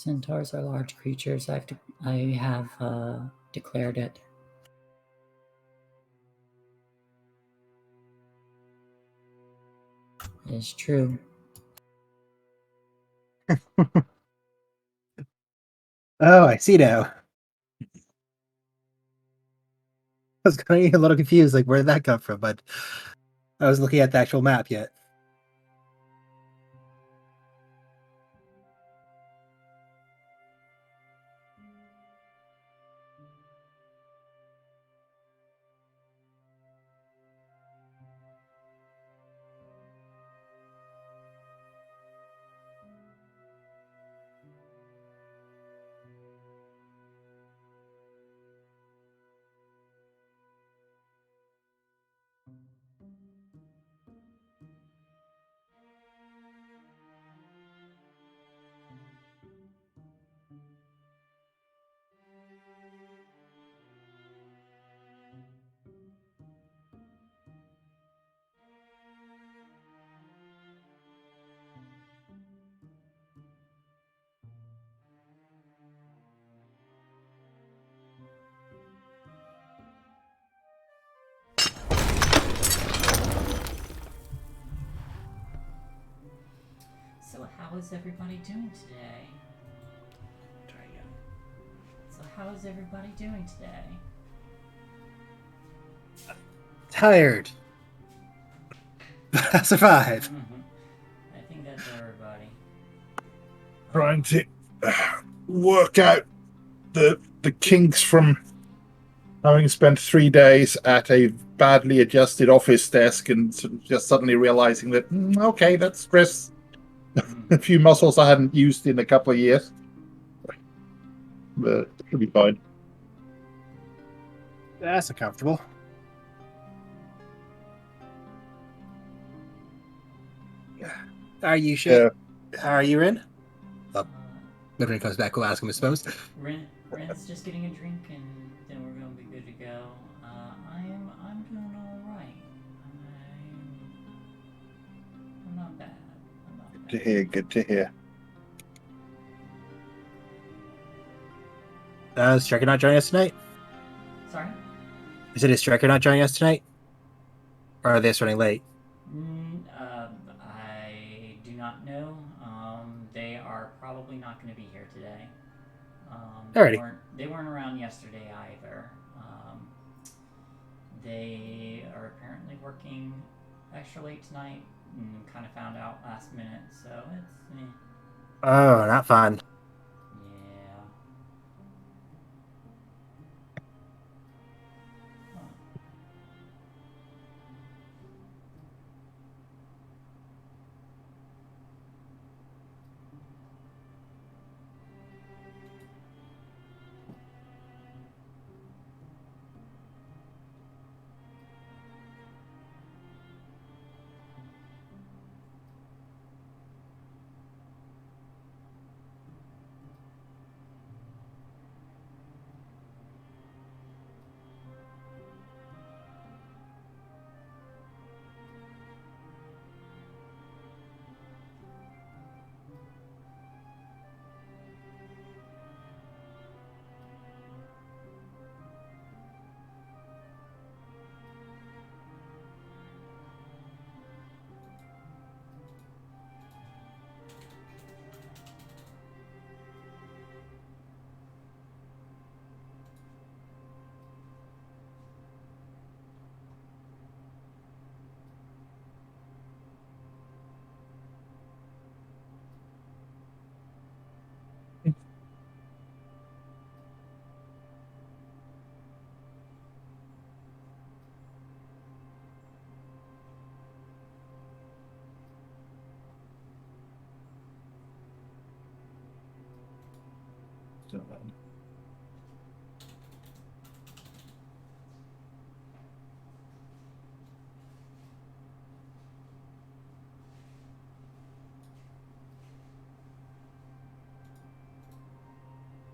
Centaurs are large creatures. I have declared it. It is true. Oh, I see now. I was getting a little confused, like, where did that come from? But I was looking at the actual map yet. So how is everybody doing today? Try again. So how is everybody doing today? Tired. But I survived. I think that's everybody. Trying to work out the kinks from having spent 3 days at a badly adjusted office desk and just suddenly realizing that, okay, that's stress. A few muscles I hadn't used in a couple of years. But it'll be fine. That's uncomfortable. Are you sure? Yeah. Are you in? Oh, nobody comes back. We'll ask him, I suppose. Ren's just getting a drink, and then we're gonna be good to go. I'm doing all right. I'm not bad. Good to hear. Good to hear. Is Striker not joining us tonight? Sorry? Is it Striker not joining us tonight? Or are they just running late? I do not know. They are probably not going to be here today. Alrighty. They weren't around yesterday either. They are apparently working extra late tonight and kind of found out last minute, so it's Oh, not fun. yeah.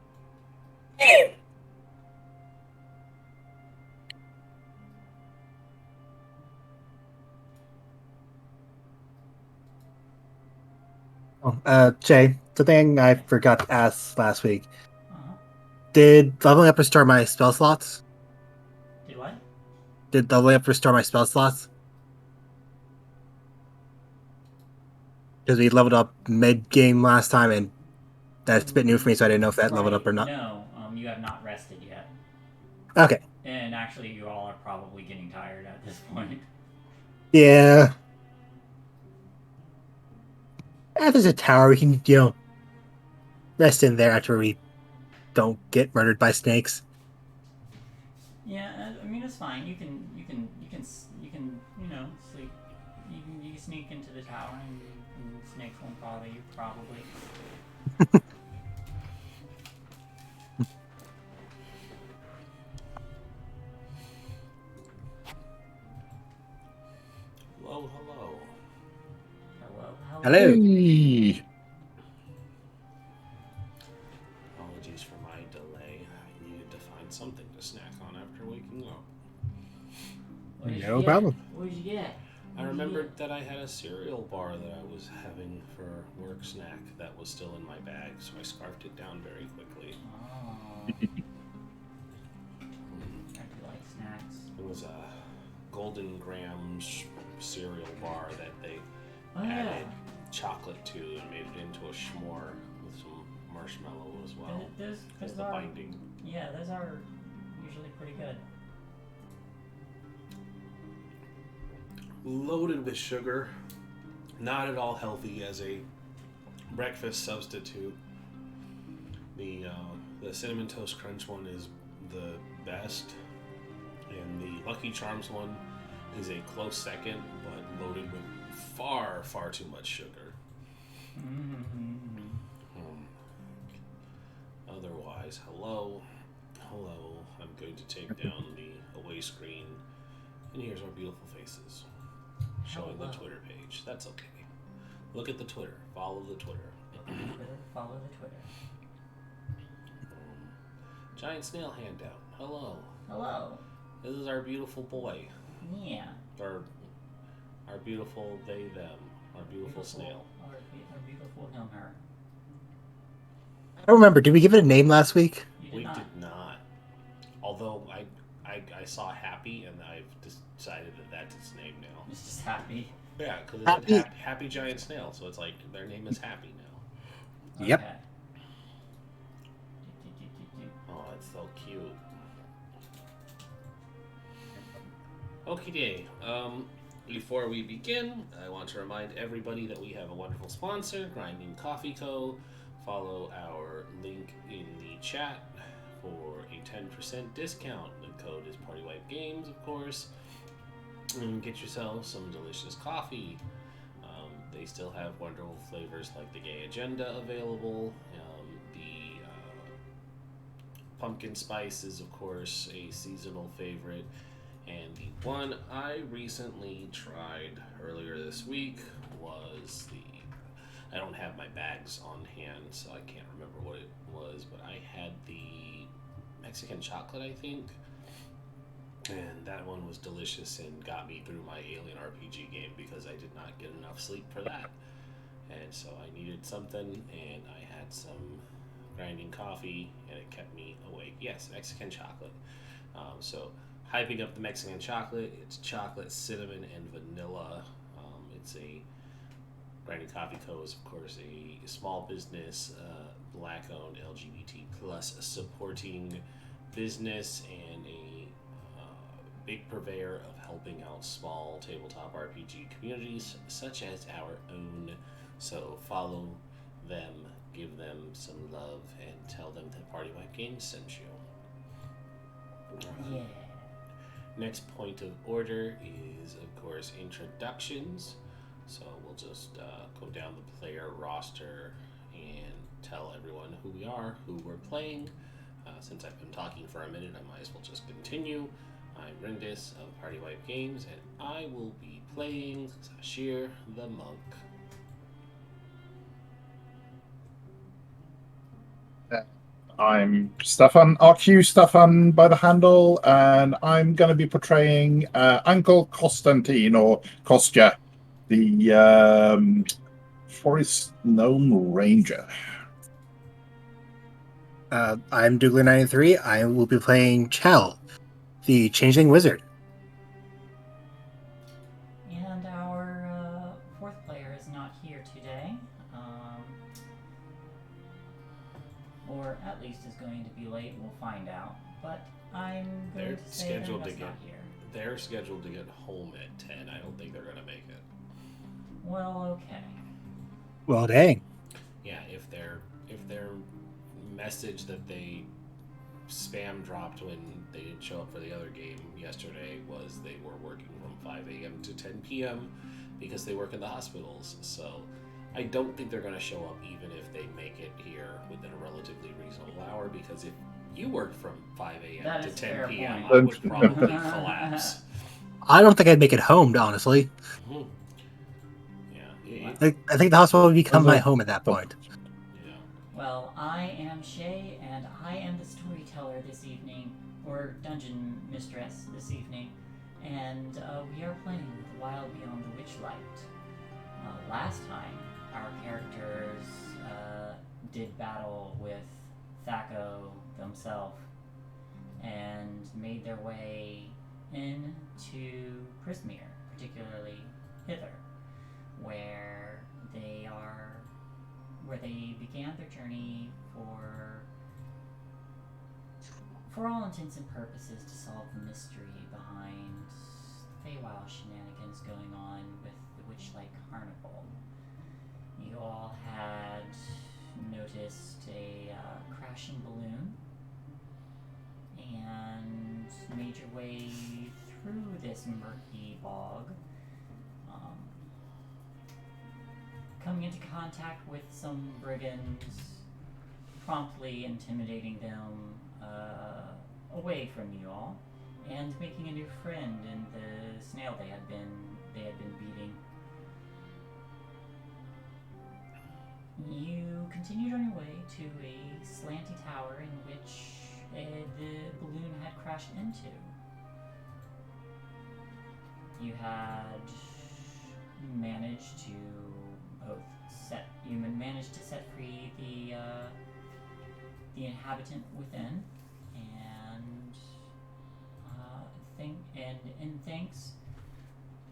Huh. Oh, Shae, the thing I forgot to ask last week. Uh-huh. Did leveling up restore my spell slots? Did what? Did leveling up restore my spell slots? Because we leveled up mid-game last time, and that's a bit new for me, so I didn't know if that leveled up or not. No, you have not rested yet. Okay. And actually, you all are probably getting tired at this point. Yeah. If there's a tower, we can, rest in there after we don't get murdered by snakes. Yeah, I mean it's fine. You can sleep. You can sneak into the tower and snakes won't bother you probably. Hello. Hello. Hey. Apologies for my delay. I needed to find something to snack on after waking up. What did you No get? problem. What did you get? I remembered that I had a cereal bar that I was having for work snack that was still in my bag, so I scarfed it down very quickly. Oh. I do like snacks. It was a Golden Grams cereal bar that they Oh yeah. added chocolate to and made it into a s'more with some marshmallow as well Those as the are, binding. yeah, those are usually pretty good. Loaded with sugar, not at all healthy as a breakfast substitute. The Cinnamon Toast Crunch one is the best, and the Lucky Charms one is a close second, but loaded with far too much sugar. Mm-hmm. Otherwise, hello. I'm going to take down the away screen, and here's our beautiful faces showing the Twitter page. That's okay. Look at the Twitter. Follow the Twitter. Follow the Twitter. Giant snail handout. Hello. Hello. This is our beautiful boy. Yeah. Our beautiful they them. Our beautiful snail. Our beautiful him her. I don't remember. Did we give it a name last week? We did not. Although I saw Happy, and I've decided that that's its name now. It's just happy. Yeah, because Happy. it's Happy Giant Snail, so it's like their name is Happy now. Yep. Okay. Oh, it's so cute. Okay, before we begin, I want to remind everybody that we have a wonderful sponsor, Grinding Coffee Co. Follow our link in the chat for a 10% discount. The code is PartyWipeGames, of course. And get yourself some delicious coffee. They still have wonderful flavors like the Gay Agenda available. The pumpkin spice is, of course, a seasonal favorite. And the one I recently tried earlier this week was I don't have my bags on hand, so I can't remember what it was, but I had the Mexican chocolate, I think. And that one was delicious and got me through my Alien RPG game because I did not get enough sleep for that. And so I needed something, and I had some grinding coffee, and it kept me awake. Yes, Mexican chocolate. So hyping up the Mexican chocolate, it's chocolate, cinnamon, and vanilla. It's a Grinding Coffee Co. is, of course, a small business, black-owned, LGBT plus supporting business, and a big purveyor of helping out small tabletop RPG communities such as our own. So follow them, give them some love, and tell them that PartyWipeGames sent you. Yeah. Next point of order is, of course, introductions. So we'll just go down the player roster and tell everyone who we are, who we're playing. Since I've been talking for a minute, I might as well just continue. I'm Rindis of PartyWipeGames, and I will be playing Shae the Monk. I'm Stefan, RQ Stefan by the handle, and I'm going to be portraying Uncle Konstantin, or Kostya, the Forest Gnome Ranger. I'm Dougler93. I will be playing Chell, the Changeling Wizard. And our fourth player is not here today, or at least is going to be late. We'll find out. But I'm going They're to say scheduled they're to just not here. They're scheduled to get home at 10. I don't think they're gonna make it. Well, okay. Well, dang. Yeah, if their message that they spam dropped when they didn't show up for the other game yesterday was they were working from 5 a.m. to 10 p.m. because they work in the hospitals. So I don't think they're going to show up even if they make it here within a relatively reasonable hour, because if you worked from 5 a.m. That to is 10 fair p.m., point. I would probably collapse. I don't think I'd make it home, honestly. Mhm. Yeah. I think the hospital would become my home at that point. Yeah. Well, I am Shae, and I am the storyteller this evening, or dungeon mistress this evening, and we are playing Wild Beyond the Witchlight. Last time, our characters did battle with Thaco themselves and made their way into Prismere, particularly Hither, where they began their journey for all intents and purposes to solve the mystery behind Feywild shenanigans going on with the Witchlight Carnival. You all had noticed a crashing balloon and made your way through this murky bog, coming into contact with some brigands, promptly intimidating them away from you all, and making a new friend in the snail they had been beating. You continued on your way to a slanty tower in which the balloon had crashed into. You had managed to set free the inhabitant within, and in thanks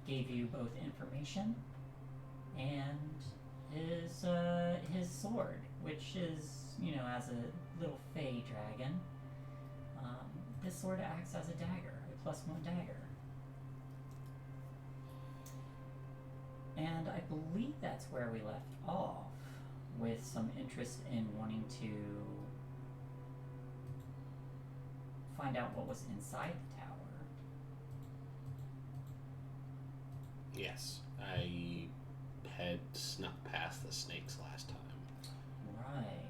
gave you both information and his sword, which is, as a little fey dragon, this sword acts as a dagger, a +1 dagger. And I believe that's where we left off, with some interest in wanting to find out what was inside the tower. Yes, I had snuck past the snakes last time. Right.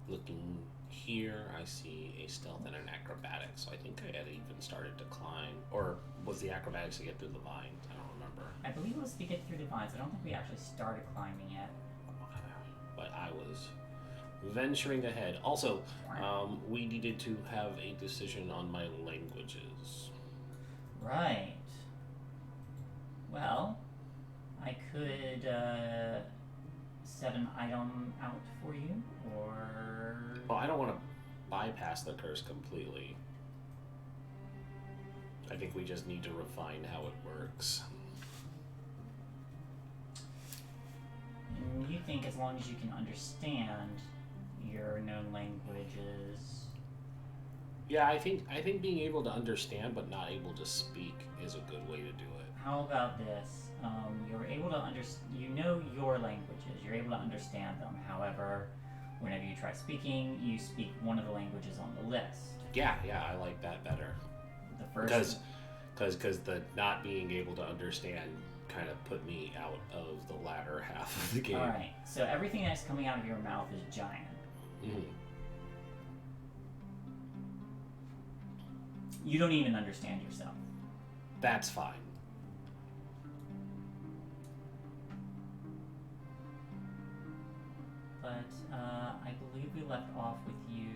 Looking here, I see a stealth and an acrobatics, so I think I had even started to climb. Or was the acrobatics to get through the vines? I don't remember. I believe it was to get through the vines. I don't think we actually started climbing yet. But I was venturing ahead. Also, we needed to have a decision on my languages. Right. Well, I could set an item out for you, or... Well, I don't want to bypass the curse completely. I think we just need to refine how it works. And you think as long as you can understand your known languages... Yeah, I think being able to understand but not able to speak is a good way to do it. How about this? You're able to you know your languages, you're able to understand them. However, whenever you try speaking, you speak one of the languages on the list. Yeah, I like that better. The first... Because the not being able to understand kind of put me out of the latter half of the game. Alright, so everything that's coming out of your mouth is giant. Mm-hmm. You don't even understand yourself. That's fine. But I believe we left off with you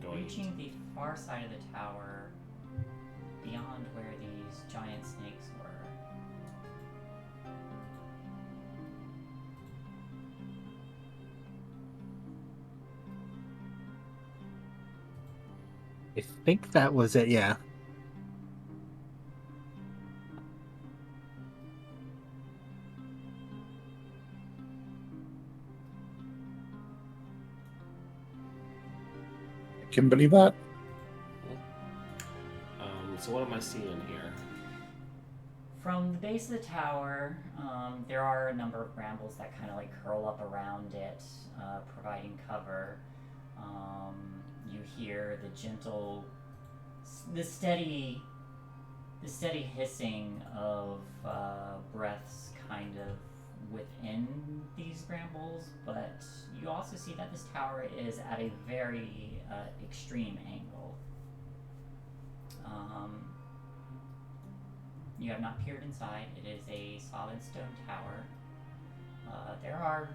Going reaching the far side of the tower, beyond where these giant snakes were. I think that was it, yeah. I can believe that. So what am I seeing here? From the base of the tower, there are a number of brambles that kind of like curl up around it, providing cover. You hear the gentle, the steady hissing of breaths kind of within these brambles, but you also see that this tower is at a very extreme angle. You have not peered inside. It is a solid stone tower. There are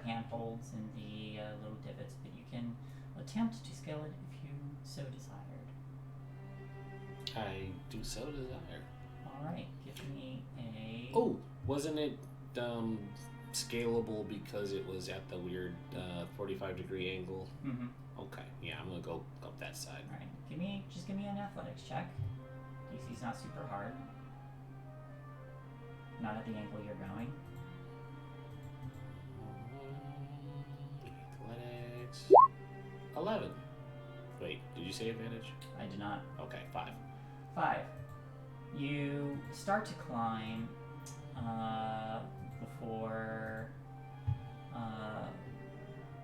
handholds in the little divots, but you can attempt to scale it if you so desired. I do so desire. Alright, give me a... Oh, wasn't it scalable because it was at the weird 45-degree angle? Mm-hmm. Okay, yeah, I'm gonna go up that side. Alright, just give me an athletics check. DC's not super hard. Not at the angle you're going. Athletics. 11. Wait, did you say advantage? I did not. Okay, 5. 5. You start to climb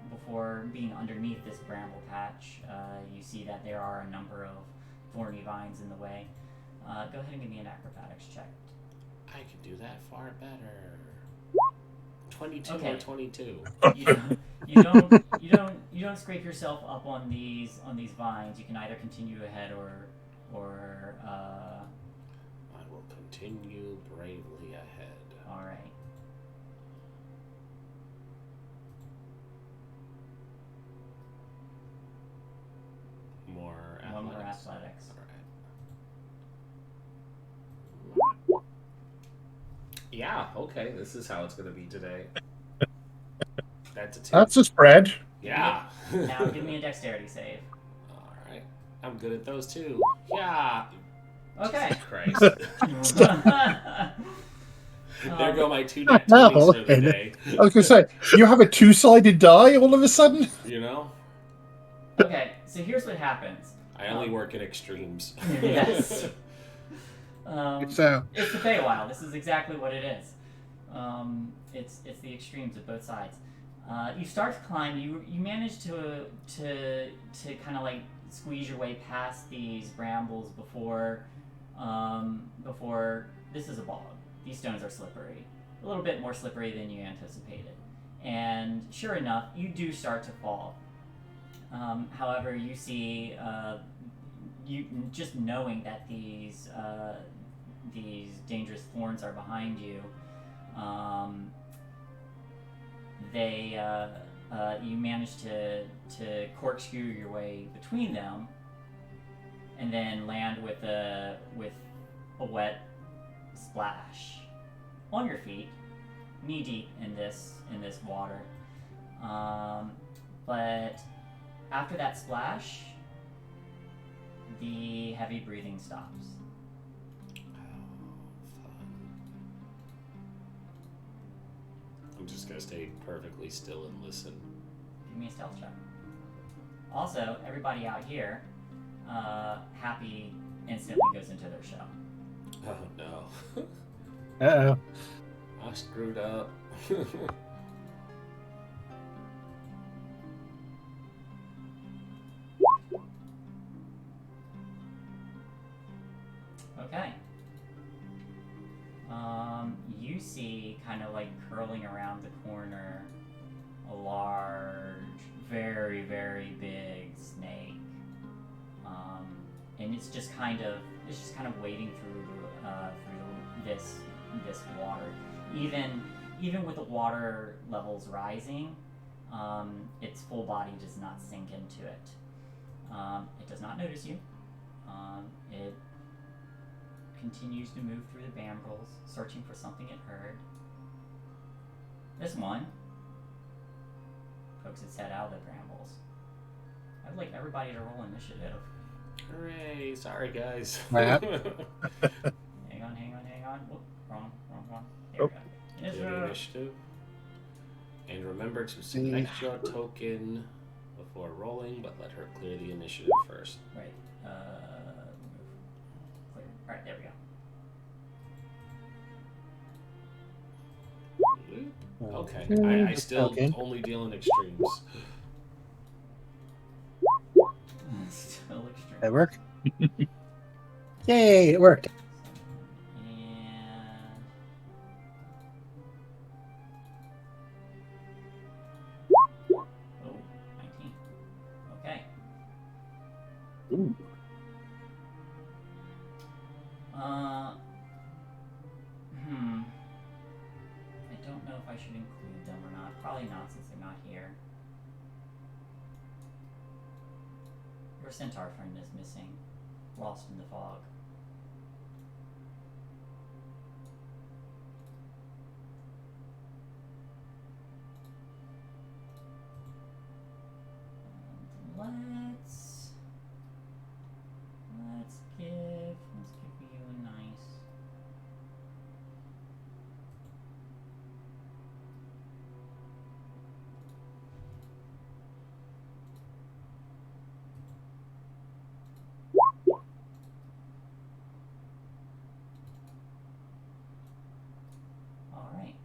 before being underneath this bramble patch. You see that there are a number of thorny vines in the way. Go ahead and give me an acrobatics check. I could do that far better. 22 Okay. or 22. You don't scrape yourself up on these vines. You can either continue ahead or I will continue bravely ahead. all right. More One more athletics. athletics. Alright. Yeah, okay, this is how it's gonna be today. That's a 2. That's a spread. Yeah. Now give me a dexterity save. Alright. I'm good at those too. Yeah. Okay. Jesus Christ. There go my 2 nat No, 20s for the day. I was going to say, you have a two-sided die all of a sudden? You know? Okay, so here's what happens. I only work in extremes. Yes. So, It's the Feywild. This is exactly what it is. It's the extremes of both sides. You start to climb. You manage to kind of like squeeze your way past these brambles before this is a bog. These stones are slippery, a little bit more slippery than you anticipated. And sure enough, you do start to fall. However, you see, you just knowing that these dangerous thorns are behind you, you manage to corkscrew your way between them, and then land with a wet splash on your feet, knee deep in this water. But after that splash, the heavy breathing stops. I'm just gonna stay perfectly still and listen. Give me a stealth check. Also, everybody out here, Happy instantly goes into their shell. Oh no. Uh-oh. I screwed up. Okay. You see, kind of like curling around the corner, a large, very, very big snake. And it's just kind of wading through this water. Even with the water levels rising, its full body does not sink into it. It does not notice you. It continues to move through the brambles, searching for something it heard. This one pokes its head out of the brambles. I would like everybody to roll initiative. Hooray! Sorry, guys. Right. Hang on. Whoop, wrong one. There we go. Initiative. Initiative. And remember to select your token before rolling, but let her clear the initiative first. Right. Clear. Alright, there we go. Okay. I still only deal in extremes. Still extreme. That work? Yay, it worked. And oh, 19. Okay. Ooh. I don't know if I should include them or not. Probably not, since they're not here. Your centaur friend is missing, lost in the fog. And let's give you a nice. All right.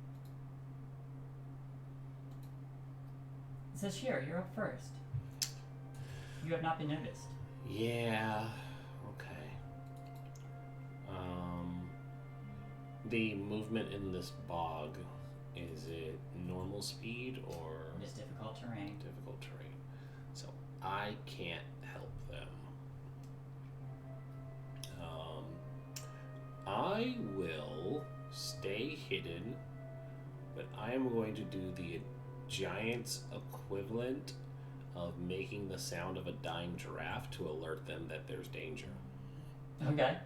It says here, you're up first. You have not been noticed. Yeah. Okay. The movement in this bog, is it normal speed or It is difficult terrain. difficult terrain? So I can't help them. I will stay hidden, but I am going to do the giant's equivalent of making the sound of a dying giraffe to alert them that there's danger. Okay.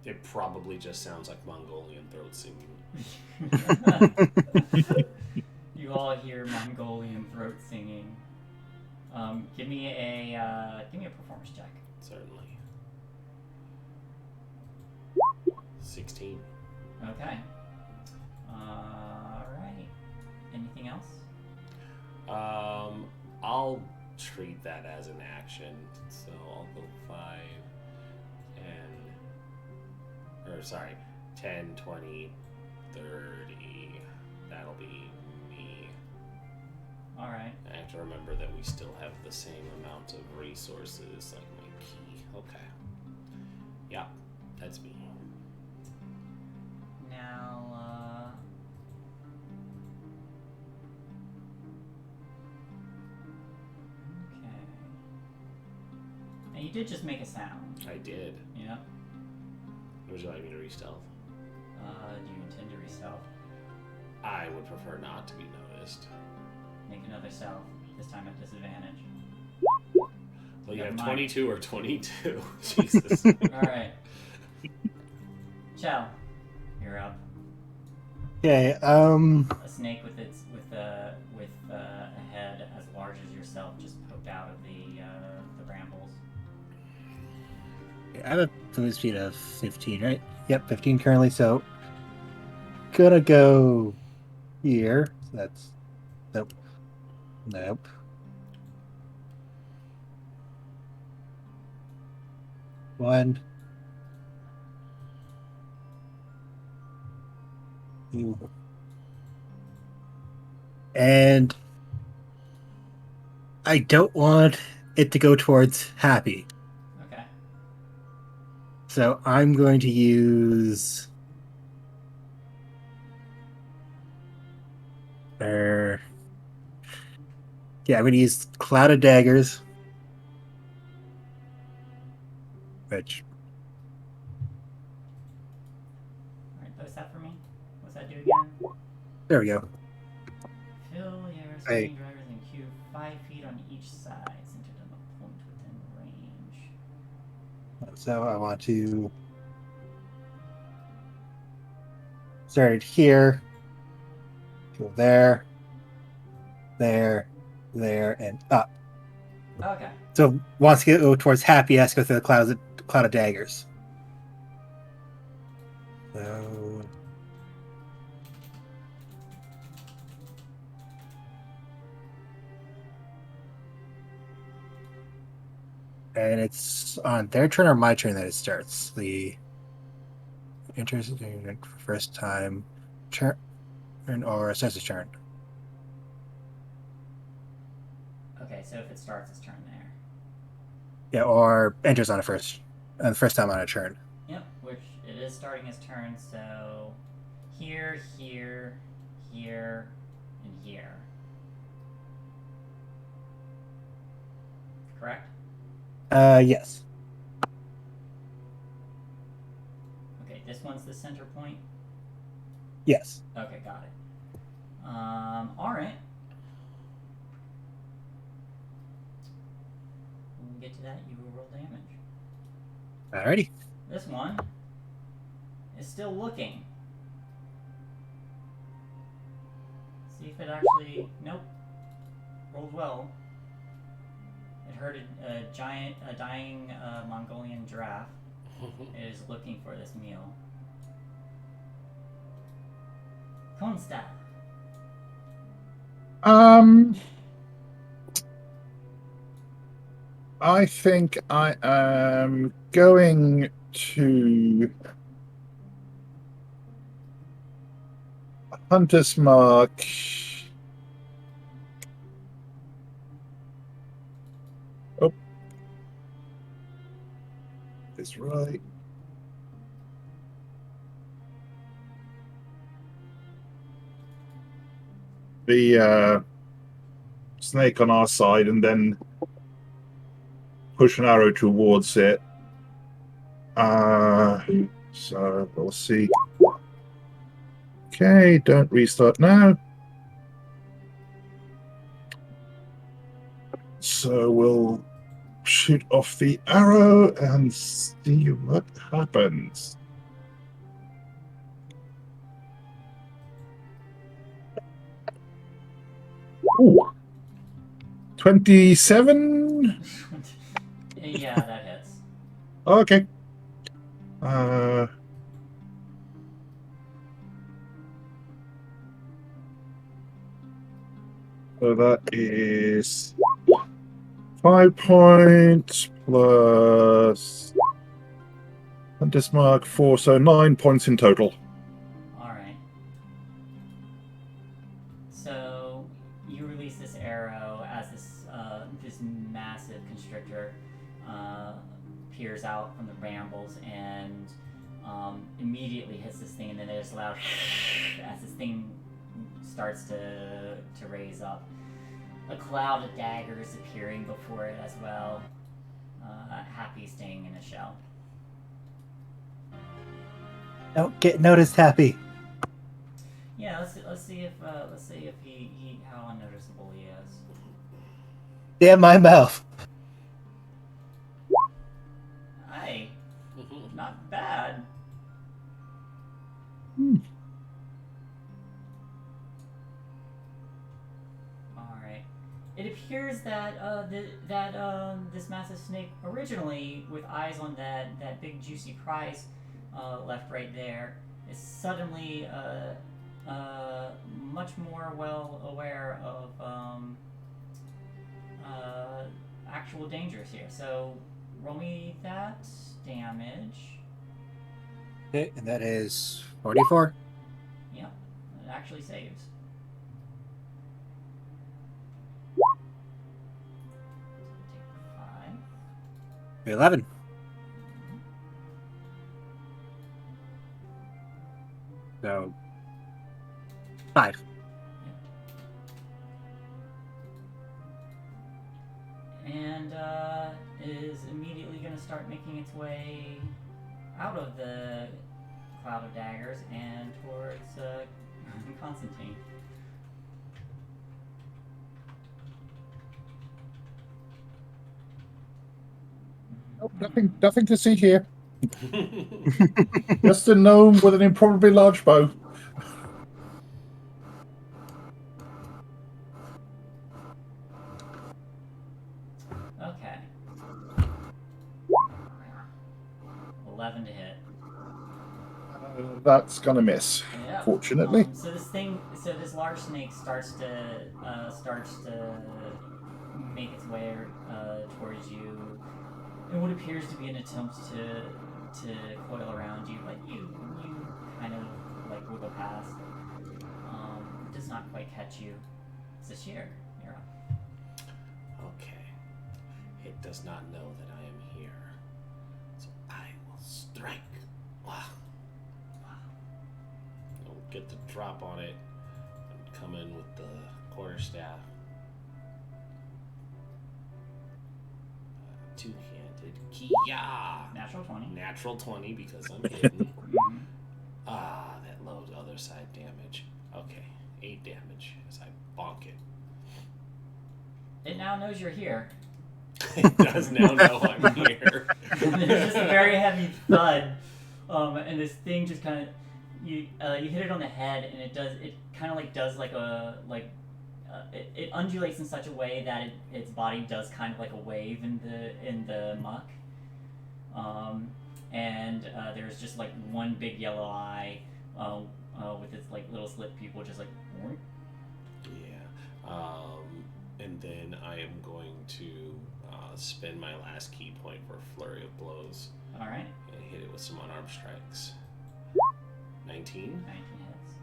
It probably just sounds like Mongolian throat singing. You all hear Mongolian throat singing. Give me a performance check. Certainly. 16. Okay. Alright. Anything else? I'll treat that as an action. So I'll go 5, 10, 20, 30. That'll be me. Alright. I have to remember that we still have the same amount of resources, like my key. Okay. Yeah, that's me. Now, okay. Now you did just make a sound. I did. Yeah. Would you like me to re-stealth? Do you intend to re-stealth? I would prefer not to be noticed. Make another stealth, this time at disadvantage. Well, you Never have mind. 22 or 22. Jesus. Alright. Chow, you're up. Okay, A snake with a head as large as yourself just poked out of the brambles. I have a movement speed of 15, right? Yep, 15 currently, so gonna go here. So that's nope. One. Two. And I don't want it to go towards happy. Okay. So I'm going to use I'm going to use Cloud of Daggers, which that for me? What's that do again? There we go. Fill the air, Hey. spinning drivers and cube 5 feet on each side, centered on a point within range. So I want to start it here, go there, there, and up. Okay. So wants to go towards Happy, has to go through the cloud of daggers. So and it's on their turn or my turn that it starts. The enters for first time turn or starts its turn. Okay, so if it starts its turn there. Yeah, or enters on the first time on a turn. Yep, which it is starting its turn, so here, here, here, and here. Correct? Yes. Okay, this one's the center point. Yes. Okay, got it. Alright. When we get to that, you will roll damage. Alrighty. This one is still looking. See if it actually... Nope. Rolled well. It heard a dying Mongolian giraffe. It is looking for this meal. Konsta. I think I am going to Hunter's Mark. Oh, that's right. The snake on our side, and then push an arrow towards it. So we'll see. Okay, don't restart now. So we'll shoot off the arrow and see what happens. Ooh. 27? Yeah, that hits. Okay. So that is 5 points plus Hunter's Mark 4, so 9 points in total. Alright. So you release this arrow as this massive constrictor peers out from the brambles and immediately hits this thing, and then there's a loud as this thing starts to raise up. A cloud of daggers appearing before it as well. Happy staying in a shell. Don't get noticed, Happy. Yeah, let's see if he how unnoticeable he is. Damn my mouth. Aye, not bad. All right. It appears that this massive snake, originally with eyes on that big juicy prize left right there, is suddenly much more well aware of actual dangers here. So roll me that damage. Okay, and that is 44. Yeah, it actually saves. Take 5. 11. So 5. And is immediately going to start making its way out of the cloud of daggers and towards Constantine. Nope, nothing to see here. Just a gnome with an improbably large bow. Okay. 11 to hit. That's gonna miss, Yep. fortunately. So this large snake starts to make its way towards you in what appears to be an attempt to coil around you, but you kind of like wiggle past. It does not quite catch you. It's a sheer. You're up. Okay. It does not know that I am here. So I will strike. Wow. I'll get the drop on it and come in with the quarterstaff. Two-handed. Kia! Natural 20. Natural 20 because I'm hidden. That loads other side damage. Okay. 8 damage as I bonk it. It now knows you're here. It does now know I'm here. There's just a very heavy thud, and this thing just kind of you hit it on the head, and it kind of does like a it undulates in such a way that its body does kind of like a wave in the muck, and there's just like one big yellow eye with its like little slit pupil just like. Yeah. And then I am going to spend my last key point for a flurry of blows. All right. And hit it with some unarmed strikes. 19. 19 hits.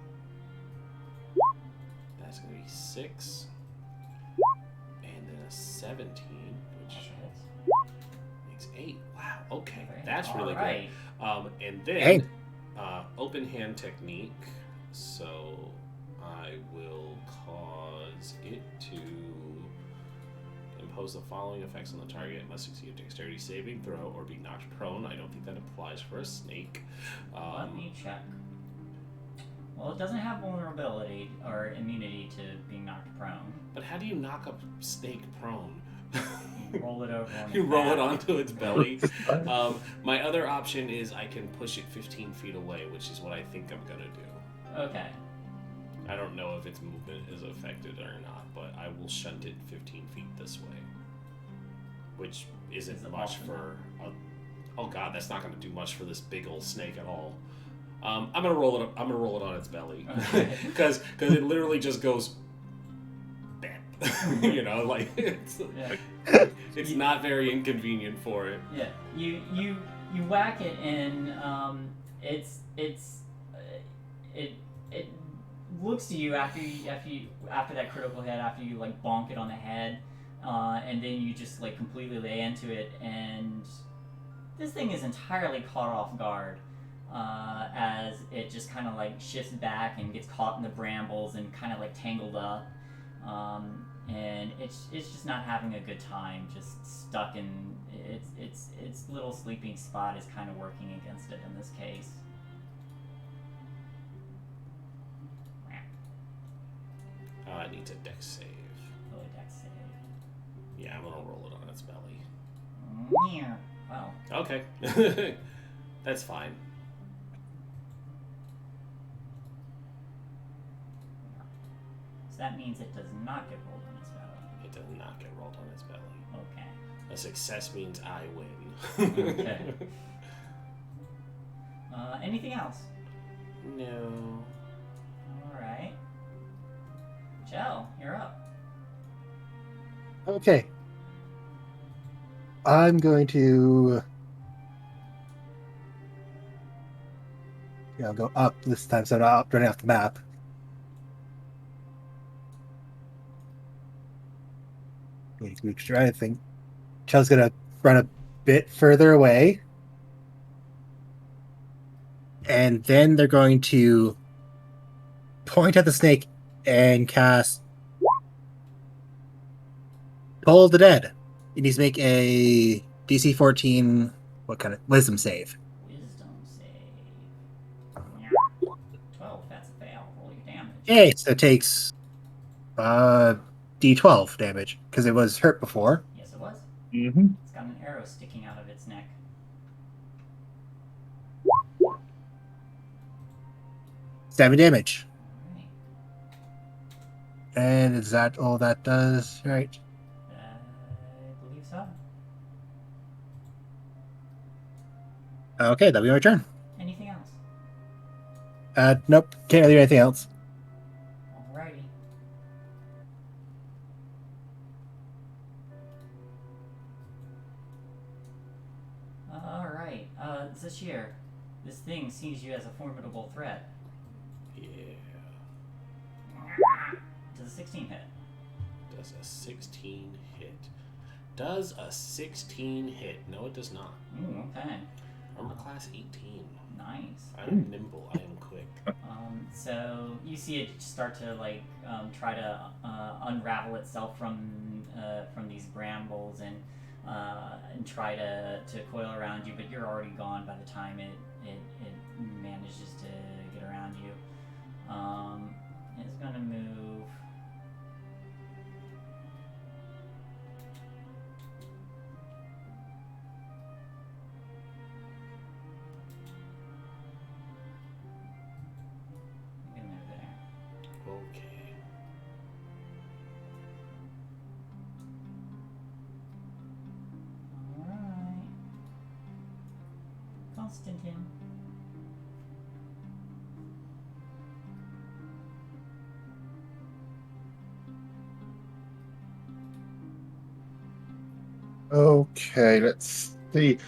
That's going to be 6. And then a 17, which Also hits. makes 8. Wow, okay. Great. That's really All right. good. And then Hey. open hand technique. So I will cause it to impose the following effects on the target. It must succeed a dexterity saving throw or be knocked prone. I don't think that applies for a snake. Let me check. Well, it doesn't have vulnerability or immunity to being knocked prone. But how do you knock a snake prone? You roll it over on You its roll it back. onto its belly. My other option is I can push it 15 feet away, which is what I think I'm going to do. Okay. I don't know if its movement is affected or not, but I will shunt it 15 feet this way. Which isn't Is it much awesome? for... oh god, that's not going to do much for this big old snake at all. I'm gonna roll it. I'm gonna roll it on its belly, Okay. because it literally just goes, bam. You know, like it's Yeah. it's not very inconvenient for it. Yeah. You whack it and it looks to you after that critical hit, after you like bonk it on the head, and then you just like completely lay into it, and this thing is entirely caught off guard. As it just kind of like shifts back and gets caught in the brambles and kind of like tangled up, and it's just not having a good time, just stuck in its little sleeping spot is kind of working against it in this case. It needs a dex save. Really dex save. Yeah, I'm gonna roll it on its belly. Yeah. Well, Okay, that's fine. so that means it does not get rolled on its belly. It does not get rolled on its belly. Okay. A success means I win. Okay. Anything else? No. All right. Jell, you're up. Okay. I'm going to go up this time, so I'm not running off the map. I think Chell's gonna run a bit further away, and then they're going to point at the snake and cast Toll of the Dead. He needs to make a DC 14, what kind of wisdom save. Wisdom save. Yay! So it takes D12 damage because it was hurt before. Yes, it was. Mm-hmm. It's got an arrow sticking out of its neck. 7 damage. Alright. And is that all that does? Right. I believe so. Okay, that'll be my turn. Anything else? Nope. Can't really do anything else. Alrighty. Alright. Zashir, this thing sees you as a formidable threat. Yeah. Does a 16 hit? Does a 16 hit? Does a 16 hit? No, it does not. Ooh, okay. Armor class 18. Nice. I am nimble. I am quick. So you see it start to try to unravel itself from these brambles and try to coil around you, but you're already gone by the time it manages to get around you. It's gonna move. Okay. Alright. Constantine. Okay, let's see.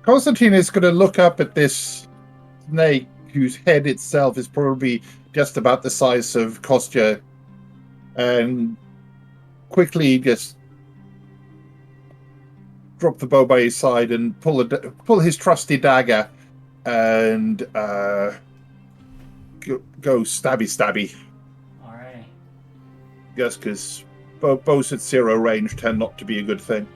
Constantine is going to look up at this snake whose head itself is probably just about the size of Kostya, and quickly just drop the bow by his side and pull his trusty dagger and go stabby. Alright. Just because bows at 0 range tend not to be a good thing.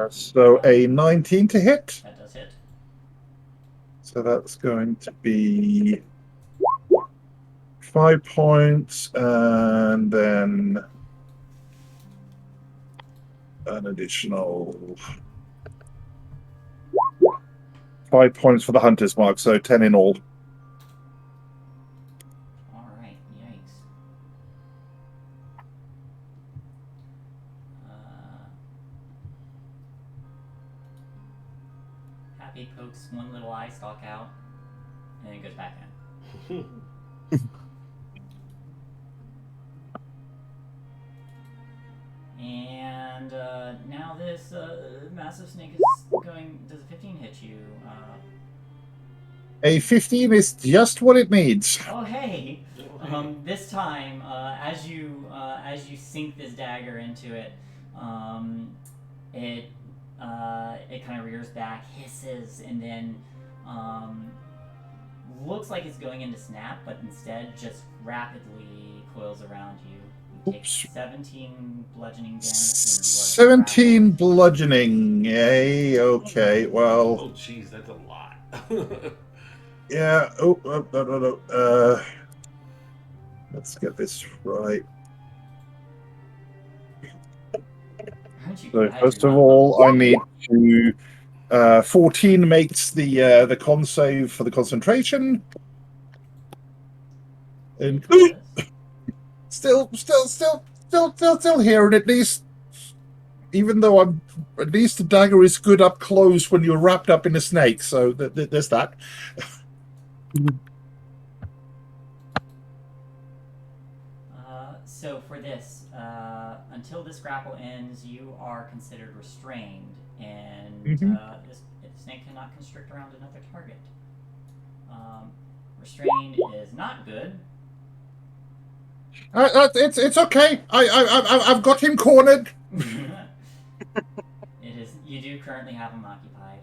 So a 19 to hit. That does hit. So that's going to be 5 points, and then an additional 5 points for the hunter's mark, so 10 in all. Alright, yikes. Happy pokes one little eye stalk out, and then it goes back in. And now this massive snake is going. Does a 15 hit you? A 15 is just what it needs. Oh hey! This time, as you sink this dagger into it, it kind of rears back, hisses, and then looks like it's going into snap, but instead just rapidly coils around you. You take 17 bludgeoning damage. 17 bludgeoning. Yay. Okay. Well. Oh, jeez, that's a lot. Yeah. Oh, no. Let's get this right. So first of all, I need to. 14 makes the con save for the concentration. And still here, and at least, even though at least the dagger is good up close when you're wrapped up in a snake. So there's that. So for this, until this grapple ends, you are considered restrained, and this snake cannot constrict around another target. Restrained is not good. It's okay. I've got him cornered. It is. You do currently have him occupied.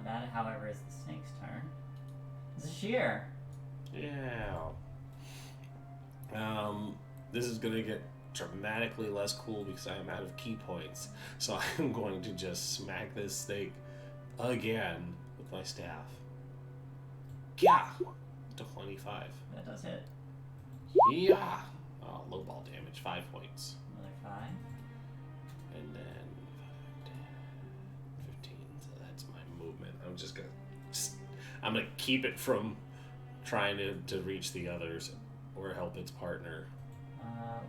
That, however, is the snake's turn. Zashir. Yeah. This is gonna get dramatically less cool because I am out of key points. So I'm going to just smack this snake again with my staff. Yeah, 25. That does hit. Yeah. Oh, low ball damage, 5 points. Another 5. And then 5, 10, 15. So that's my movement. I'm gonna keep it from trying to reach the others or help its partner.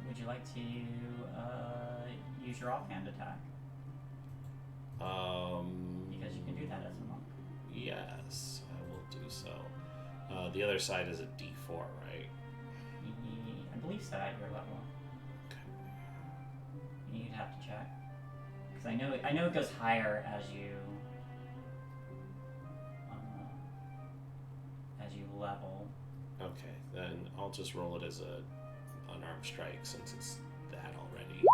Would you like to use your offhand attack? Because you can do that as a monk. Yes, I will do so. The other side is a D4, right? I believe so at your level. Okay. You'd have to check. Because I know it goes higher as you level. Okay, then I'll just roll it as a unarmed strike since it's that already.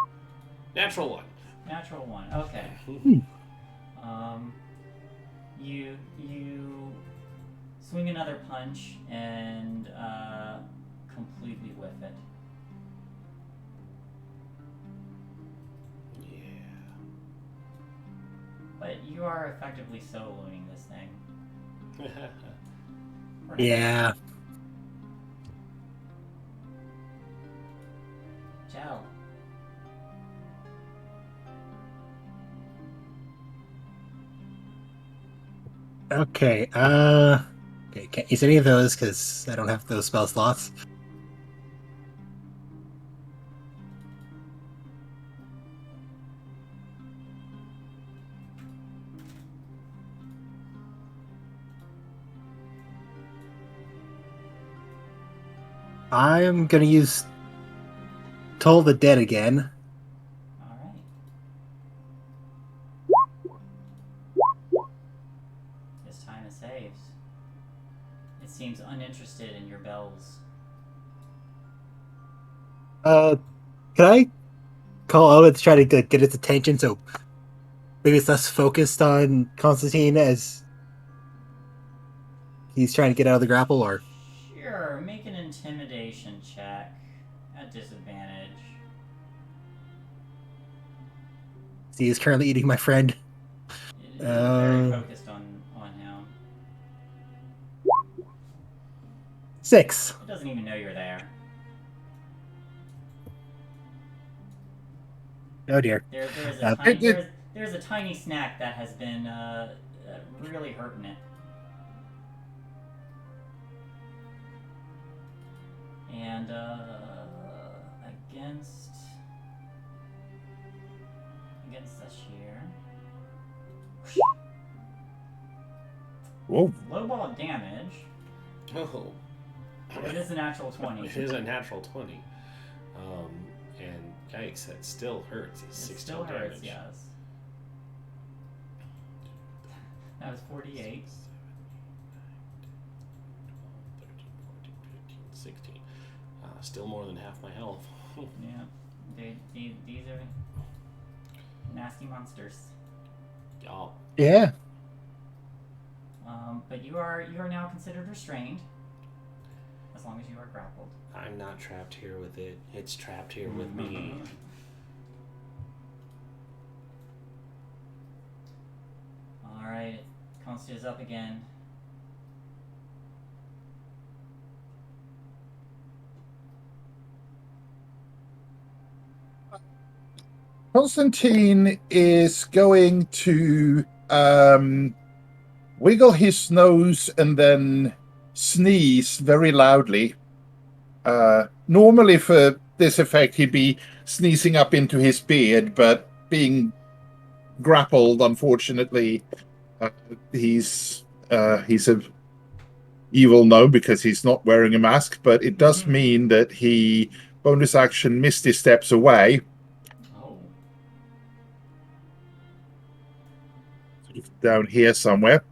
Natural 1. Natural 1. Okay. You swing another punch and completely whiff it. Yeah. But you are effectively soloing this thing. Yeah. Gel. Okay. Okay. Can't use any of those because I don't have those spell slots. I'm gonna use Toll the Dead again. Alright. This time it saves. It seems uninterested in your bells. Can I call out to try to get its attention so maybe it's less focused on Constantine as he's trying to get out of the grapple, or Sure, make an intimidation check at disadvantage. he is currently eating my friend? It is very focused on him. 6. It doesn't even know you're there. Oh dear. There's a tiny snack that has been really hurting it. And against this here. Whoa. Low ball damage. Oh. It is a natural 20. It is a natural 20. And yikes, that still hurts. It's 16 still hurts, damage. yes. That was 48. 16. Still more than half my health. Yeah. These are nasty monsters. Y'all. Yeah. But you are now considered restrained. As long as you are grappled. I'm not trapped here with it. It's trapped here with me. Alright. Const is up again. Constantine is going to wiggle his nose and then sneeze very loudly. Normally for this effect, he'd be sneezing up into his beard, but being grappled, unfortunately, he's a evil gnome because he's not wearing a mask, but it does mean that he bonus action misty steps away. Oh. Down here somewhere,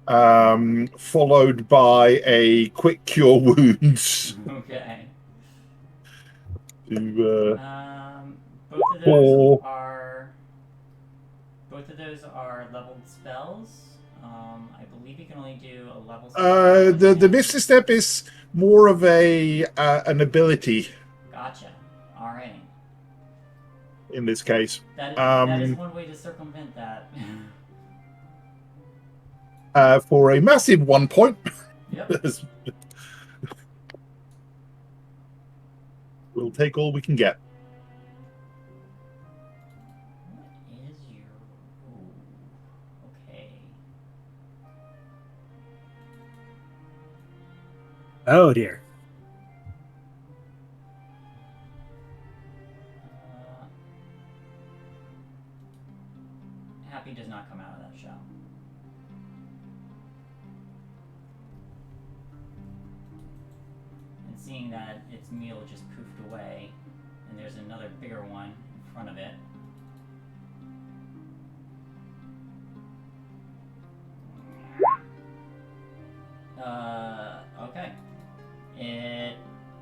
followed by a quick cure wounds. Okay. To both of those are leveled spells. I believe you can only do a level spell. the misty step is more of an ability. Gotcha. Alright. In this case, That is one way to circumvent that. for a massive 1 point. Yep. We'll take all we can get. What is your... Ooh. Okay. Oh dear. Happy does not come out of that shell. And seeing that its meal just poofed away, and there's another bigger one in front of it. Okay. It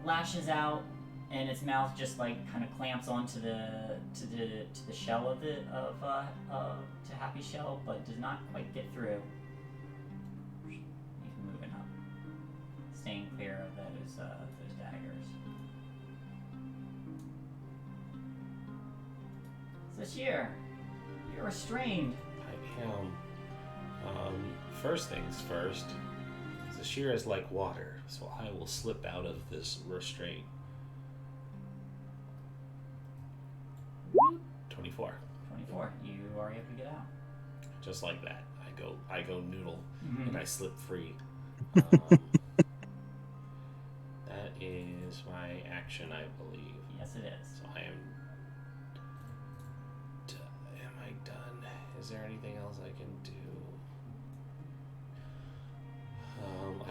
lashes out, and its mouth just like kind of clamps onto the shell of to Happy's shell, but does not quite get through. Even moving up, staying clear of those daggers. Sashir, you're restrained. I am. First things first. Zashir is like water, so I will slip out of this restraint. 24. 24. You are able to get out. Just like that. I go noodle, and I slip free. That is my action, I believe. Yes, it is. So I am. Am I done? Is there anything else I can do?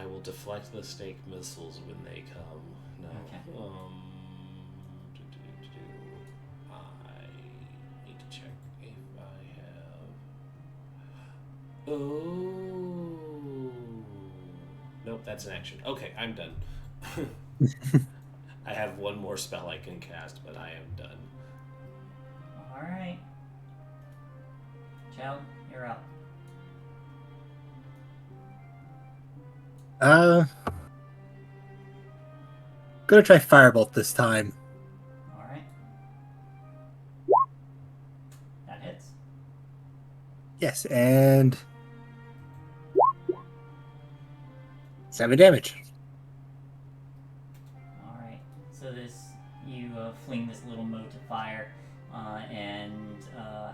I will deflect the snake missiles when they come. No. Okay. I need to check if I have. Oh. Nope, that's an action. Okay, I'm done. I have one more spell I can cast, but I am done. All right. Chow, you're up. Gonna try Firebolt this time. All right. That hits. Yes, and 7 damage. All right. So you fling this little mote of fire, and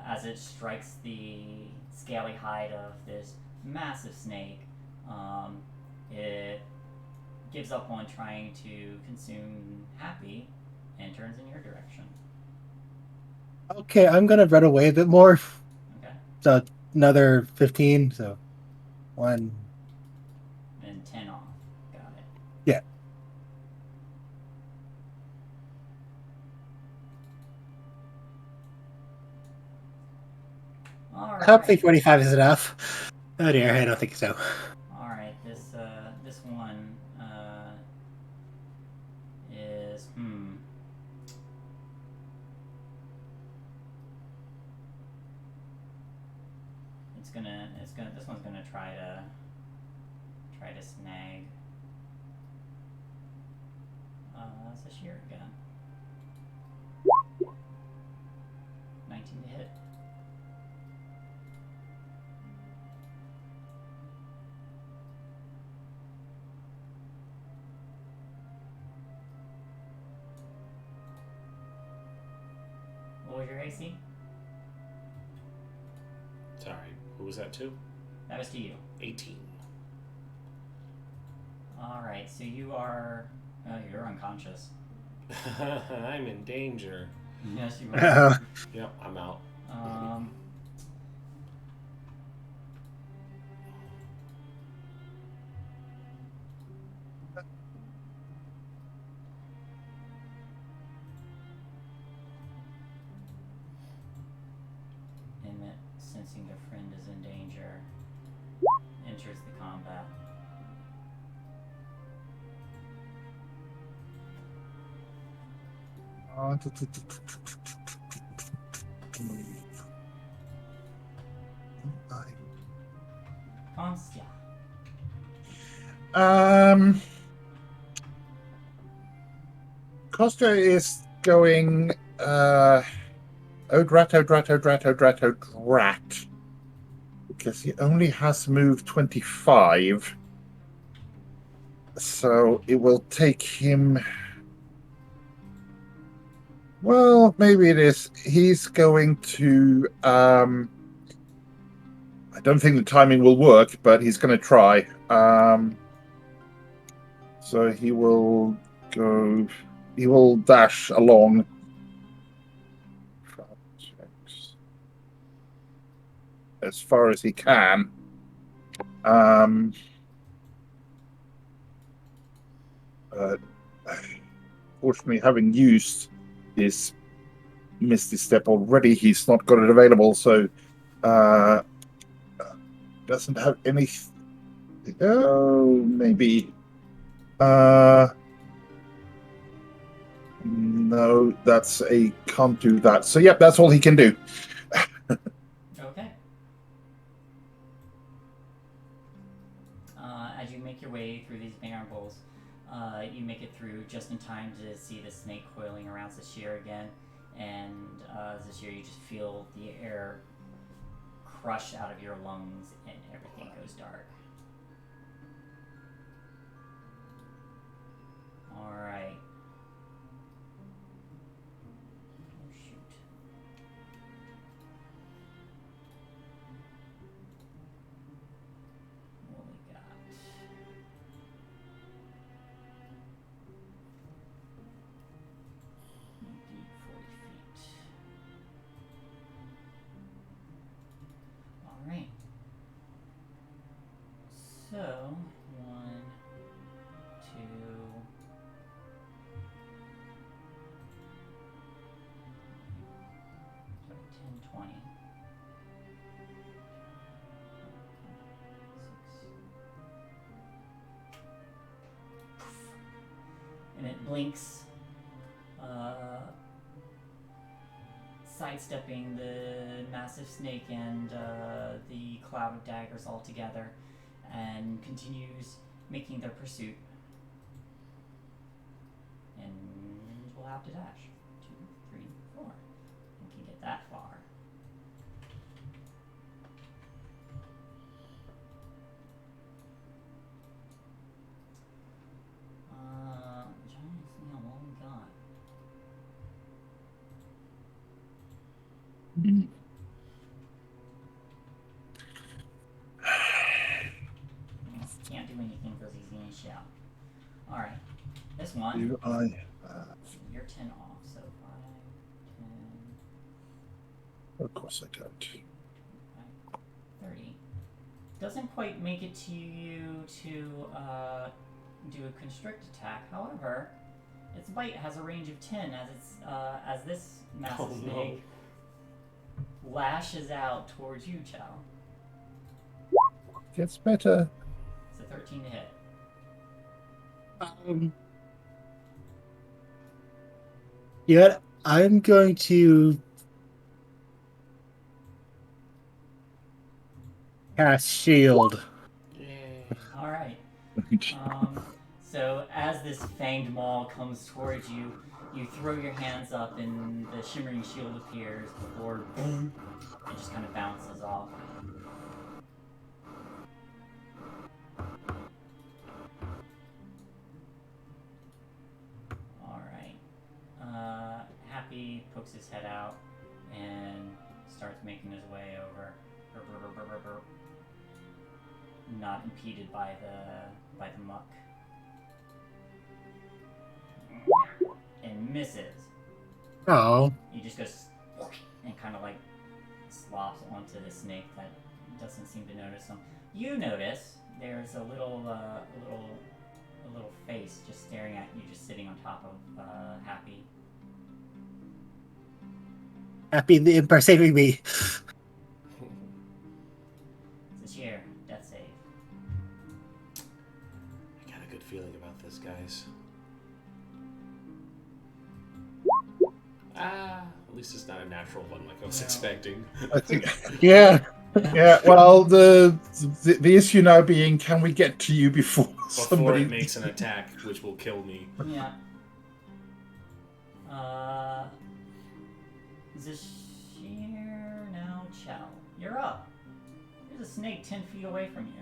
as it strikes the scaly hide of this massive snake, it gives up on trying to consume Happy and turns in your direction. Okay, I'm gonna run away a bit more. Okay. So another 15. So 1. And 10 off. Got it. Yeah. All right. Hopefully 45 is enough. Oh dear, I don't think so. All right. This one is this one's gonna try to snag Sashir again. 19 to hit. What was your AC? Sorry, who was that to? That was to you. 18. Alright, so you're unconscious. I'm in danger. Yes, you are. Yep, I'm out. Emmett, sensing their friend is in danger, enters the combat. Constya. Costa is going Odrat. because he only has moved 25. So it will take him... Well, maybe it is. He's going to... I don't think the timing will work, but he's going to try. So he will go... He will dash along. As far as he can. Fortunately, having used his Misty Step already, he's not got it available, so doesn't have any. Oh, maybe. No, that's a can't do that. So, yep, that's all he can do. Okay. As you make your way through these marbles, you make it through just in time to see the snake coiling around Zashir again, and Zashir, you just feel the air crush out of your lungs, and everything goes dark. All right. Oh shoot. What we got? Indeed, 40 feet. All right. So 1, 2. Sorry, 10, 20. 6. And it blinks, sidestepping the massive snake and the cloud of daggers all together, and continues making their pursuit. And we'll have to dash. 2, 3, 4. We can get that far. Trying to see how long we got. Can't do anything because he's in a shell. Alright. This one. Do I? You're 10 off, so 5, 10, Of course I don't. 30. Doesn't quite make it to you to do a constrict attack. However, its bite has a range of 10 as it's as this massive snake lashes out towards you, Chow. Gets better. It's a 13 to hit. Yeah, I'm going to cast shield. Yay. All right. So as this fanged maul comes towards you, you throw your hands up and the Shimmering Shield appears before boom, it just kind of bounces off. Alright. Happy pokes his head out and starts making his way over. Burp, burp, burp, burp, burp, burp. Not impeded by the muck. And misses. Oh, He just goes and kind of like slops onto the snake that doesn't seem to notice him. You notice there's a little face just staring at you, just sitting on top of Happy. Happy the Imp are saving me. It's a sheer death save. I got a good feeling about this, guys. At least it's not a natural one like I was expecting. I think. Yeah. Yeah. Well, the issue now being, can we get to you before somebody it makes an attack, which will kill me. Yeah. Zashir, now Chow. You're up. There's a snake 10 feet away from you.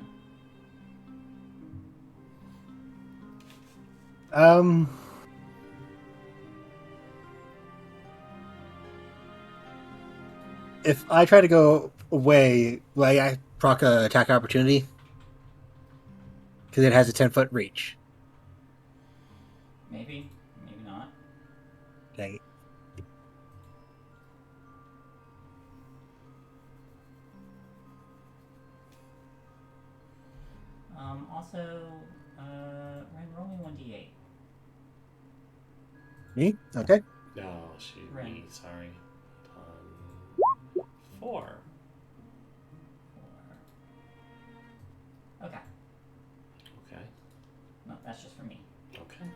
If I try to go away, will I proc a attack opportunity? Because it has a 10-foot reach. Maybe. Maybe not. Dang it. Also, Ren, roll me 1d8. Me? Okay. No, shoot Right. me. Sorry. 4. 4. Okay. Okay. No, that's just for me. Okay.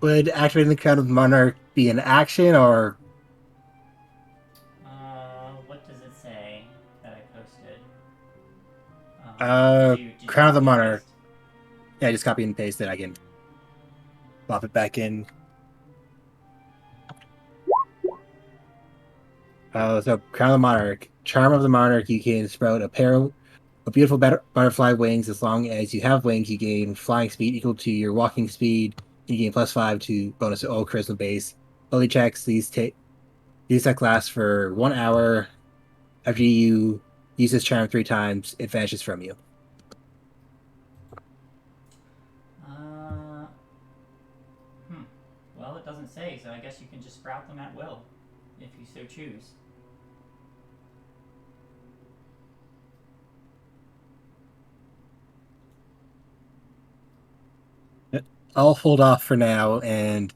Would activating the Crown of the Monarch be an action, or What does it say that I posted? Did you Crown of the copy and Monarch? paste? Yeah, just copy and paste it. I can pop it back in. So Crown of the Monarch, Charm of the Monarch. You can sprout a pair of beautiful butterfly wings. As long as you have wings, you gain flying speed equal to your walking speed. You gain +5 to bonus to all charisma base. Ability checks. These tech last for 1 hour. After you use this charm 3 times, it vanishes from you. Well, it doesn't say, so I guess you can just sprout them at will, if you so choose. I'll hold off for now and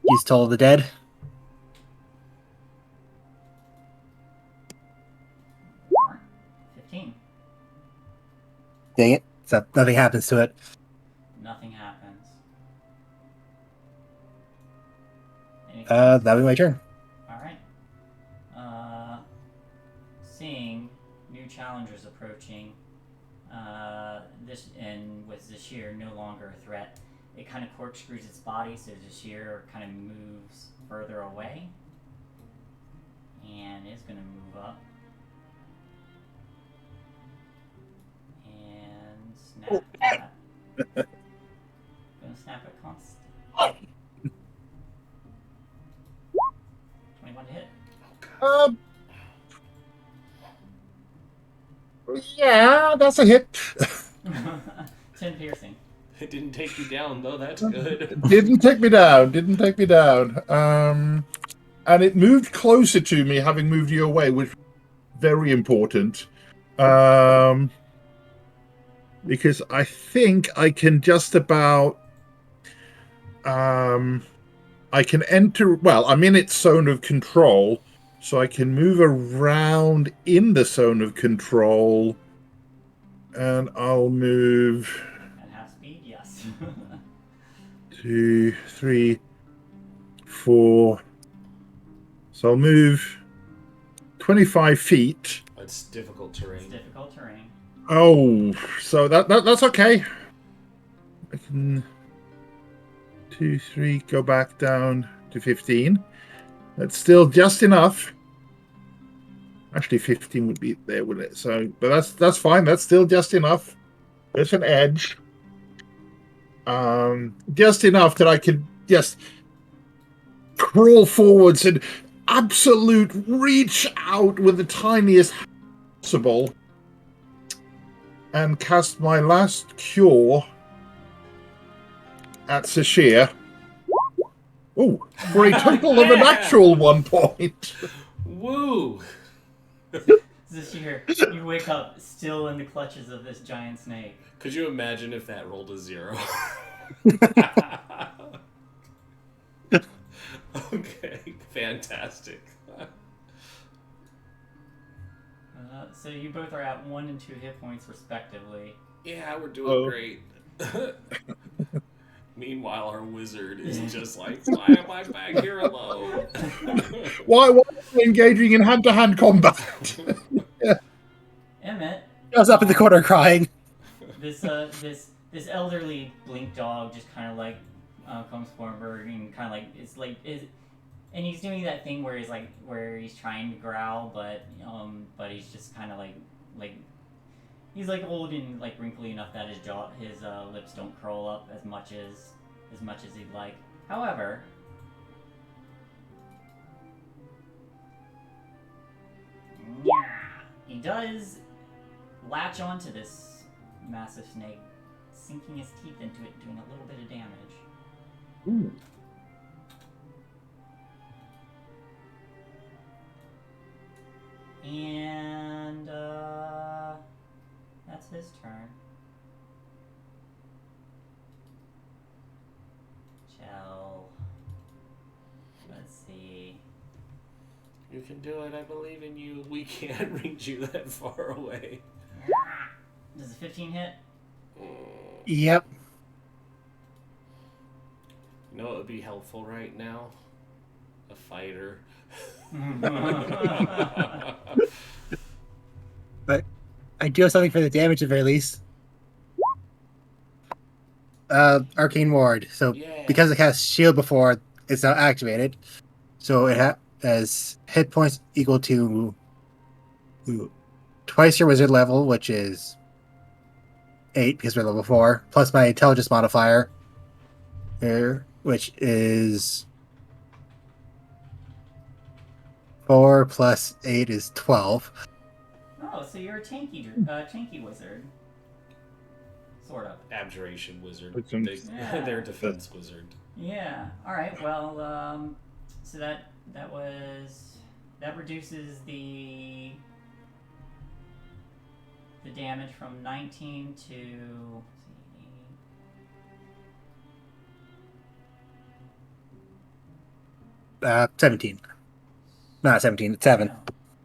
use Toll of the Dead. 15. Dang it. So nothing happens to it. Nothing happens. That'll be my turn. Alright. Seeing new challengers approaching, with Zashir no longer a threat, it kind of corkscrews its body so Zashir kind of moves further away. And is going to move up. And snap at... Gonna snap at Const. 21 to hit. Yeah, that's a hit. 10 piercing. It didn't take you down, though. That's good. Didn't take me down. Didn't take me down. And it moved closer to me, having moved you away, which was very important. Because I think I can just about... I can enter... Well, I'm in its zone of control, so I can move around in the zone of control. And I'll move... At half speed, yes. 2, 3, 4. So I'll move 25 feet. That's difficult terrain. It's difficult terrain. Oh, so that's okay. I can 2, 3 go back down to 15. That's still just enough. Actually, 15 would be there, wouldn't it? So, but that's fine. That's still just enough. There's an edge. Just enough that I could just crawl forwards and absolute reach out with the tiniest possible and cast my last cure at Sashir. Oh, for a total of a natural 1 point. Woo! Zashir, you wake up still in the clutches of this giant snake. Could you imagine if that rolled a 0? Okay, fantastic. at 1 and 2 hit points respectively. Yeah, we're doing great. Meanwhile, our wizard is just like, why am I back here alone? Why are we engaging in hand-to-hand combat? Emmett. I was up in the corner crying. This elderly blink dog just kind of like comes forward and kind of like and he's doing that thing where he's trying to growl, but he's just kind of like he's like old and like wrinkly enough that his lips don't curl up as much as he'd like. However, he does latch onto this massive snake, sinking his teeth into it, doing a little bit of damage. Ooh. And that's his turn. Chell. Let's see. You can do it, I believe in you. We can't reach you that far away. Does a 15 hit? Yep. You know what would be helpful right now? A fighter. But I do have something for the damage at the very least. Arcane Ward. So Yeah. because it cast shield before, it's not activated. So it has hit points equal to twice your wizard level, which is 8 because we're level 4, plus my intelligence modifier, here, which is 4 plus 8 is 12. Oh, so you're a tanky wizard. Sort of. Abjuration wizard. Yeah. Their defense wizard. Yeah. All right. Well, so that reduces the damage from 19 to 17. Not 17, it's 7. No.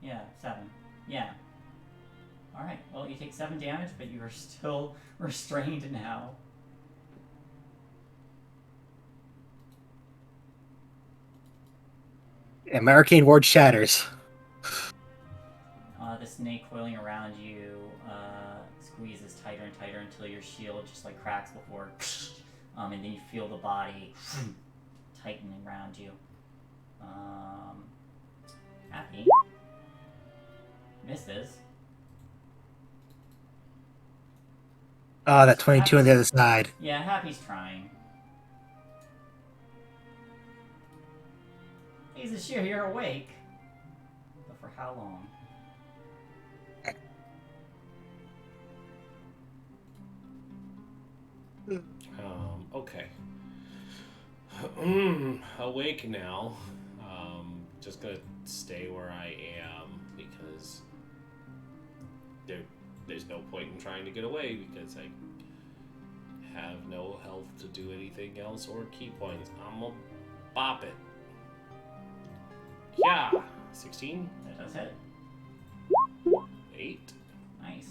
Yeah, 7. Yeah. All right. Well, you take 7 damage, but you are still restrained now. And my arcane ward shatters. The snake coiling around you squeezes tighter and tighter until your shield just like cracks before, and then you feel the body tightening around you. Happy misses. Oh, that 22 on the other side. Yeah, Happy's trying. He's sure you're awake, but for how long? Okay. Awake now. Just gonna stay where I am because there's no point in trying to get away because I have no health to do anything else or key points. I'm gonna bop it. Yeah, 16. That does hit. 8. Nice.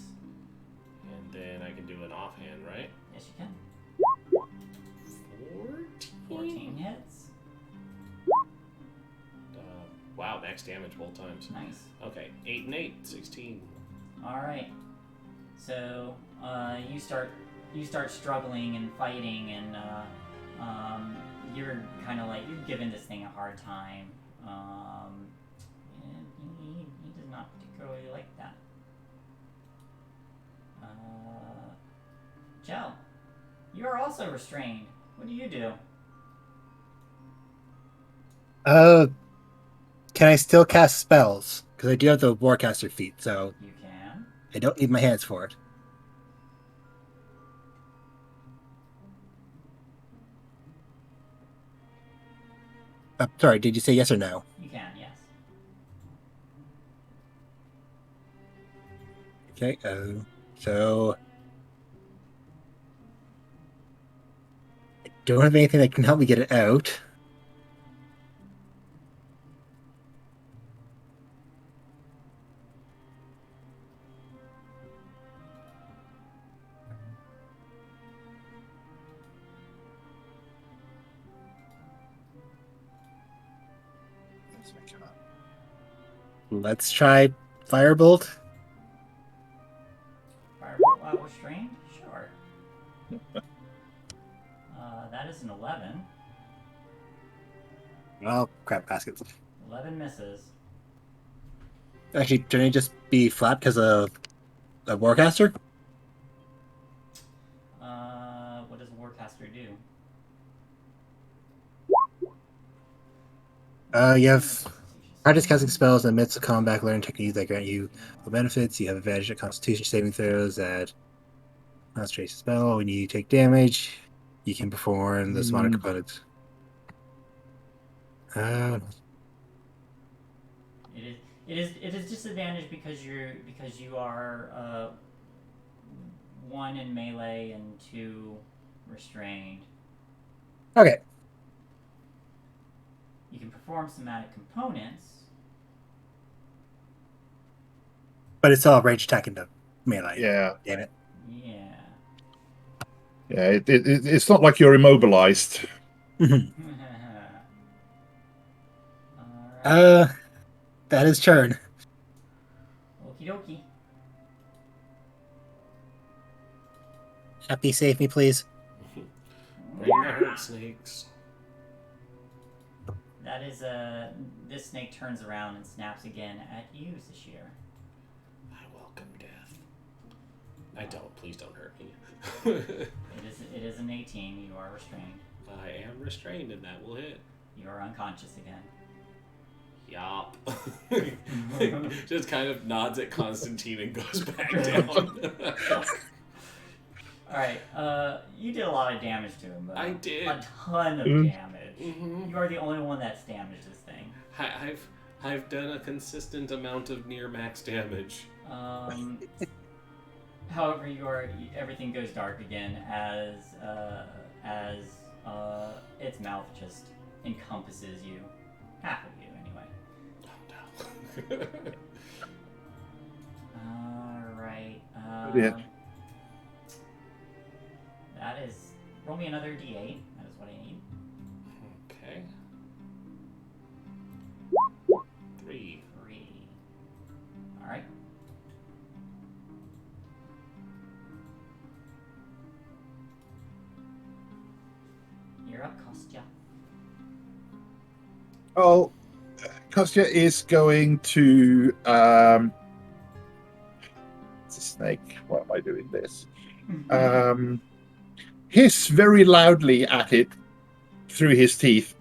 And then I can do an offhand, right? Yes, you can. 14 hits. Wow, max damage both times. Nice. Okay, 8 and 8, 16. All right. So you start struggling and fighting, and you're kind of like you've given this thing a hard time. And he does not particularly like that. Jell, you are also restrained. What do you do? Can I still cast spells? Because I do have the Warcaster feat, so You can. I don't need my hands for it. Sorry, did you say yes or no? You can. Yes. Okay, so I don't have anything that can help me get it out. Let's try Firebolt. Firebolt while restrained? Sure. That is an 11. Oh, crap baskets. 11 misses. Actually, shouldn't it just be flat because of a Warcaster? What does a Warcaster do? You have practice casting spells in the midst of combat, learn techniques that grant you the benefits. You have advantage at Constitution saving throws at concentration spell. When you take damage, you can perform this minor component. It is disadvantaged because you are 1 in melee and 2 restrained. Okay. You can perform somatic components. But it's all range attack into melee. Yeah. Damn it. Yeah. Yeah, it's not like you're immobilized. Alright. That is turn. Okie dokie. Happy, save me, please. Bring the hurt snakes. That is this snake turns around and snaps again at you, Sashir. I welcome death. I don't. Please don't hurt me. It is an 18. You are restrained. I am restrained, and that will hit. You are unconscious again. Yop. Just kind of nods at Constantine and goes back down. Alright, you did a lot of damage to him. I did. A ton of damage. Mm-hmm. You are the only one that's damaged this thing. I've done a consistent amount of near max damage. However, everything goes dark again as its mouth just encompasses you, half of you anyway. Oh no. All right. Yeah. That is. Roll me another d8. That is what I need. Okay. 3. 3. All right. You're up, Kostya. Oh, Kostya is going to. It's a snake. Why am I doing this? Hiss very loudly at it through his teeth.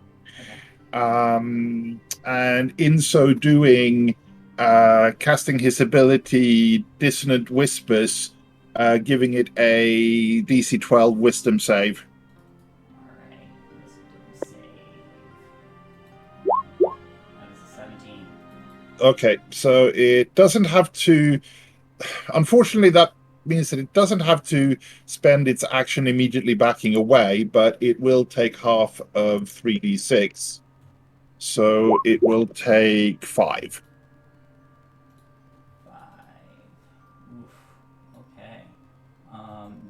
Okay. And in so doing, casting his ability Dissonant Whispers, giving it a DC 12 Wisdom save. Alright, wisdom save. That is a 17. Okay, so it doesn't have to. Unfortunately, that means that it doesn't have to spend its action immediately backing away, but it will take half of 3d6. So it will take 5. 5. Oof. Okay.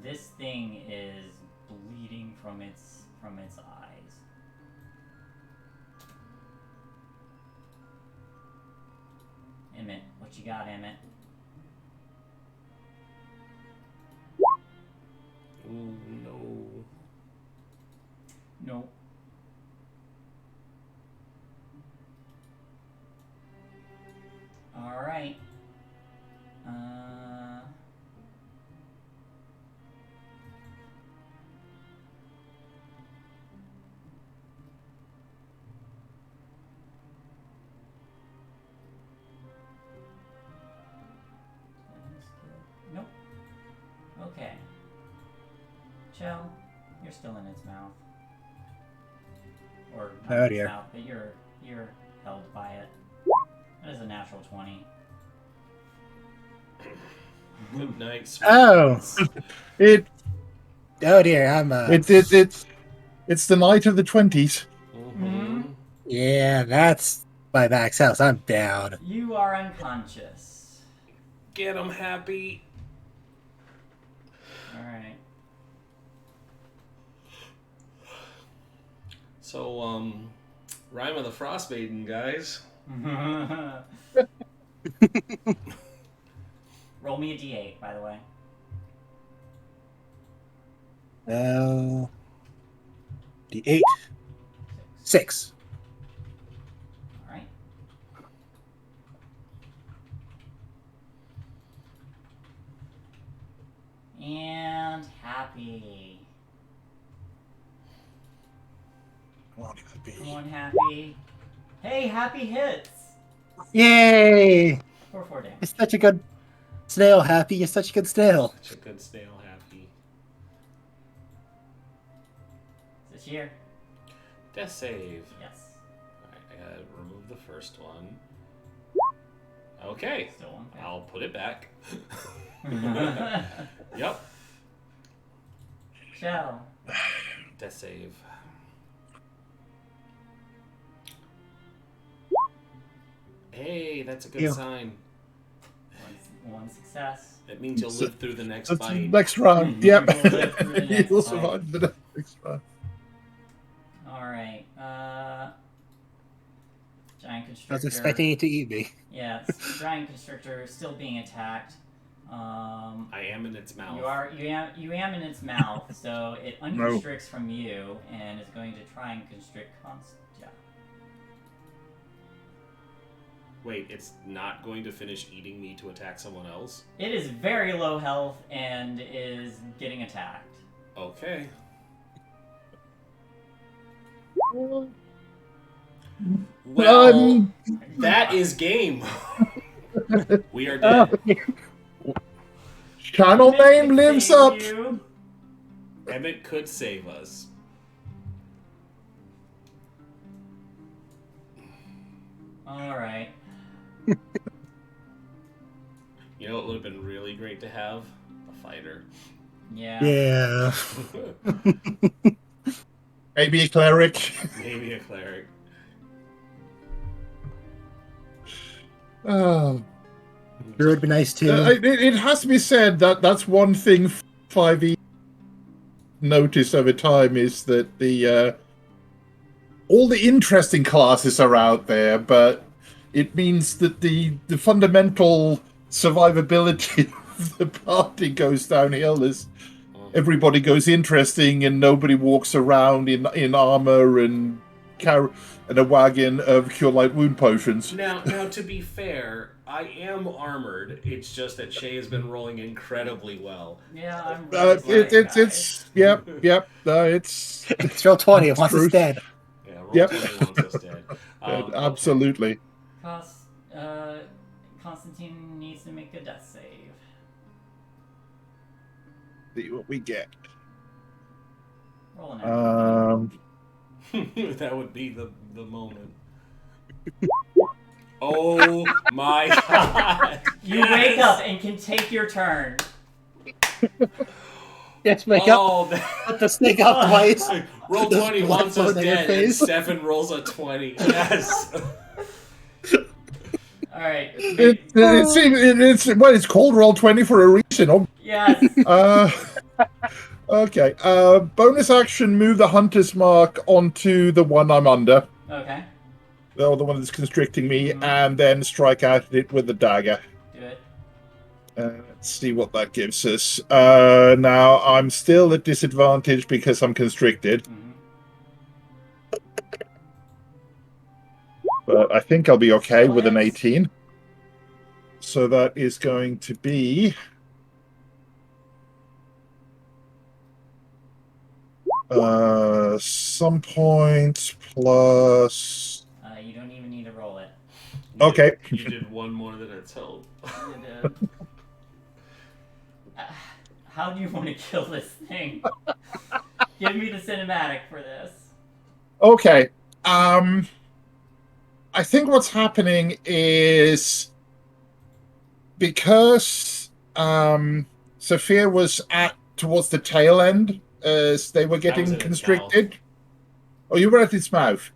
This thing is bleeding from its eyes. Emmett, what you got, Emmett? Oh no. Nope. All right. Nope. Okay. Chell, you're still in its mouth. Or not Oh, its dear. mouth, but you're held by it. That is a natural 20. Good night, sweet. Oh, It oh dear. I'm it's the night of the 20s. Mm-hmm. Yeah, that's my max house. I'm down. You are unconscious. Get 'em, Happy. Alright. So, Rhyme of the Frost Maiden, guys. Roll me a d8, by the way. D8. 6. All right. And happy. Come on, Happy. Come on, happy. Hey, happy hits. Yay! For 4 damage. You're such a good snail, Happy. You're such a good snail. Such a good snail, Happy. Is this here? Death save. Yes. Alright, I gotta remove the first one. Okay. Still one. I'll put it back. Yep. Shell. Death save. Hey, that's a good Yeah. sign. One success. It means you'll live through the next That's the fight. next round. Yep. You'll live through the next You'll fight. survive the next round. Alright. Giant I constrictor. was expecting it to eat me. Yes, giant constrictor is still being attacked. I am in its mouth. You am in its mouth, so it unconstricts from you and is going to try and constrict Constja. Wait, it's not going to finish eating me to attack someone else? It is very low health and is getting attacked. Okay. Well, that is game. We are dead. Channel name lives Save up. you. Emmett could save us. Alright. You know, it would have been really great to have a fighter. Yeah. Yeah. Maybe a cleric. Maybe a cleric. Oh. Sure would be nice too. It has to be said that that's one thing 5e noticed over time is that the all the interesting classes are out there, but it means that the fundamental survivability of the party goes downhill as everybody goes interesting and nobody walks around in armor and a wagon of cure light wound potions. Now, to be fair, I am armored. It's just that Shae has been rolling incredibly well. Yeah, I'm really It's It's roll 20 once true. it's dead. Yeah, roll Yep. 20 once it's dead. Okay. Absolutely. Constantine needs to make a death save. See what we get. Roll an That would be the moment. Oh my god! You wake up and can take your turn. Yes, wake up. Put the snake out twice. Roll There's 20 blood once is flowing down your dead, and face. Stefan rolls a 20. Yes! Alright. It's called Roll20 for a reason. Oh, Yes. okay. Bonus action, move the hunter's mark onto the one I'm under. Okay. The one that's constricting me, and then strike out at it with the dagger. Do it. Let's see what that gives us. Now, I'm still at disadvantage because I'm constricted. But I think I'll be okay with an 18. So that is going to be... some points plus... You don't even need to roll it. Okay. You did one more than it's held. You did. How do you want to kill this thing? Give me the cinematic for this. Okay. I think what's happening is because Sophia was towards the tail end as they were I was getting in its constricted. Oh, you were at its mouth.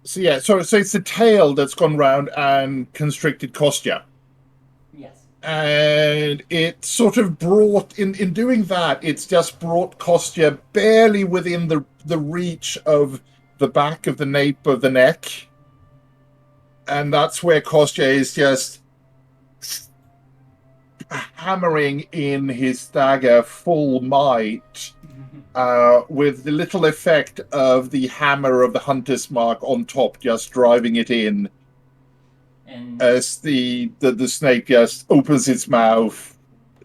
So yeah, so it's the tail that's gone round and constricted Kostya. Yes. And it sort of brought in doing that, it's just brought Kostya barely within the reach of the back of the nape of the neck. And that's where Kostya is just hammering in his dagger full might, with the little effect of the hammer of the hunter's mark on top, just driving it in. And As the snake just opens its mouth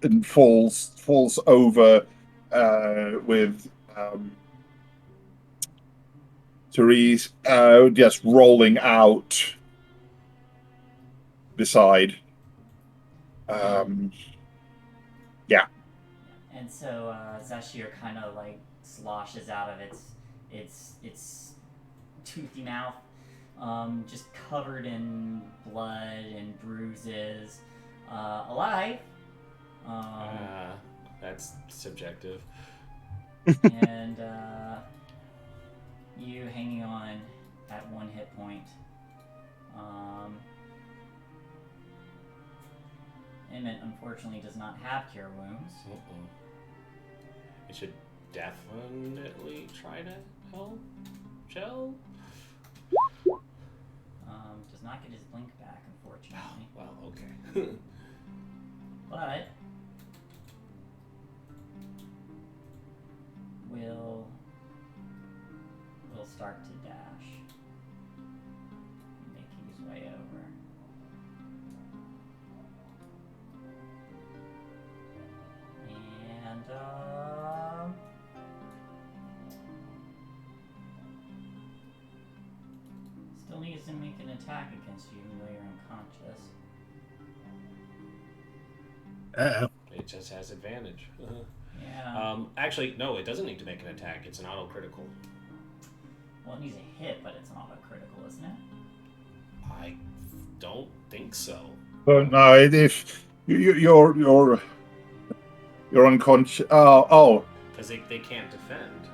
and falls over, with Therese just rolling out beside. and so Zashir kind of like sloshes out of its toothy mouth, just covered in blood and bruises, alive. That's subjective. And you hanging on at 1 hit point. Emmett unfortunately does not have cure wounds. It should definitely try to help Shell. Does not get his blink back, unfortunately. Well, okay. But will start to dash, making his way over. And still needs to make an attack against you, even though you're unconscious. Uh-oh. It just has advantage. Yeah. Actually, no, it doesn't need to make an attack. It's an auto-critical. Well, it needs a hit, but it's an auto-critical, isn't it? I don't think so. But no, if you're unconscious. Oh. Because they can't defend.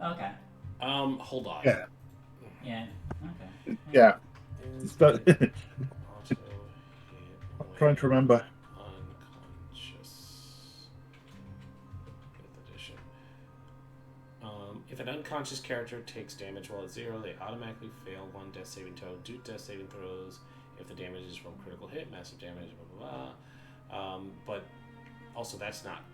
Okay. Hold on. Yeah. Yeah. Okay. Yeah. Auto hit I'm trying to remember. Unconscious. 5th edition. If an unconscious character takes damage while at 0, they automatically fail 1 death saving throw. Do death saving throws if the damage is from critical hit, massive damage, blah blah blah. But also that's not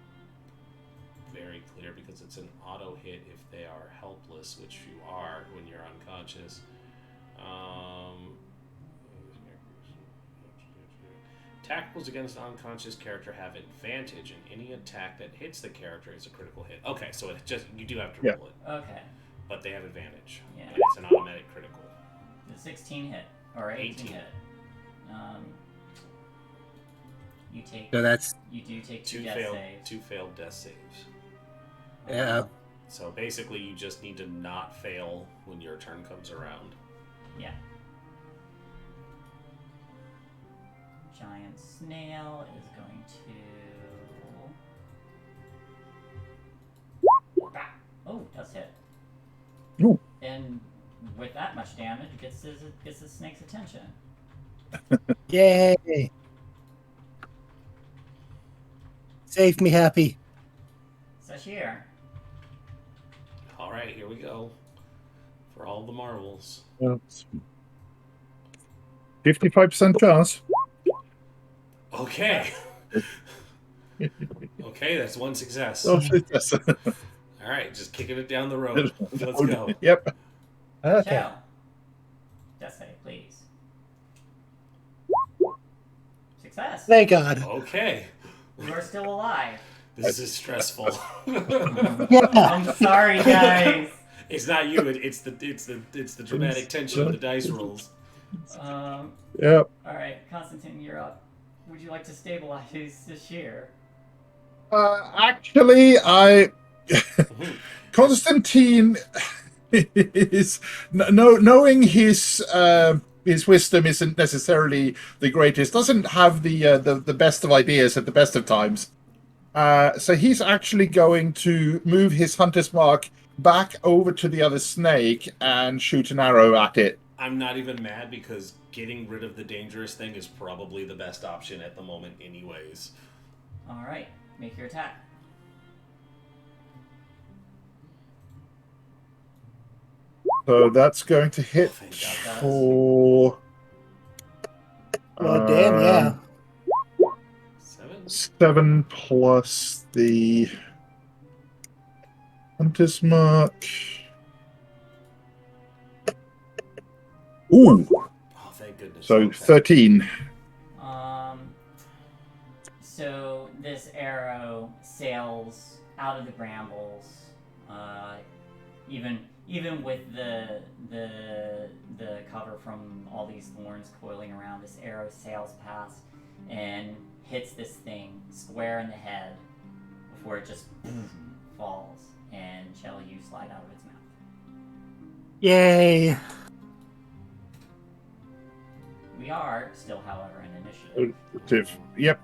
very clear because it's an auto hit if they are helpless, which you are when you're unconscious. Attack rolls against an unconscious character have advantage, and any attack that hits the character is a critical hit. Okay, so it just you do have to roll it, Okay. but they have advantage. Yeah. And it's an automatic critical. The 16 hit or 18 hit. You take. So that's You do take Two death failed, saves. 2 failed death saves. yeah. So basically, you just need to not fail when your turn comes around. Yeah. Giant snail is going to. Oh, does hit. Ooh. And with that much damage, gets the snake's attention. Yay! Save me, happy. Sashir. All right, here we go. For all the marbles. 55% chance. Okay. Okay, that's 1 success. Oh, yes. All right, just kicking it down the road. Let's go. Yep. Okay. Shell. Death save, please. Success. Thank God. Okay. You are still alive. This is stressful. Yeah. I'm sorry, guys. It's not you. It's the dramatic tension of the dice rolls. Yep. All right, Constantine, you're up. Would you like to stabilize this year? Actually, Constantine is knowing his wisdom isn't necessarily the greatest. Doesn't have the best of ideas at the best of times. So he's actually going to move his hunter's mark back over to the other snake and shoot an arrow at it. I'm not even mad because getting rid of the dangerous thing is probably the best option at the moment anyways. All right, make your attack. So that's going to hit Thank God. for Well, damn, yeah. 7? 7 plus the Hunter's Mark. Ooh, Oh, thank goodness. so Okay. 13. So this arrow sails out of the brambles, even with the cover from all these thorns coiling around. This arrow sails past and hits this thing square in the head before it just falls, and Shell, you slide out of its mouth. Yay! We are still, however, in initiative. Yep.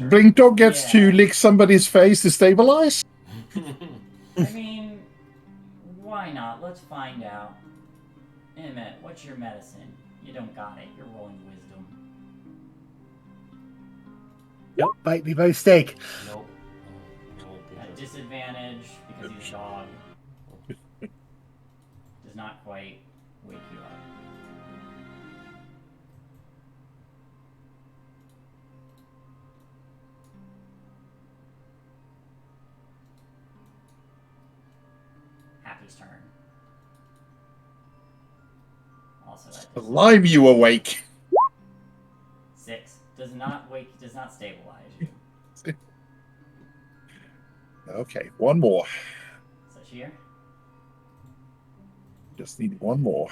Blink Dog gets to lick somebody's face to stabilize? I mean, why not? Let's find out. Emmett, what's your medicine? You don't got it. You're rolling wisdom. Nope, bite me by mistake. Nope. At disadvantage because he's a dog. Does not quite wake you up. Happy's turn. Also at Lime you awake. 6. Does not stabilize you. Okay, one more. So here. Just need one more.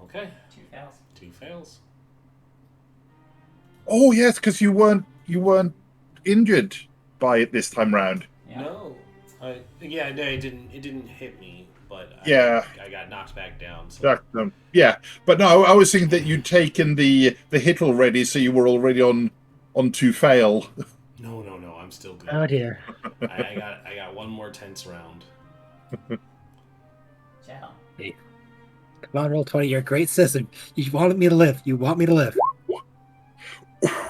Okay. 2 fails. 2 fails. Oh yes, because you weren't injured by it this time round. Yeah. No. It didn't hit me, but I got knocked back down. So. Yeah, but no, I was thinking that you'd taken the hit already, so you were already on to fail. No, I'm still good. Oh dear. I got one more tense round. Shell. Hey. Come on, roll 20. You're a great system. You wanted me to live. You want me to live.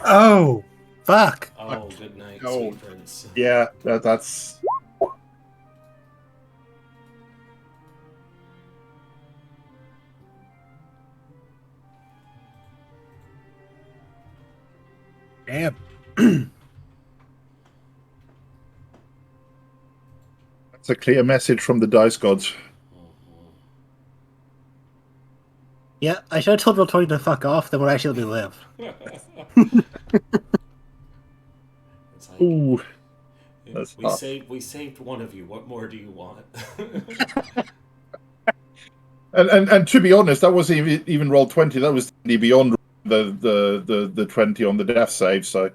Oh, fuck. Oh, good night, Oh. sweet prince. Yeah, that's. Damn. That's a clear message from the dice gods. Yeah, I should have told Roll20 to fuck off, then we'll actually let me live. It's like, Ooh, we saved one of you. What more do you want? and to be honest, that wasn't even roll 20. That was beyond the 20 on the death save. So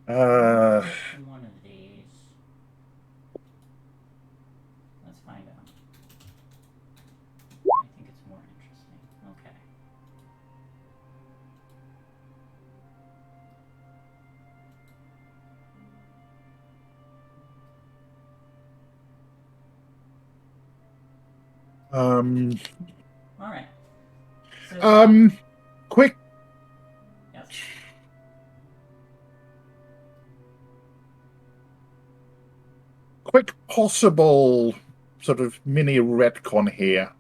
One of these. Let's find out. I think it's more interesting. Okay. All right. So, quick. yes. Quick possible sort of mini retcon here.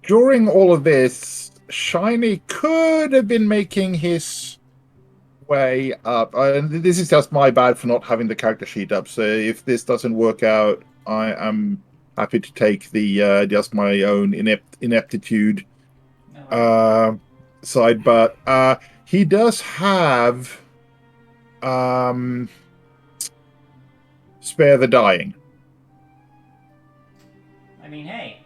During all of this, Shiny could have been making his way up. And this is just my bad for not having the character sheet up. So if this doesn't work out, I am happy to take the just my own ineptitude side. But he does have Spare the Dying. I mean, hey.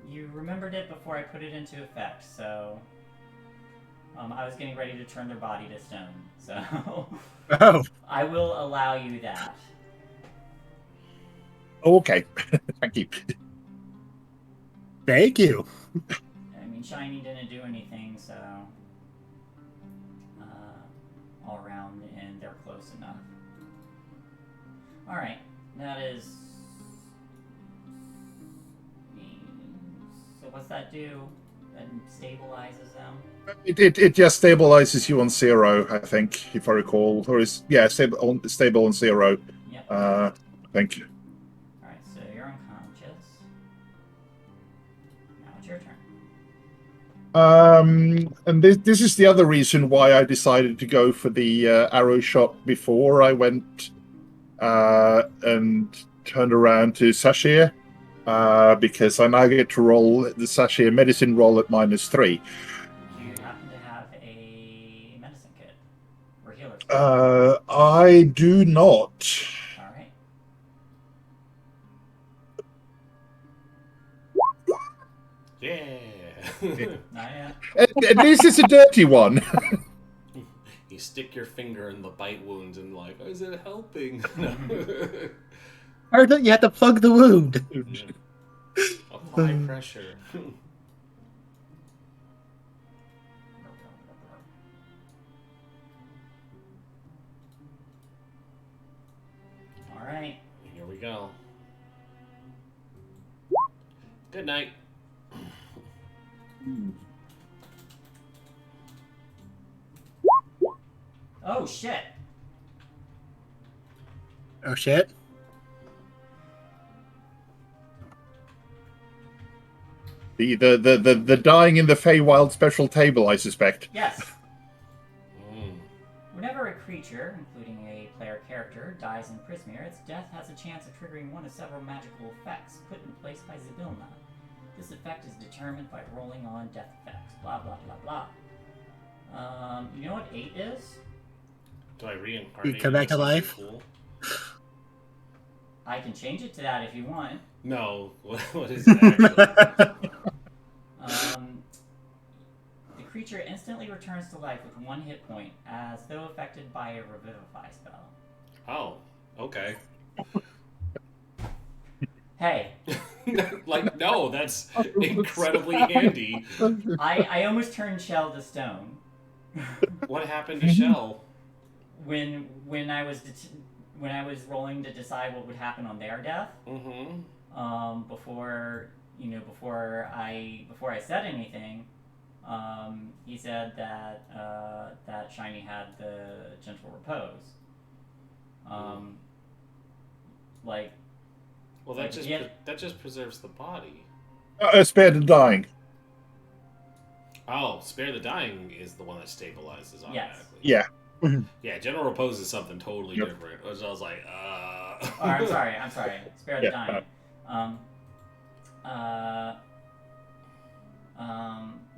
You remembered it before I put it into effect, so... I was getting ready to turn their body to stone, so... Oh. I will allow you that. Okay. Thank you. Thank you. I mean, Shiny didn't do anything, so... all around, and they're close enough. All right, that is. So what's that do? That stabilizes them. It just stabilizes you on 0, I think, if I recall, or is stable on 0. Yep. I think. All right, so you're unconscious. Now it's your turn. And this is the other reason why I decided to go for the arrow shot before I went and turned around to Sashir, because I now get to roll the Sashir medicine roll at -3. Do you happen to have a medicine kit or healer? I do not. All right. Yeah. Not yet. At least it's a dirty one. You stick your finger in the bite wounds and like, oh, is it helping? No. Or you have to plug the wound. Yeah. Apply pressure. All right. Here we go. Good night. Oh shit. Oh shit. The dying in the Feywild special table, I suspect. Yes. Whenever a creature, including a player character, dies in Prismere, its death has a chance of triggering one of several magical effects put in place by Zybilna. This effect is determined by rolling on death effects. Blah blah blah blah. You know what 8 is? Do I reincarnate? You come back into to something life? Cool? I can change it to that if you want. No. What is it actually? The creature instantly returns to life with 1 hit point, as though affected by a revivify spell. Oh, okay. Hey, Like, no, that's incredibly handy. I almost turned Shell to stone. What happened to Shell? When I was rolling to decide what would happen on their death, Mm-hmm. before I said anything, he said that Shiny had the gentle repose. Like, Well, Like, that just preserves the body. Spare the dying. Oh, Spare the Dying is the one that stabilizes automatically. Yeah. Yeah, General Repose is something totally Yep. different. Which I was like, Oh, I'm sorry. Spare the Yeah, dying.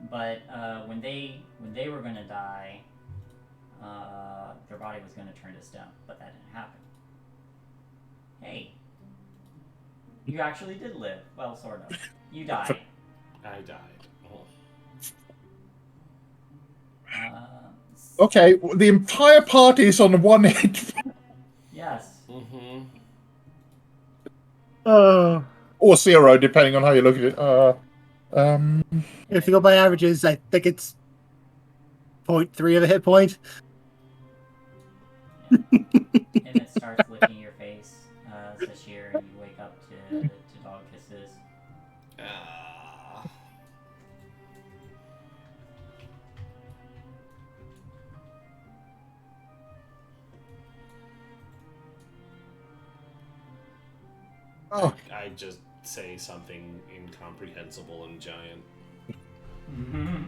But when they were gonna die, their body was gonna turn to stone, but that didn't happen. Hey, you actually did live. Well, sort of. You died. I died. Oh. Okay, the entire party is on 1 hit. Yes. Mm-hmm. Or 0, depending on how you look at it. If you go by averages, I think it's 0.3 of a hit point. Yeah. And it starts licking your face, Sashir, and you wake up to dog kisses. Ah. Oh, I just say something incomprehensible and giant. Mm-hmm.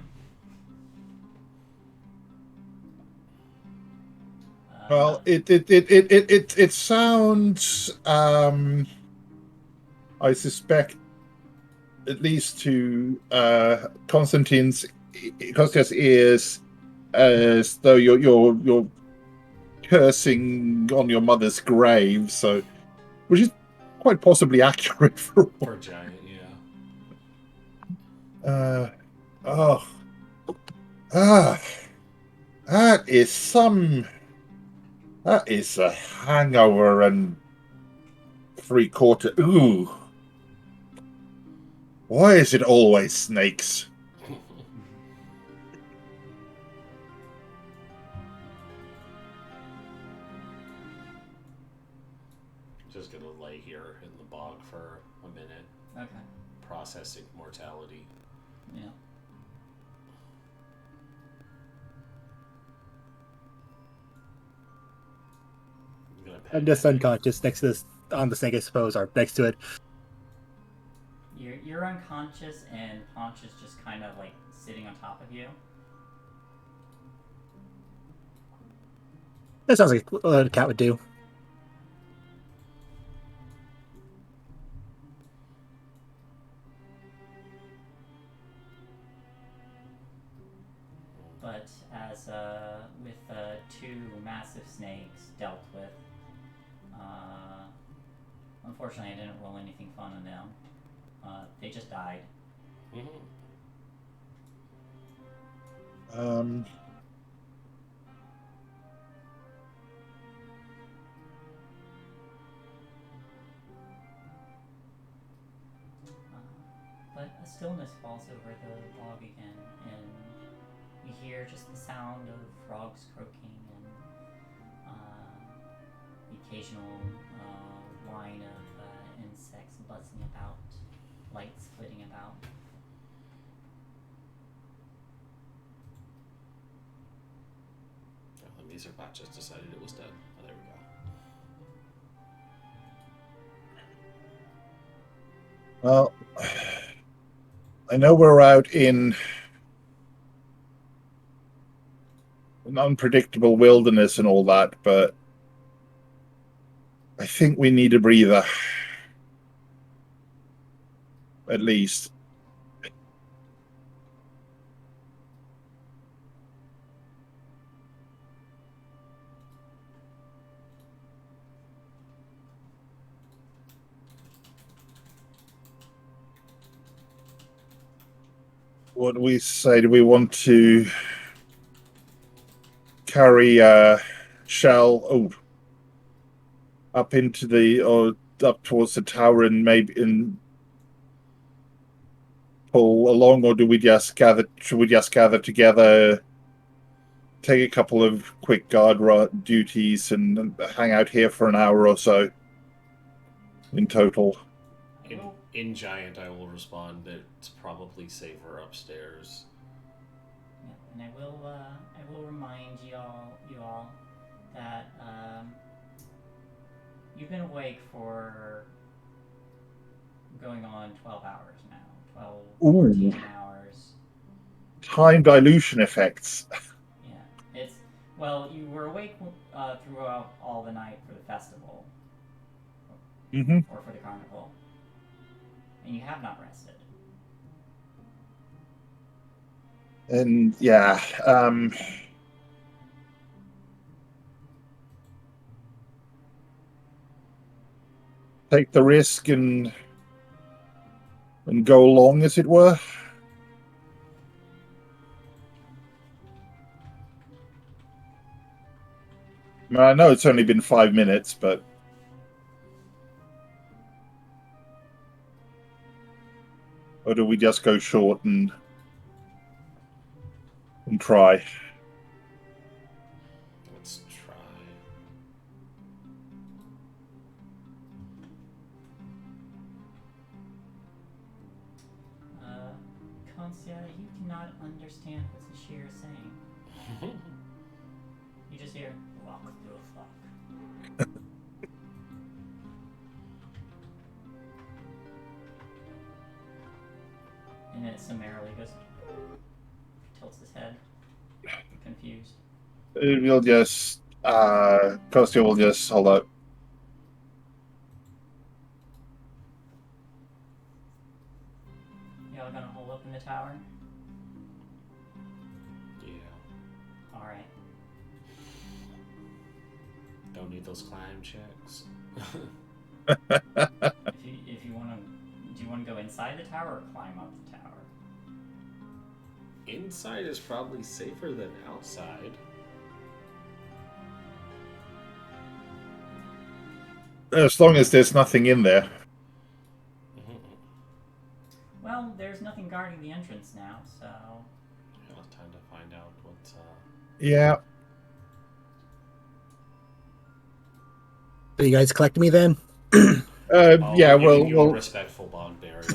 well, it sounds. I suspect, at least to Constantine's ears, as though you're cursing on your mother's grave. So, which is quite possibly accurate for For giant, yeah. That is a hangover and 3/4. Ooh. Why is it always snakes? processing mortality. Yeah. I'm just unconscious next to this on the snake, I suppose, or next to it. You're unconscious, and Paunch is just kind of like sitting on top of you. That sounds like what a cat would do. But as with two massive snakes dealt with, unfortunately I didn't roll anything fun on them. They just died. Mm-hmm. But a stillness falls over the bog again, and you hear just the sound of frogs croaking and the occasional whine of insects buzzing about, lights flitting about. Oh, the Miser bot just decided it was dead. Oh, there we go. Well, I know we're out in an unpredictable wilderness and all that, but I think we need a breather. At least. What do we say? Do we want to carry Shell up into the or up towards the tower and maybe pull along, or do we just gather? Should we just gather together, take a couple of quick guard duties, and hang out here for an hour or so in total? In Giant, I will respond that it's probably safer upstairs. Yeah, and I will remind you all that you've been awake for going on 12 hours now. 14 hours. Time dilution effects. Yeah, it's you were awake throughout all the night for the festival, or for the carnival, and you have not rested. And yeah, take the risk and go along, as it were. I mean, I know it's only been 5 minutes, but or do we just go short and try? Let's try. Consia, you cannot understand what Sashir is saying. You just hear, walk through a flock. And then it summarily goes, tilts his head, confused. We'll just, Kostya will just hold up. Y'all gonna hold up in the tower? Yeah. Alright. Don't need those climb checks. If you wanna, do you wanna go inside the tower or climb up the tower? Inside is probably safer than outside. As long as there's nothing in there. Well, there's nothing guarding the entrance now, so... Yeah, it's time to find out what's... Yeah. So you guys collect me then? Yeah, we're giving you a we'll respectful bog burial.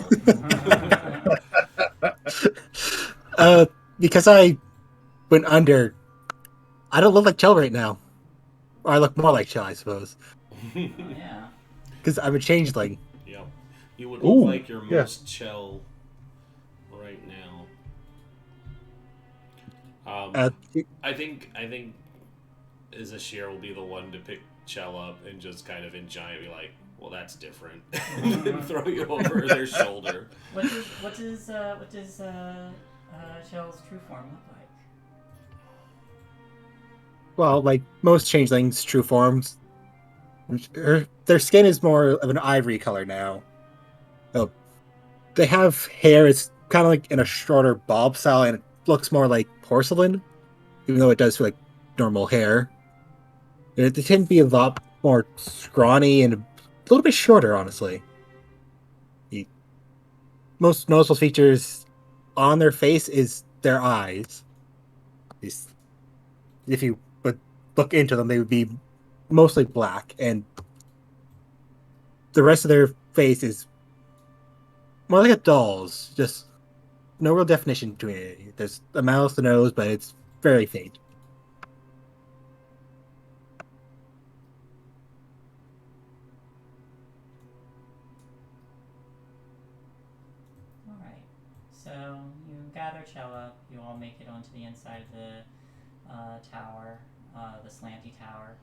Because I went under, I don't look like Chell right now. Or I look more like Chell, I suppose. Yeah. Because I'm a changeling. Yep. You would look Ooh, like your yeah. most Chell right now. Uh, I think Azashir will be the one to pick Chell up and just kind of enjoy it, be like, well, that's different. And throw you over their shoulder. What does Shell's true form look like? well, like most changelings' true forms, their skin is more of an ivory color now. Oh, they have hair. It's kind of like in a shorter bob style, and it looks more like porcelain, even though it does feel like normal hair. They tend to be a lot more scrawny and a little bit shorter, honestly. The most noticeable features on their face is their eyes. These- If you would look into them, they would be mostly black, and the rest of their face is more like a doll's. Just no real definition to it. There's a mouth, a nose, but it's very faint. Alright. So you gather Chell up, you all make it onto the inside of the tower, the slanty tower.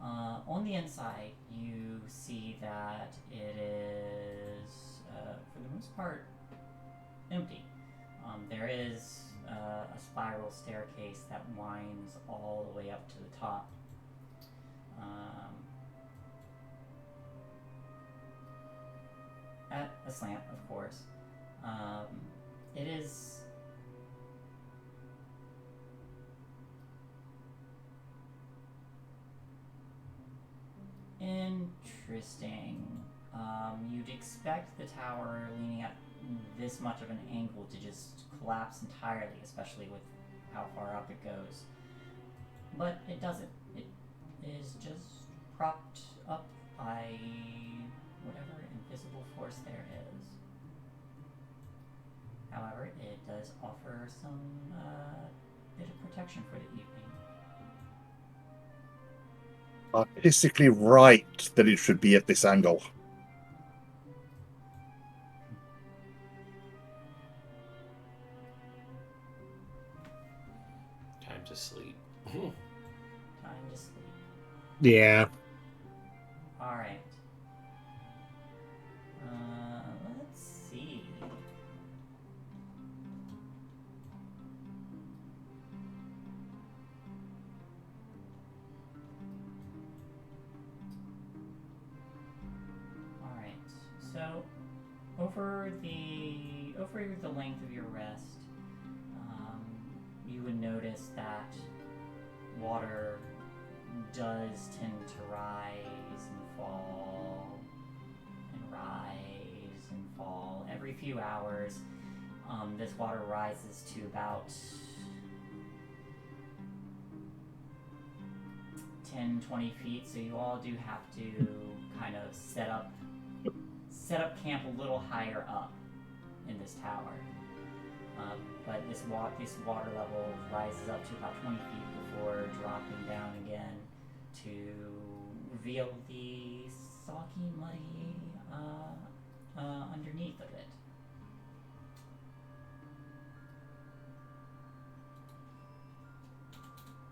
On the inside, you see that it is, for the most part, empty. There is a spiral staircase that winds all the way up to the top. At a slant, of course. It is interesting. You'd expect the tower leaning at this much of an angle to just collapse entirely, especially with how far up it goes. But it doesn't. It is just propped up by whatever invisible force there is. However, it does offer some bit of protection for the evening. artistically right that it should be at this angle. Time to sleep. Time to sleep. Yeah. Alright. Let's see. Alright. So over the length of your rest, you would notice that water does tend to rise and fall and rise and fall every few hours. This water rises to about 10-20 feet, so you all do have to kind of set up camp a little higher up in this tower. But this water level rises up to about 20 feet before dropping down again to reveal the soggy, muddy underneath of it.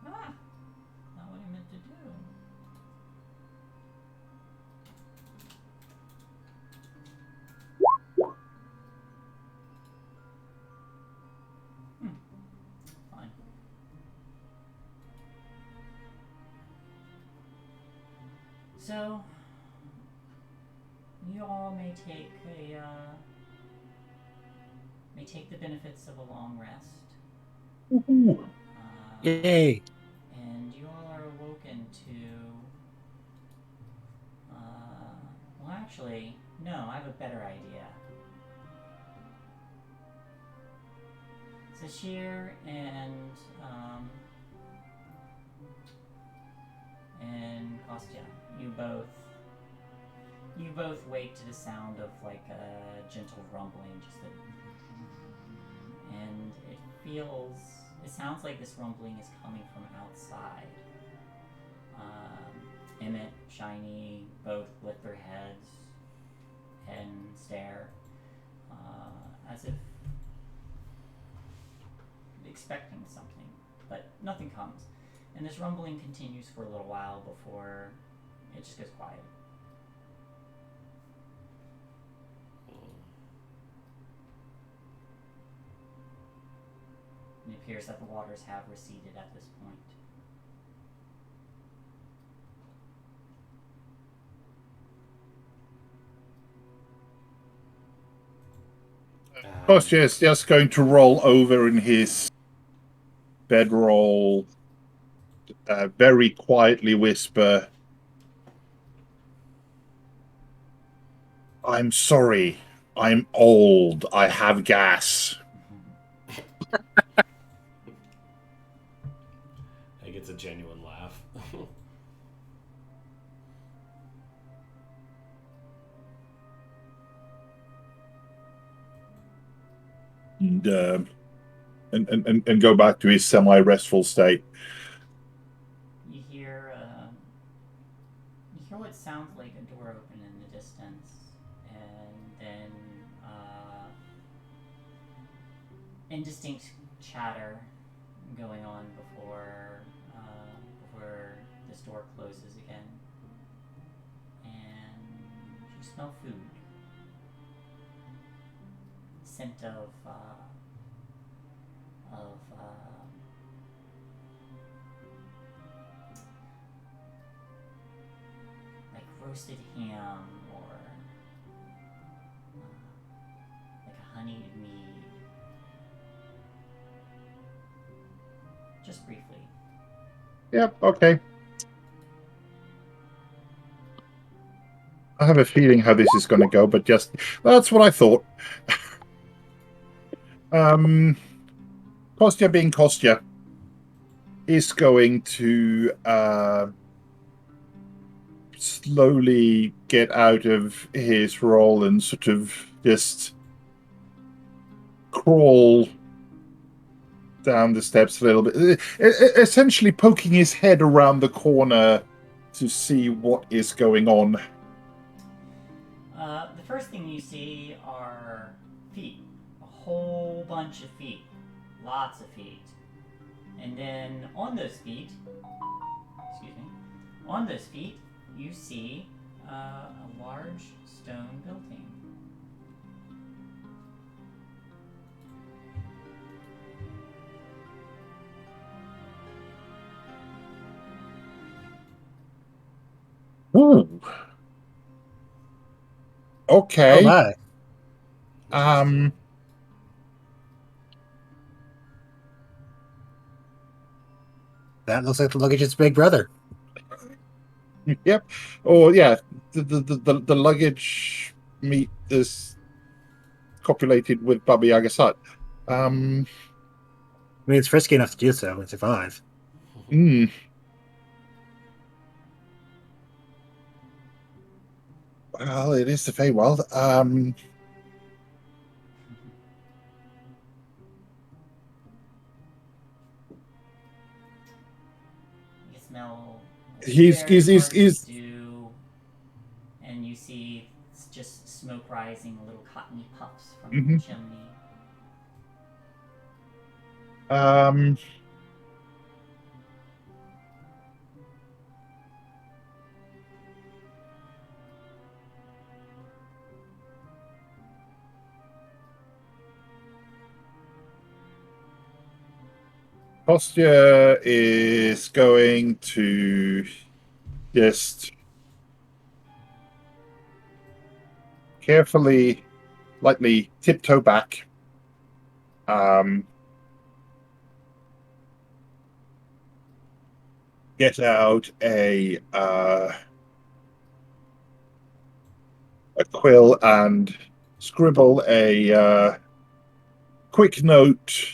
Ah! Not what I meant to do. Fine. So, you all may take the benefits of a long rest. Yay. And you all are awoken to. Well, actually, no. I have a better idea. Zashir and Kostya, you both You both wake to the sound of like a gentle rumbling, and it sounds like this rumbling is coming from outside. Emmett, Shiny, both lift their heads and stare, as if expecting something, but nothing comes. And this rumbling continues for a little while before it just goes quiet. It appears that the waters have receded at this point. Kostya is just going to roll over in his bedroll, very quietly whisper, "I'm sorry. I'm old. I have gas." Like it's a genuine laugh. And go back to his semi-restful state. You hear what sounds like a door open in the distance, and then indistinct chatter going on before this door closes again, and you smell food. Scent of like roasted ham or like a honeyed mead. Just briefly. Yep, okay. I have a feeling how this is going to go, but that's what I thought. Kostya being Kostya is going to slowly get out of his role and sort of just crawl down the steps a little bit, essentially poking his head around the corner to see what is going on. The first thing you see are feet. A whole bunch of feet. Lots of feet. And then on those feet, you see a large stone building. Ooh. Okay. Oh my. That looks like the luggage's big brother. Yep. Or yeah, the luggage meat is copulated with Baba Yaga's hut. I mean, it's frisky enough to do so and survive. Well, it is the Feywild. You smell He's stew, and you see just smoke rising, little cottony puffs from the chimney. Kostya is going to just carefully, lightly tiptoe back. Get out a quill and scribble a quick note,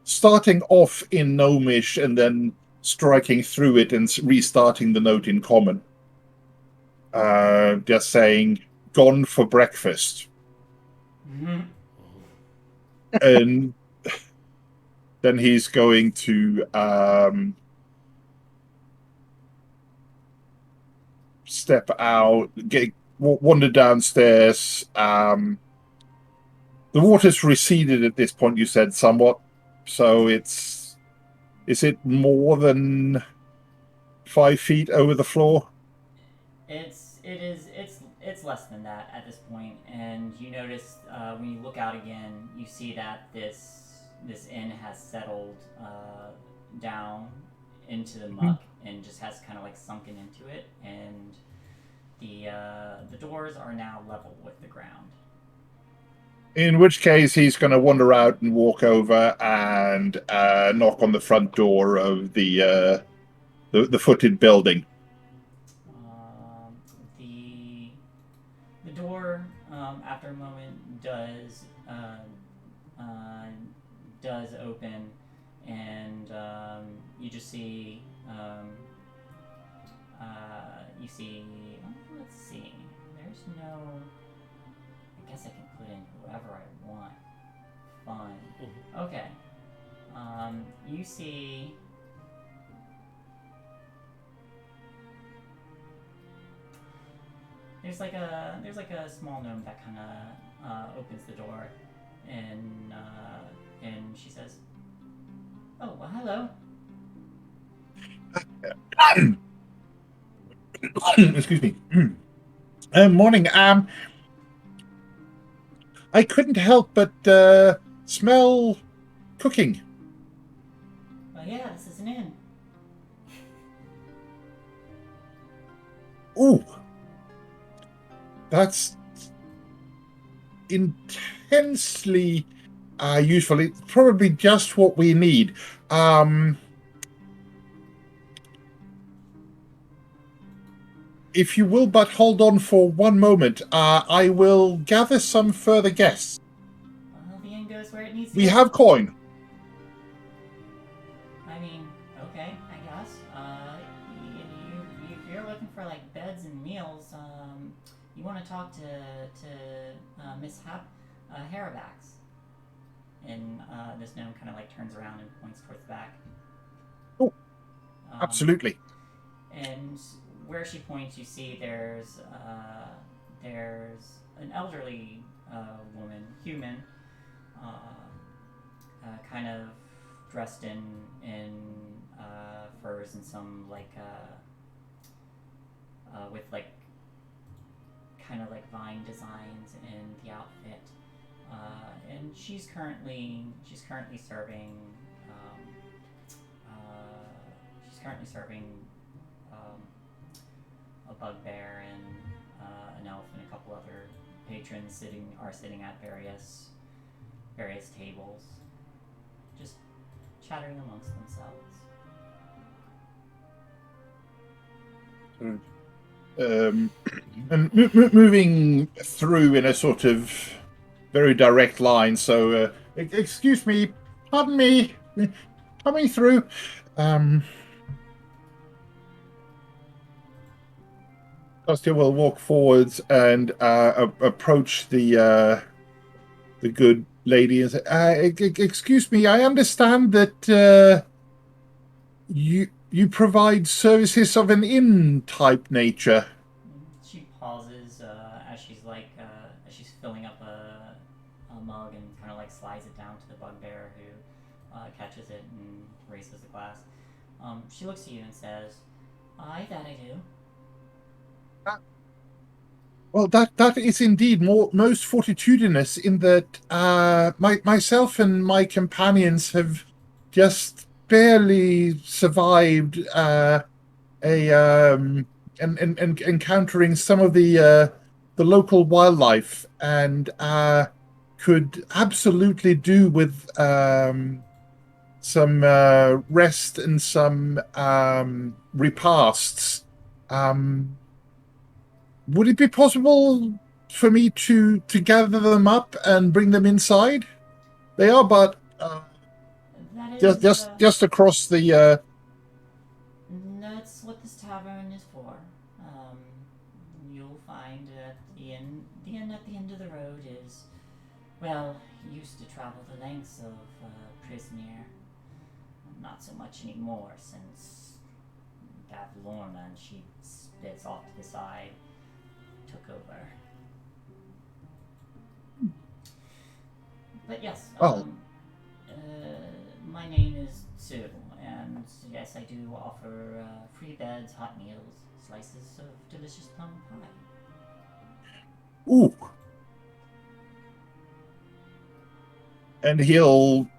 starting off in Gnomish and then striking through it and restarting the note in Common. just saying, "Gone for breakfast," and then he's going to step out, wander downstairs. The water's receded at this point, you said, somewhat. So is it more than 5 feet over the floor? It's less than that at this point, and you notice when you look out again, you see that this inn has settled down into the muck and just has kind of like sunken into it, and the doors are now level with the ground. In which case, he's going to wander out and walk over and knock on the front door of the Fetid building. The door, after a moment, does open, and you just see let's see. There's no. I guess I can put in whoever I want. Fine. Okay. You see. There's like a small gnome that kind of opens the door, and she says, "Oh, well, hello." Excuse me. Morning. I couldn't help but smell cooking. Well, yeah, this is an inn. Ooh. That's intensely useful. It's probably just what we need. If you will but hold on for one moment, I will gather some further guests. Well, the inn goes where it needs to. We have coin. I mean, okay, I guess. If you're looking for like beds and meals, you want to talk to Miss Harabacks. And this gnome kind of like turns around and points towards the back. Oh, absolutely. And where she points, you see there's an elderly human, kind of dressed in furs and some like with like kind of like vine designs in the outfit, and she's currently serving a bugbear and an elf and a couple other patrons sitting at various tables, just chattering amongst themselves. And moving through in a sort of very direct line. So, excuse me, pardon me, coming through. Costa will walk forwards and approach the good lady and say, "Excuse me, I understand that you provide services of an inn type nature." She pauses as she's filling up a mug and kind of like slides it down to the bugbear, who catches it and raises a glass. She looks at you and says, "Aye, that I do." Well, that is indeed most fortitudinous, in that myself and my companions have just barely survived encountering some of the local wildlife, and could absolutely do with some rest and some repasts. Would it be possible for me to gather them up and bring them inside? They are but just across the. That's what this tavern is for. Well, he used to travel the lengths of Prismere. Not so much anymore since Lorna and she spits off to the side took over. But yes, my name is Sue, and yes, I do offer free beds, hot meals, slices of delicious plum pie. Ooh. And he'll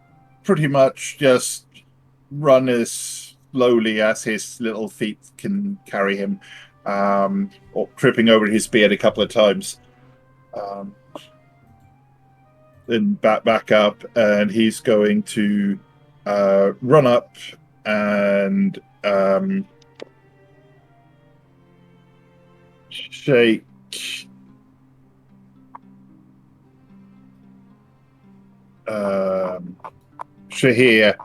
pretty much just run as slowly as his little feet can carry him, or tripping over his beard a couple of times. Then back up, and he's going to run up and shake Shahir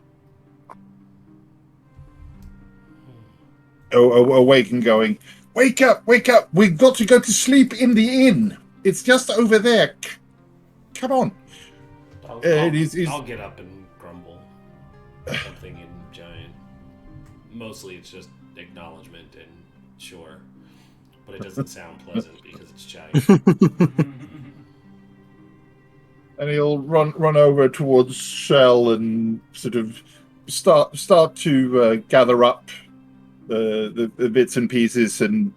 awake and going, wake up, we've got to go to sleep in the inn. It's just over there. Come on. I'll get up and grumble something in giant. Mostly it's just acknowledgement and sure, but it doesn't sound pleasant because it's giant. And he'll run over towards Shell and sort of start to gather up the bits and pieces and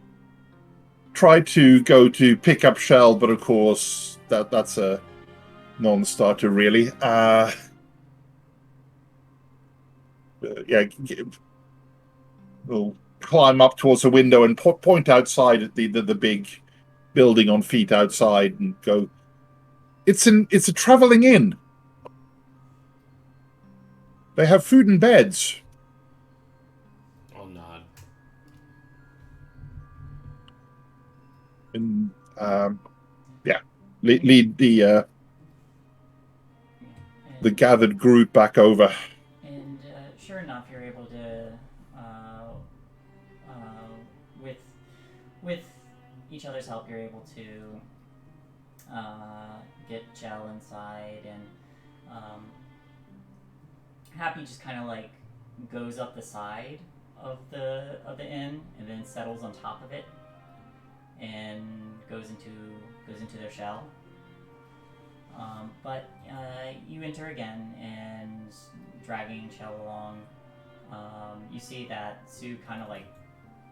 try to go to pick up Shell, but of course that's a non-starter really. We'll climb up towards a window and point outside at the big building on feet outside and go, It's a traveling inn. They have food and beds. I'll nod. And lead the gathered group back over. And sure enough, you're able to, with each other's help, you're able to get Chell inside, and Happy just kind of like goes up the side of the inn and then settles on top of it and goes into their shell. But you enter again, and dragging Chell along, you see that Sue kind of like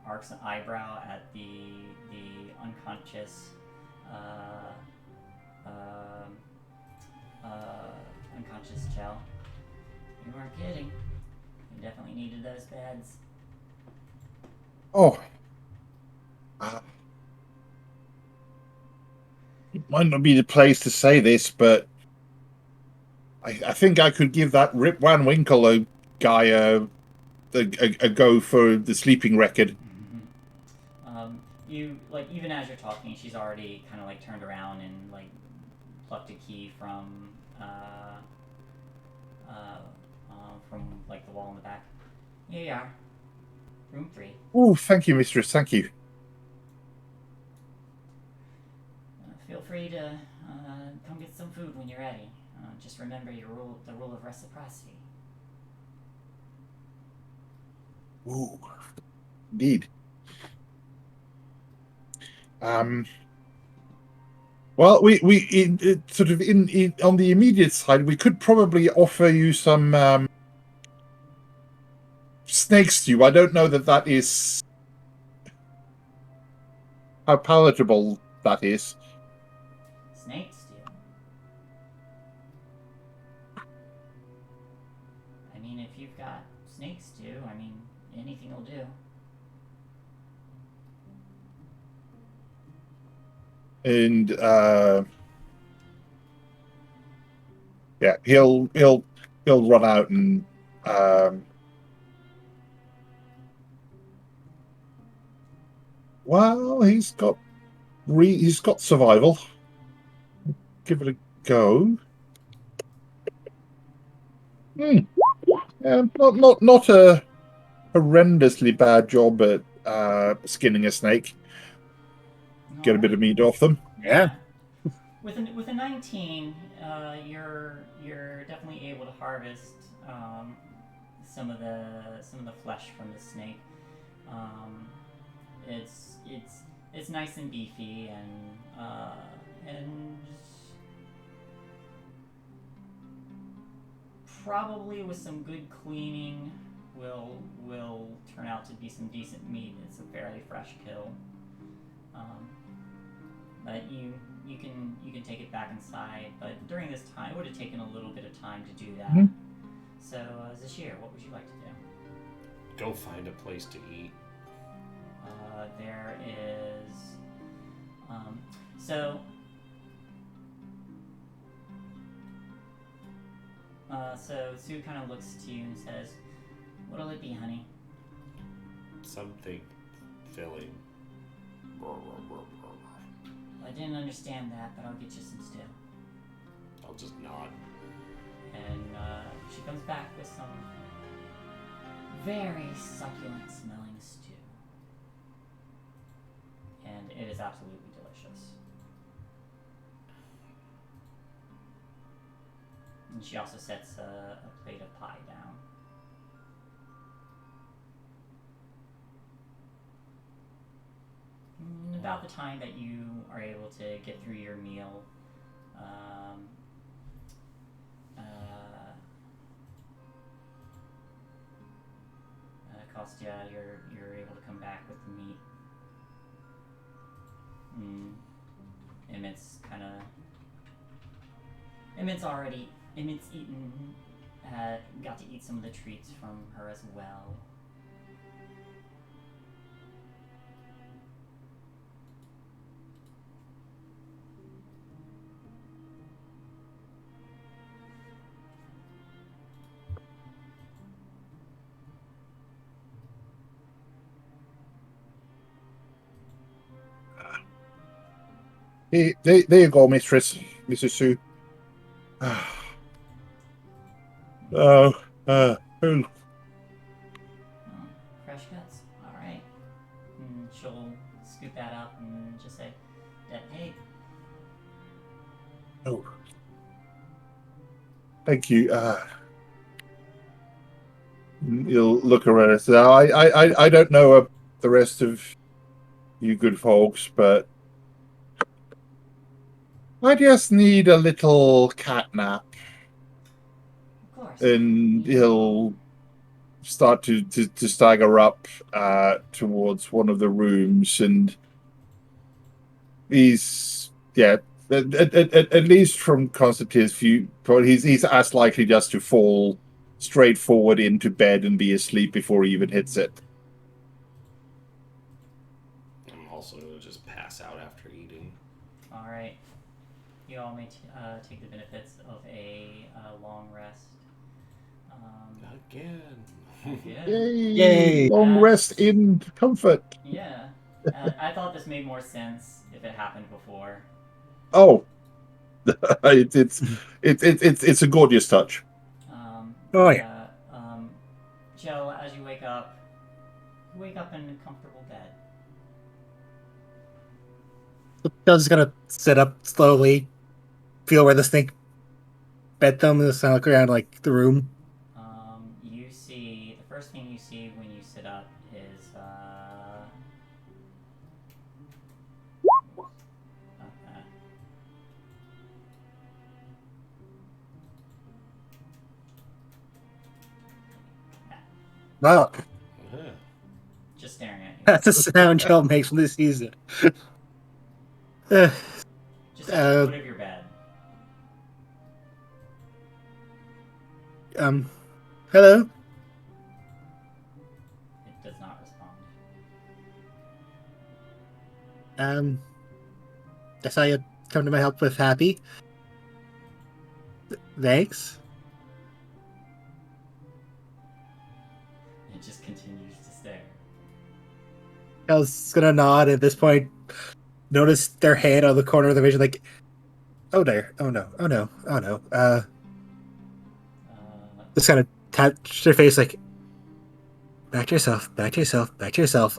arcs an eyebrow at the unconscious unconscious Chell. You weren't kidding. You definitely needed those beds. Oh. It might not be the place to say this, but I think I could give that Rip Van Winkle guy a go for the sleeping record. Mm-hmm. You, like, even as you're talking, she's already kind of like turned around and like plucked a key from like the wall in the back. Here you are. Room 3. Oh, thank you, mistress. Thank you. Feel free to come get some food when you're ready. Just remember the rule of reciprocity. Ooh, indeed. Well, we sort of in on the immediate side, we could probably offer you some snake stew. I don't know that is how palatable that is. Snake stew? I mean, if you've got snake stew, I mean, anything will do. And he'll run out and well, he's got survival. Give it a go. Yeah, not a horrendously bad job at skinning a snake. Get a bit of meat off them. Yeah. with a 19, you're definitely able to harvest some of the flesh from the snake. It's nice and beefy and probably with some good cleaning will turn out to be some decent meat. It's a fairly fresh kill. But you can take it back inside. But during this time, it would have taken a little bit of time to do that. Mhm. So, Zashir, what would you like to do? Go find a place to eat. There is. So Sue kind of looks to you and says, "What'll it be, honey?" Something filling. I didn't understand that, but I'll get you some stew. I'll just nod. And she comes back with some very succulent smelling stew. And it is absolutely delicious. And she also sets a plate of pie down. And about the time that you are able to get through your meal, Kostya, you're able to come back with the meat. Emmett's eaten, got to eat some of the treats from her as well. There you go, Mistress, Mrs. Sue. Oh, Fresh cuts. All right. And she'll scoop that up and just say, "Hey." oh. Thank you. You'll look around and say, I don't know the rest of you good folks, but I just need a little cat nap. Of course. And he'll start to stagger up towards one of the rooms, and he's at least from Constantine's view, he's as likely just to fall straight forward into bed and be asleep before he even hits it. I'm also going to just pass out after eating. All right. You all may take the benefits of a long rest. Again. Yeah. Yay! Long rest in comfort. Yeah. I thought this made more sense if it happened before. Oh, it's a gorgeous touch. Oh, yeah. Jill, as you wake up in a comfortable bed. Jill's just gonna sit up slowly, feel where the snake bed thumb and just look around like the room. You see, the first thing you see when you sit up is Wow, just staring at you. that's the sound Jill makes when this season. Just at the foot of your bed. Hello? It does not respond. I saw you come to my help with Happy. Thanks. It just continues to stare. I was gonna nod at this point. Notice their hand on the corner of the vision, like, oh there, oh no, oh no, oh no. Just kind of touch their face, like, back to yourself, back to yourself, back to yourself.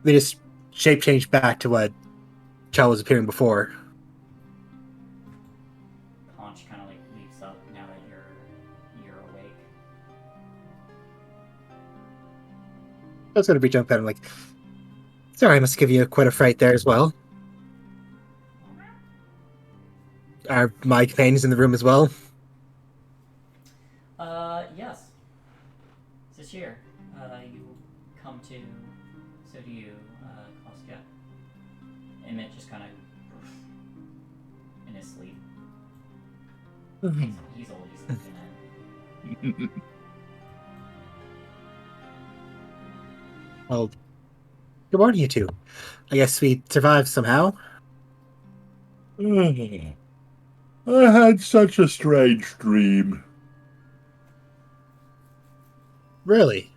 They just shape change back to what Chow was appearing before. I was going to be jumping. I'm like, sorry, I must give you quite a fright there as well. Are my companions in the room as well? Yes. Sashir, you come to. So do you, Kostya. Emmett just kind of in his sleep. He's old. He's sleeping in. Well, good morning, you two. I guess we survived somehow. I had such a strange dream. Really?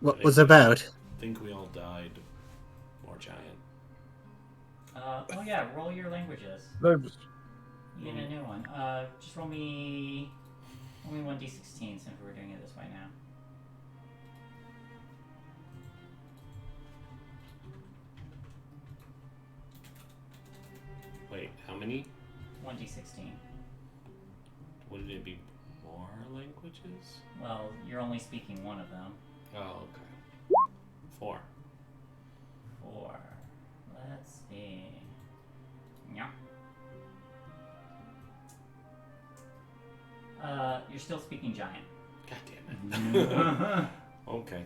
What was it about? I think we all died. More giant. Oh yeah, roll your languages. No, You get a new one. Just roll me 1d16 since we're doing it this way now. Wait, how many? 1d16. Wouldn't it be more languages? Well, you're only speaking one of them. Oh, okay. 4. 4. Let's see. Yeah. You're still speaking giant. God damn it. Okay.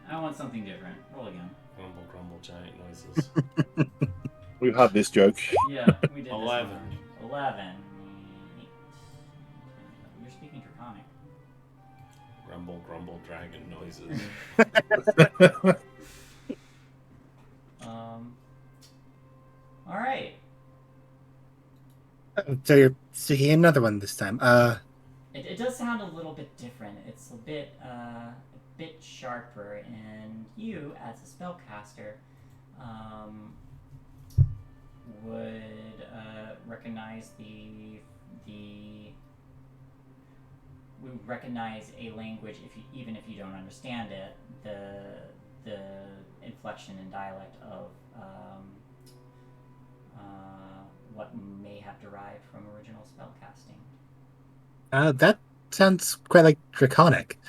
I want something different. Roll again. Grumble, grumble, giant noises. we've had this joke. Yeah, we did 11. this one. 11. You're speaking Draconic. Grumble, grumble, dragon noises. Alright. So you're speaking another one this time. It does sound a little bit different. It's a bit sharper, and you, as a spellcaster, would recognize we recognize a language even if you don't understand it. The inflection and dialect of what may have derived from original spellcasting. That sounds quite like Draconic.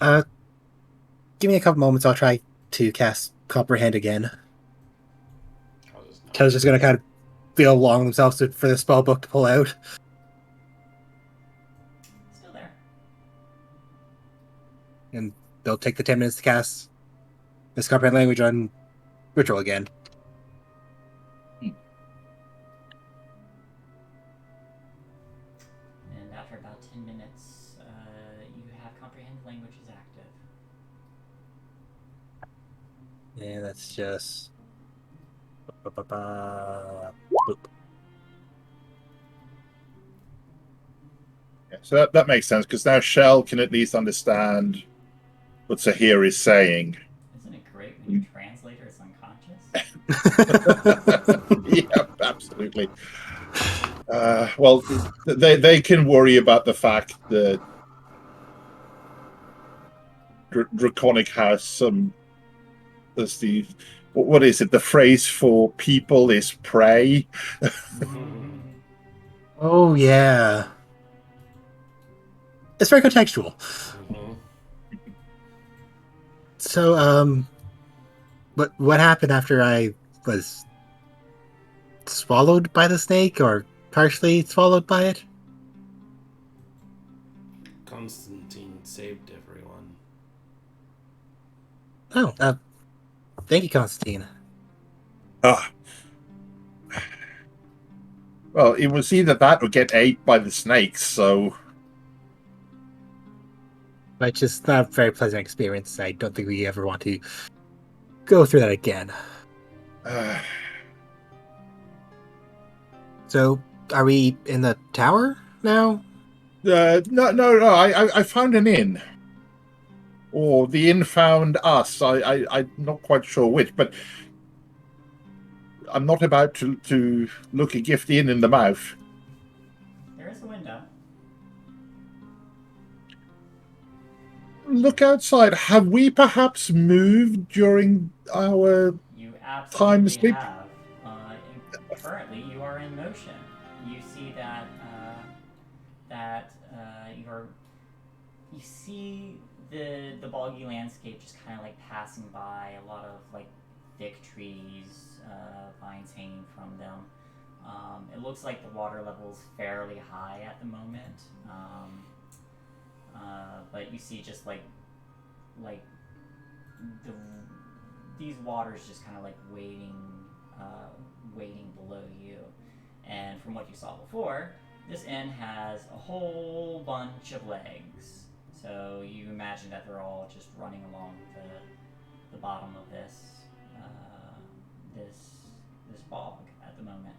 Give me a couple moments, I'll try to cast Comprehend again. I was just going to kind of feel along themselves for the spell book to pull out. Still there. And they'll take the 10 minutes to cast this Comprehend language on Ritual again. And after about 10 minutes, you have Comprehend languages active. Yeah, that's just... Boop. Yeah, so that makes sense, because now Shell can at least understand what Sahir is saying. Isn't it great when your translator is unconscious? Yeah, absolutely. Well, they can worry about the fact that Draconic has some... There's the... What is it? The phrase for people is prey. Oh, yeah. It's very contextual. So, what happened after I was swallowed by the snake, or partially swallowed by it? Constantine saved everyone. Oh, thank you, Constantine. Well, it was either that or get ate by the snakes, so... But just not a very pleasant experience. I don't think we ever want to go through that again. So, are we in the tower now? No. I found an inn. Or the inn found us. I'm not quite sure which, but I'm not about to look a gift in the mouth. There is a window. Look outside. Have we perhaps moved during our You time absolutely sleep? have. Currently, you are in motion. You see that your you see the boggy landscape just kind of like passing by. A lot of like thick trees, vines hanging from them. It looks like the water level is fairly high at the moment, but you see just like these waters just kind of like waiting below you. And from what you saw before, this inn has a whole bunch of legs. So you imagine that they're all just running along the bottom of this bog at the moment.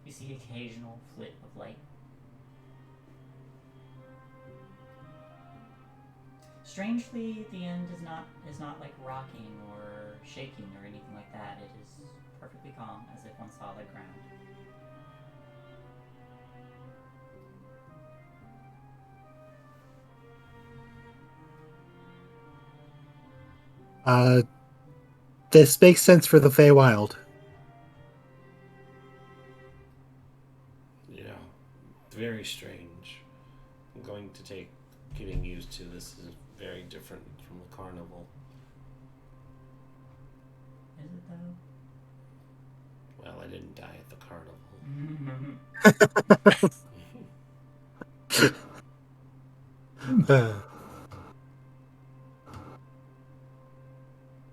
You see occasional flit of light. Strangely, the end is not like rocking or shaking or anything like that. It is perfectly calm, as if on solid ground. This makes sense for the Feywild. Yeah, very strange. I'm going to take getting used to this. Is very different from the carnival. Is it though? Well, I didn't die at the carnival.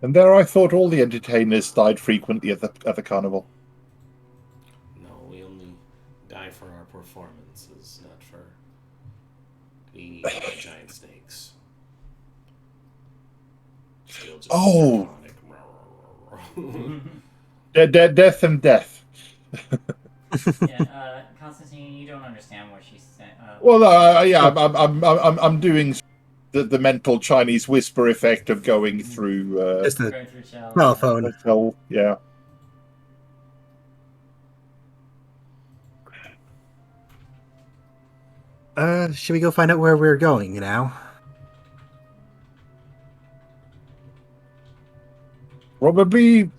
And there I thought all the entertainers died frequently at the carnival. No, we only die for our performances, not for being eaten by giant snakes. Still just Oh! iconic. Death and death. Yeah, Constantine, you don't understand what she's saying. Well, yeah, I'm doing the mental Chinese whisper effect of going through. Just the Going through shells. telephone. So, yeah. Should we go find out where we're going now? Probably.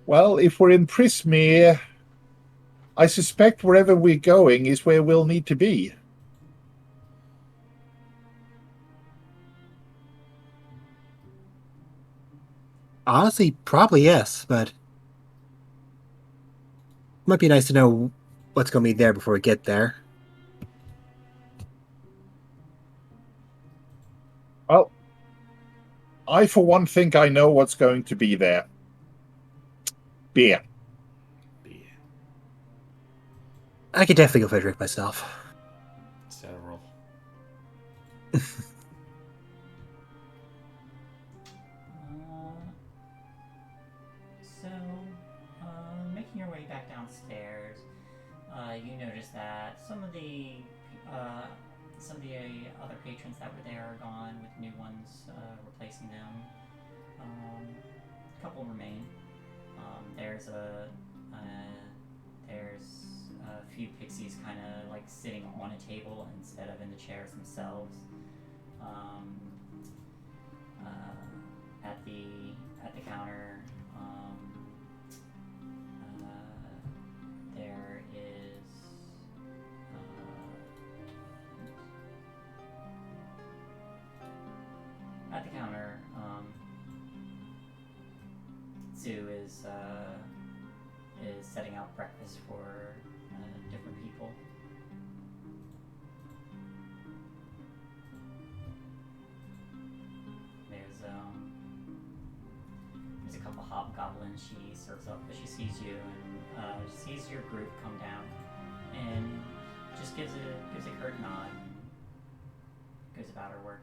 Well, if we're in Prismere, I suspect wherever we're going is where we'll need to be. Honestly, probably yes, but it might be nice to know what's going to be there before we get there. Well, I, for one, think I know what's going to be there. Beer. I could definitely go for a drink myself. Several. Making your way back downstairs, you notice that some of the other patrons that were there are gone, with new ones replacing them. A couple remain. There's a few pixies kind of like sitting on a table instead of in the chairs themselves. At the counter, there is at the counter. Sue is setting out breakfast for different people. There's a couple hobgoblins she serves up, but she sees you and sees your group come down, and just gives a curt nod and goes about her work.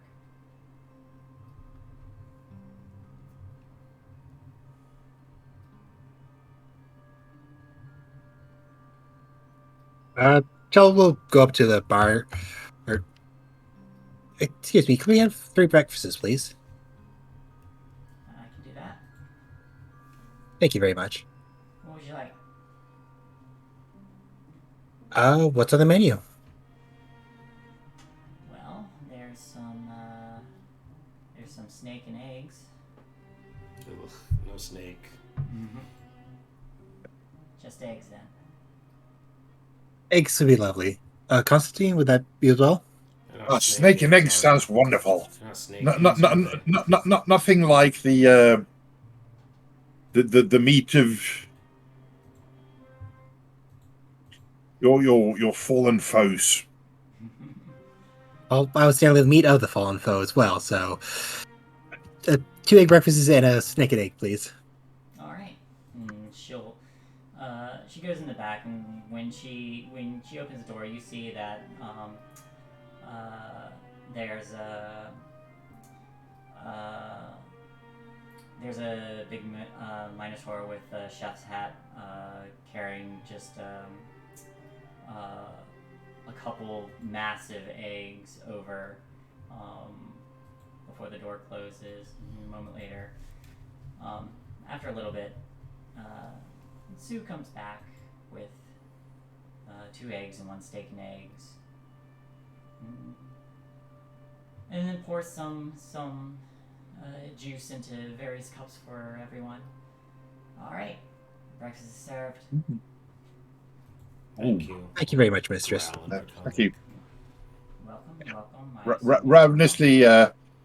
Joel will go up to the bar. Or, excuse me, can we have 3 breakfasts, please? I can do that. Thank you very much. What would you like? What's on the menu? Well, there's some snake and eggs. Ugh, no snake. Just eggs then. Eggs would be lovely. Constantine, would that be as well? Snake and eggs sounds wonderful. Nothing like the meat of your fallen foes. Well, I was saying the meat of the fallen foe as well, so 2 egg breakfasts and a snake and egg, please. All right. She goes in the back, and when she opens the door, you see that there's a big minotaur with a chef's hat, carrying just a couple massive eggs over before the door closes. And a moment later, after a little bit, Sue comes back with 2 eggs and 1 steak and eggs, and then pours some juice into various cups for everyone. All right, breakfast is served. Thank you. Thank you very much, mistress. Thank you. Welcome. Ravenously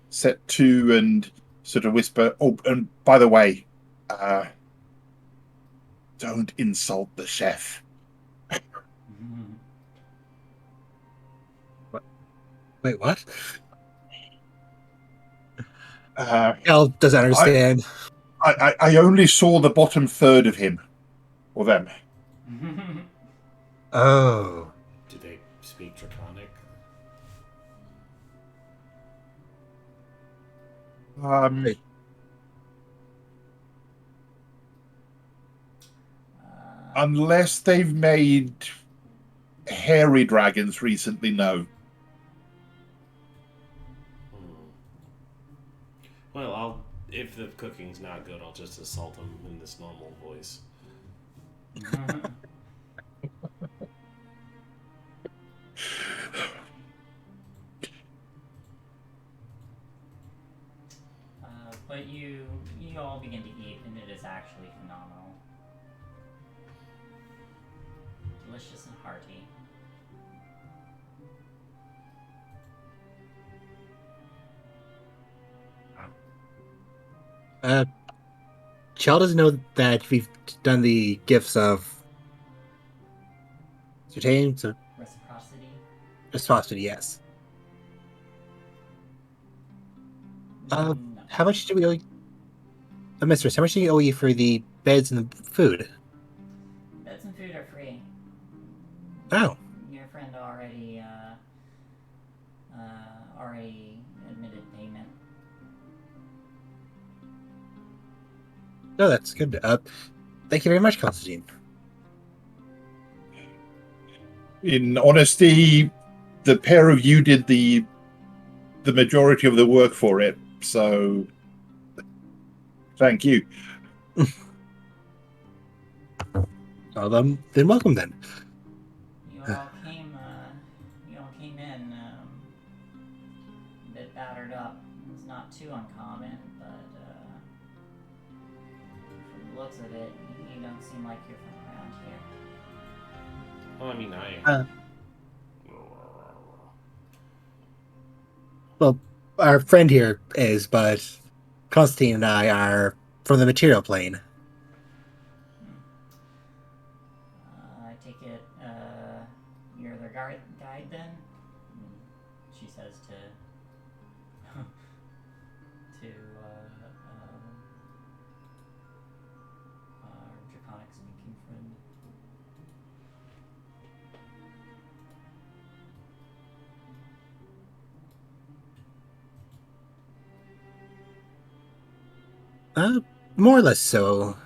set to and sort of whisper, oh, and by the way, don't insult the chef. Wait, what? El doesn't understand. I only saw the bottom third of him, or them. Oh. Do they speak Draconic? Unless they've made hairy dragons recently, no. Well, if the cooking's not good, I'll just assault him in this normal voice. But you all begin to eat, and it is actually phenomenal. Delicious and hearty. Chell doesn't know that we've done the gifts of certain reciprocity, yes. No. How much do we owe you? Mistress, how much do we owe you for the beds and the food? Beds and food are free. Oh. Your friend already admitted payment. No, that's good. Thank you very much, Constantine. In honesty, the pair of you did the majority of the work for it, so thank you. Well, then welcome then. You all came in a bit battered up. It's not too uncommon, but from the looks of it, you don't seem like you're from around here. Well, I mean, Well, our friend here is, but Constantine and I are from the material plane. I take it you're their guide then? She says to Draconic speaking friend. More or less so.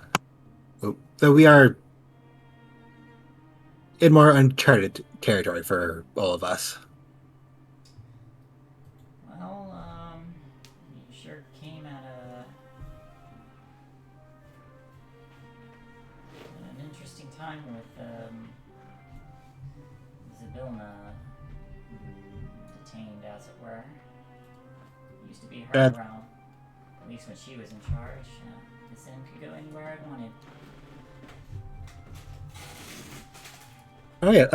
Though we are in more uncharted territory for all of us. Well, you sure came at an interesting time with Zybilna detained, as it were. Used to be her realm, at least when she was in charge. The Sin could go anywhere I wanted. Oh yeah,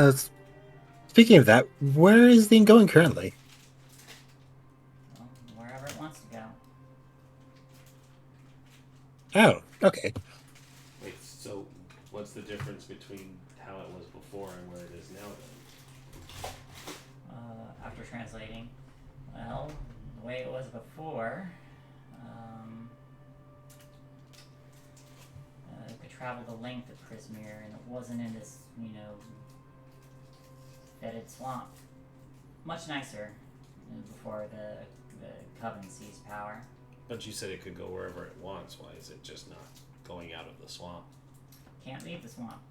Speaking of that, where is the thing going currently? Well, wherever it wants to go. Oh, okay. Wait, so what's the difference between how it was before and where it is now then? After translating, well, the way it was before, it could travel the length of Prismere, and it wasn't in this, fetid swamp. Much nicer before the Coven seized power. But you said it could go wherever it wants. Why is it just not going out of the swamp? Can't leave the swamp.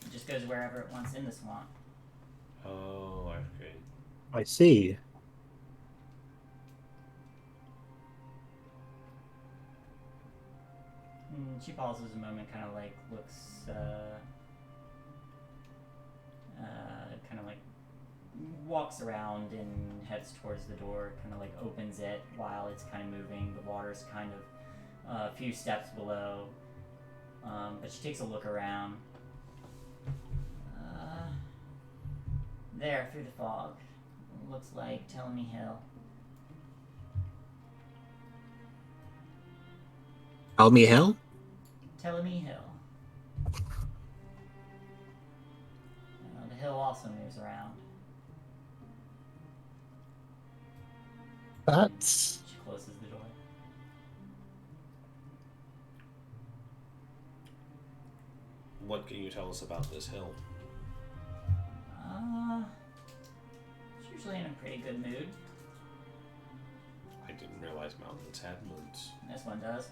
It just goes wherever it wants in the swamp. Oh, okay. I see. She pauses a moment, kind of like looks, kind of like walks around and heads towards the door, kind of like opens it while it's kind of moving. The water's kind of a few steps below, but she takes a look around. There, through the fog. Looks like Telemy Hill. Almy Hill? Telemy Hill. The hill also moves around. That's... She closes the door. What can you tell us about this hill? She's usually in a pretty good mood. I didn't realize mountains had moods. This one does.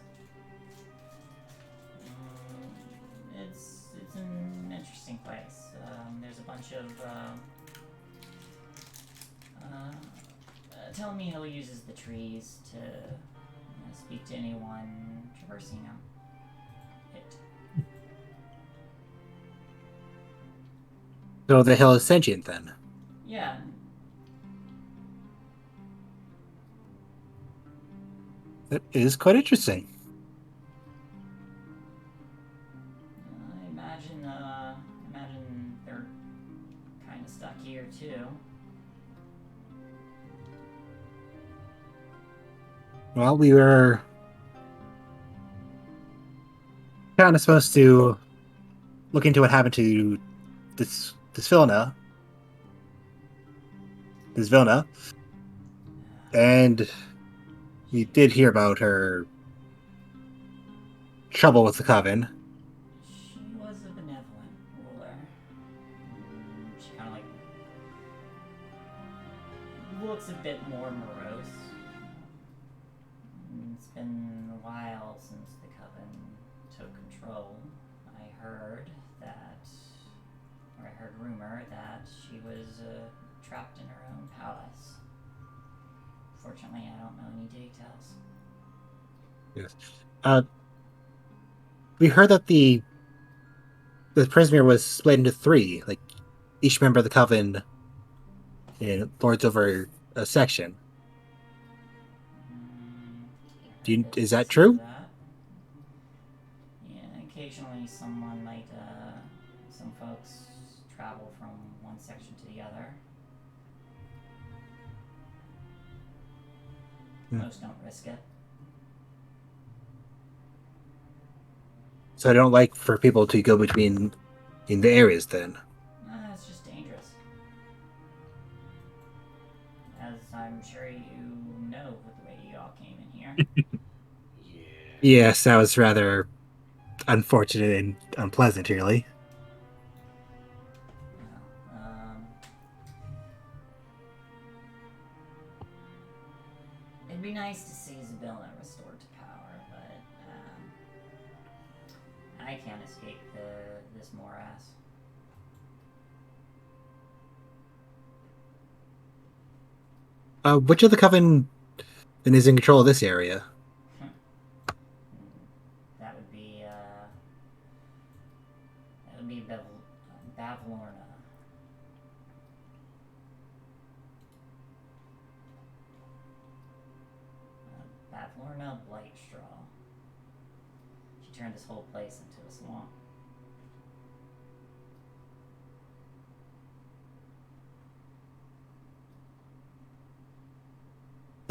It's an interesting place. There's a bunch of tell me Hill uses the trees to speak to anyone traversing it. So the hill is sentient then? Yeah. That is quite interesting. I imagine they're kind of stuck here too. Well, we were kind of supposed to look into what happened to this Vilna, and we did hear about her trouble with the Coven. She was a benevolent ruler. She kind of like looks a bit more morose. It's been a while since the Coven took control. I heard rumor that she was trapped in her own palace. Fortunately, I don't know any details. Yes. We heard that the Prismere was split into three. Like, each member of the Coven lords over a section. Is that true? Yeah, occasionally someone might, some folks travel from one section to the other. Most don't risk it. So I don't like for people to go between in the areas then. It's just dangerous. As I'm sure you know with the way you all came in here. Yeah. Yes, that was rather unfortunate and unpleasant, really. It'd be nice to see Zybilna restored to power, but I can't escape this morass. Which of the Coven is in control of this area? That would be Bavlorna. Bavlorna Blightstraw. She turned this whole place into a swamp.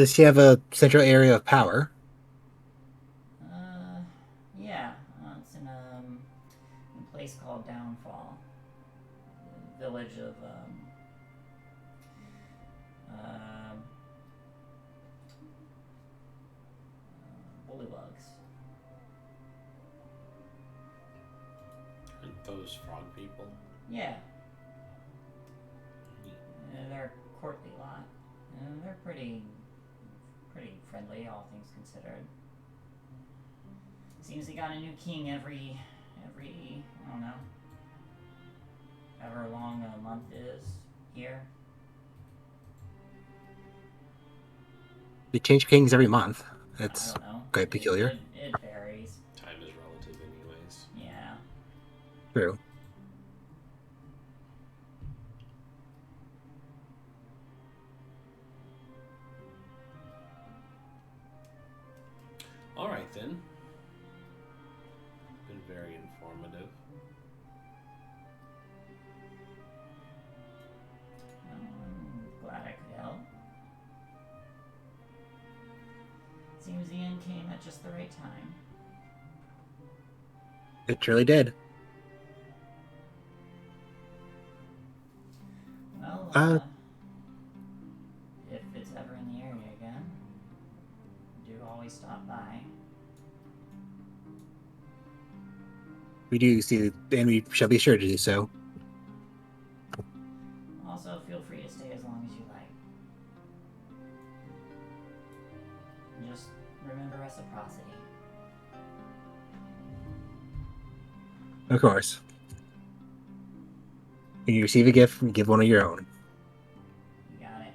Does she have a central area of power? Yeah. It's in a place called Downfall. The village of, Bullywugs. And those frog people. Yeah. They're a courtly lot. They're pretty friendly, all things considered. Seems they got a new king every I don't know, however long a month is here. They change kings every month. I That's don't know. quite peculiar. It varies. Time is relative, anyways. Yeah. True. All right then. Been very informative. I'm glad I could help. Seems the end came at just the right time. It truly did. Well, if it's ever in the area again, do always stop by. We do see, and we shall be sure to do so. Also, feel free to stay as long as you like. Just remember reciprocity. Of course. When you receive a gift, give one of your own. You got it.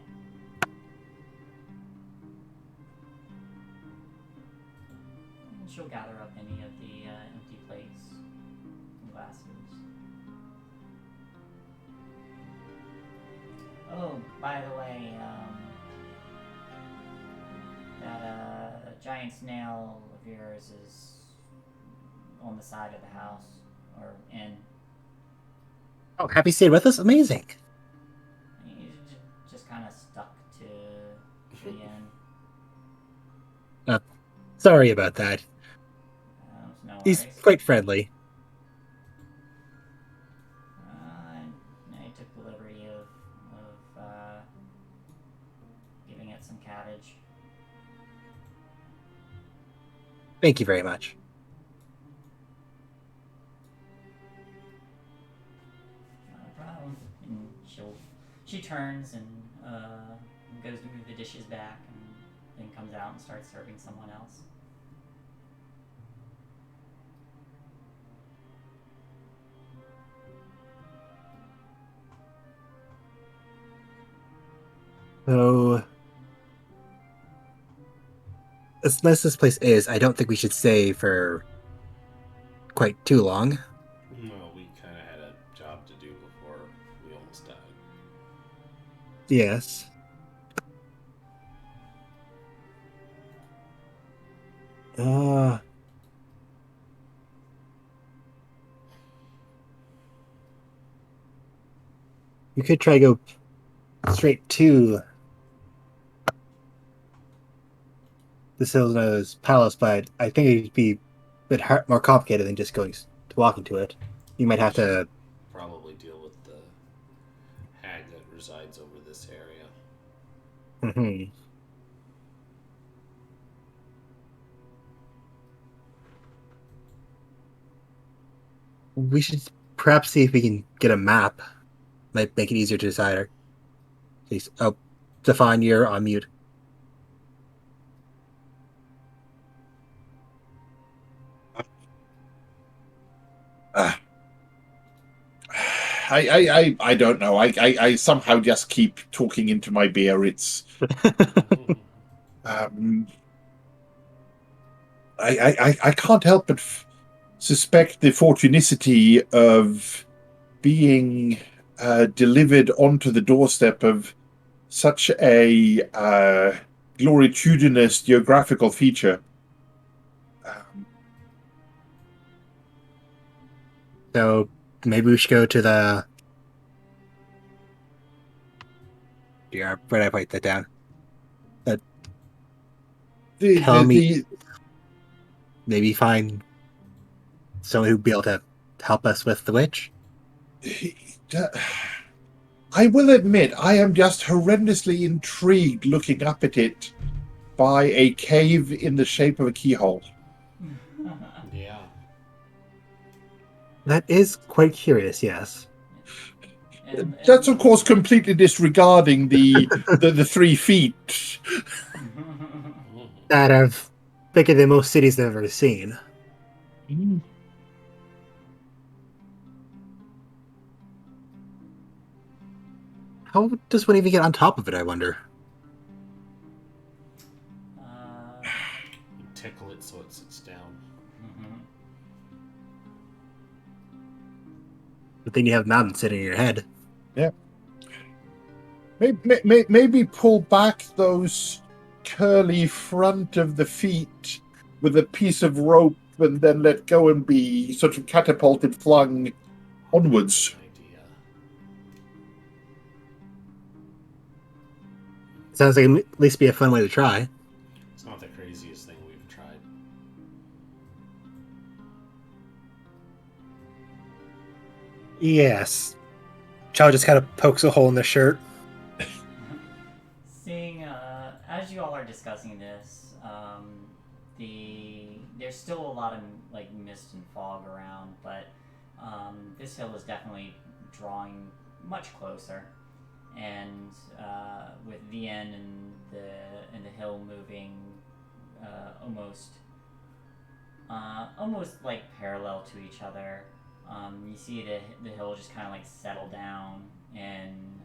And she'll gather up any of the empty plates and glasses. Oh, by the way, that giant snail of yours is on the side of the house, or in. Oh, happy stayed with us? Amazing. He's just kind of stuck to the end. Sorry about that. No He's worries. quite friendly. I took the liberty of giving it some cabbage. Thank you very much. Not a problem. And she turns and goes to move the dishes back, and then comes out and starts serving someone else. So, as nice as this place is, I don't think we should stay for quite too long. No, we kind of had a job to do before we almost died. Yes. You could try to go straight to the Silna's palace, but I think it'd be a bit more complicated than just going to walk into it. You might have to. Probably deal with the hag that resides over this area. Mm-hmm. We should perhaps see if we can get a map. Might make it easier to decide. Please. Oh, Stefan, you're on mute. I don't know. I somehow just keep talking into my beer. It's I can't help but suspect the fortunicity of being delivered onto the doorstep of such a gloritudinous geographical feature. So maybe we should go to the. Yeah, where did I write that down? Tell me, maybe find someone who'd be able to help us with the witch. I will admit, I am just horrendously intrigued looking up at it by a cave in the shape of a keyhole. Yeah. That is quite curious, yes. And That's, of course, completely disregarding the 3 feet. That are bigger than most cities I've ever seen. How does one even get on top of it, I wonder? You tickle it so it sits down. But then you have mountains sitting in your head. Yeah. Maybe pull back those curly front of the feet with a piece of rope and then let go and be sort of catapulted, flung onwards. Idea. Sounds like at least be a fun way to try. It's not the craziest thing we've tried. Yes. Chow just kind of pokes a hole in the shirt. Seeing, as you all are discussing this, there's still a lot of like mist and fog around, but this hill is definitely drawing much closer, and with the end and the hill moving almost like parallel to each other. You see the hill just kind of like settle down, and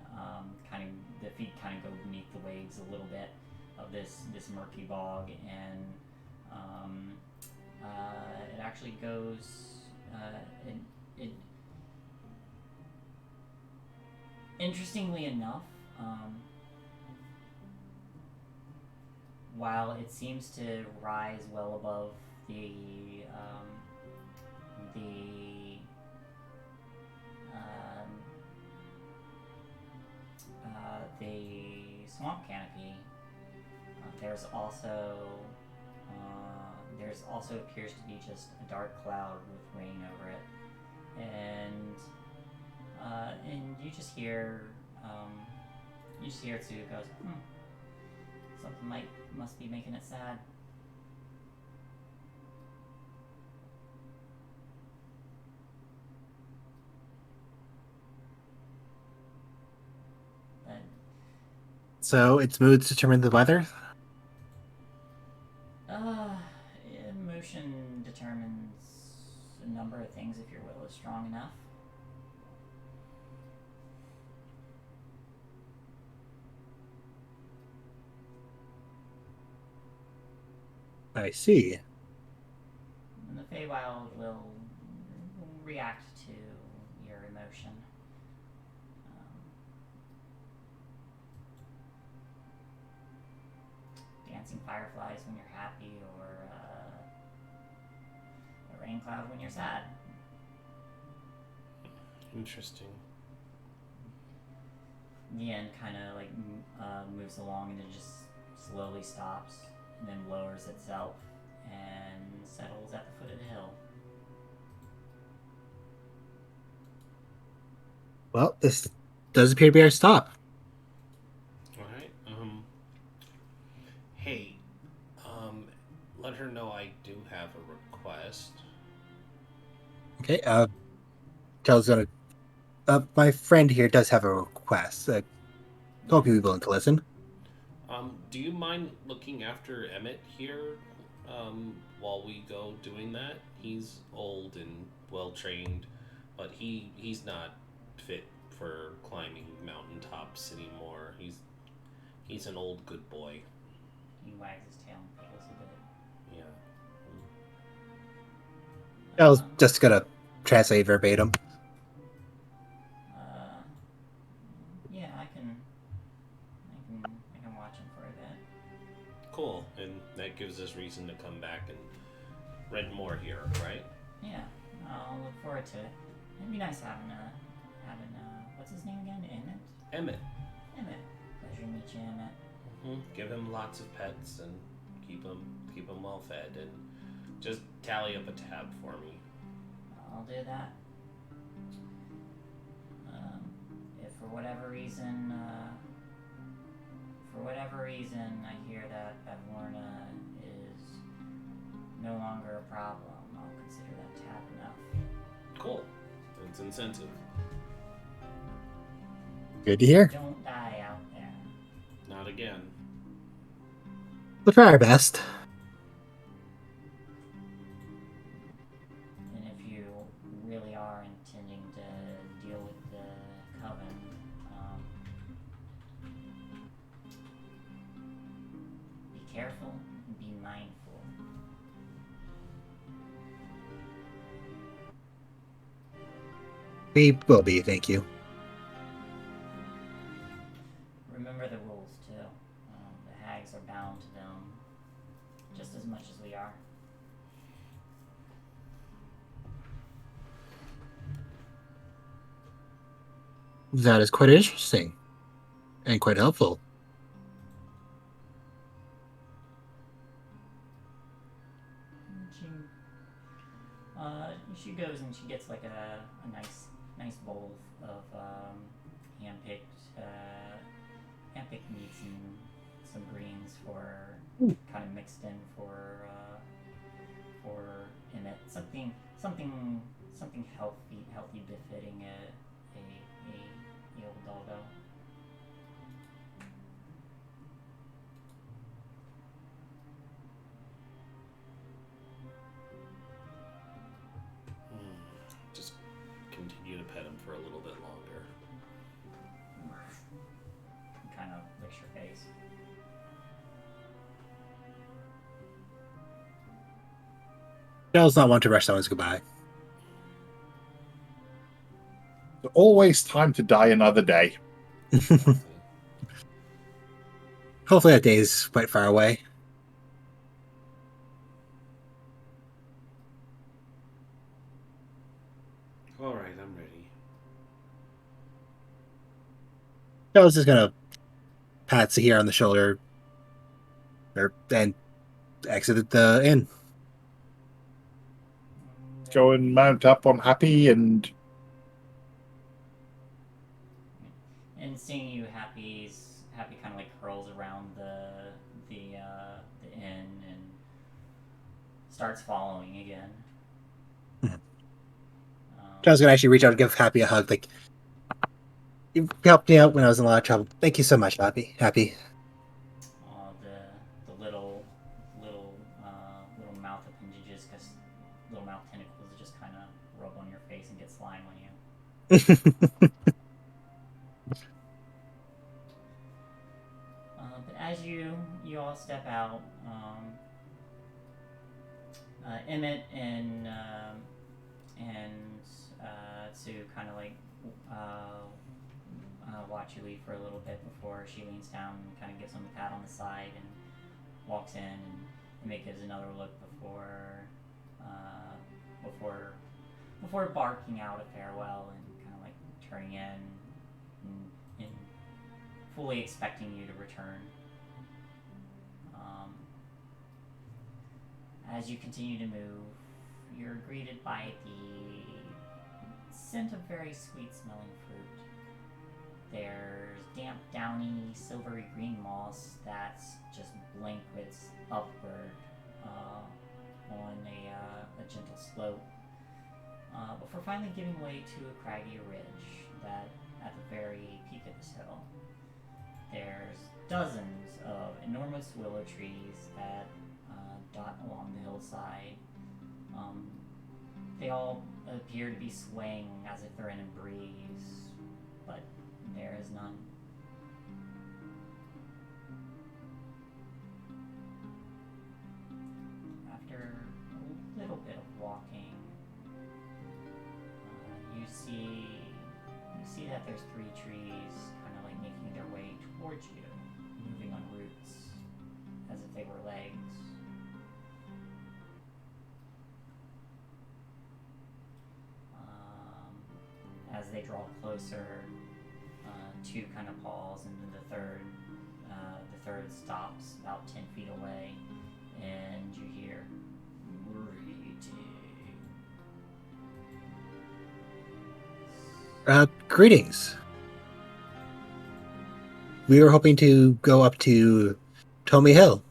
kind of the feet kind of go beneath the waves a little bit of this murky bog, and it actually goes. It interestingly enough, while it seems to rise well above the swamp canopy, there's also appears to be just a dark cloud with rain over it, and you just hear Tsu goes, something must be making it sad. So its moods determine the weather? Emotion determines a number of things if your will is strong enough. I see. And the Feywild will react to your emotion. Dancing fireflies when you're happy, or a rain cloud when you're sad. Interesting. The end kind of like moves along, and it just slowly stops, and then lowers itself and settles at the foot of the hill. Well, this does appear to be our stop. Alright, hey, let her know I do have a request. Okay, Chow's gonna... my friend here does have a request. Hope you'll be willing to listen. Do you mind looking after Emmett here, while we go doing that? He's old and well-trained, but he's not fit for climbing mountaintops anymore. He's an old good boy. He wags his tail and piddles a bit. Yeah. I was just gonna translate verbatim. Yeah, I can watch him for a bit. Cool, and that gives us reason to come back and rent more here, right? Yeah, I'll look forward to it. It'd be nice having what's his name again? Emmett. Emmett. Pleasure to meet you, Emmett. Give him lots of pets and keep them well fed, and just tally up a tab for me. I'll do that. If for whatever reason I hear that Bavlorna is no longer a problem, I'll consider that tab enough. Cool. It's incentive. Good to hear. Don't die out there. Not again. We'll try our best. And if you really are intending to deal with the Coven, be careful and be mindful. We will be, thank you. Remember the rules, too. The hags are bound to them just as much as we are. That is quite interesting. And quite helpful. She goes and she gets like a nice bowl of hand-picked meats and some greens for kind of mixed in for Emmett. Something healthy befitting a old doggo. Just continue to pet him for a little bit longer. Kind of licks your face. Dell's not one to rush someone's goodbye. There's always time to die another day. Hopefully that day is quite far away. All right, I'm ready. Dell's just gonna pat Sahir on the shoulder and exit the inn. Go and mount up on Happy and seeing you, Happy kind of like curls around the inn and starts following again. Dell's gonna actually reach out and give Happy a hug. Like, you helped me out when I was in a lot of trouble. Thank you so much, Happy. The little mouth appendages, because little mouth tentacles just kind of rub on your face and get slime on you. But as you all step out, Emmett and Sue kind of like watch you leave for a little bit before she leans down and kind of gives him a pat on the side and walks in, and Emmett gives another look before barking out a farewell and kind of like turning in and fully expecting you to return. As you continue to move, you're greeted by the scent of very sweet-smelling fruit. There's damp, downy, silvery green moss that's just blanquets upward on a gentle slope, before finally giving way to a craggy ridge that, at the very peak of this hill, there's dozens of enormous willow trees that dot along the hillside. They all appear to be swaying as if they're in a breeze, but there is none. After a little bit of walking, you see that there's three trees kind of like making their way towards you, moving on roots as if they were legs. As they draw closer, two kind of pause, and then the third stops about 10 feet away, and you hear Greetings. We were hoping to go up to Tommy Hill.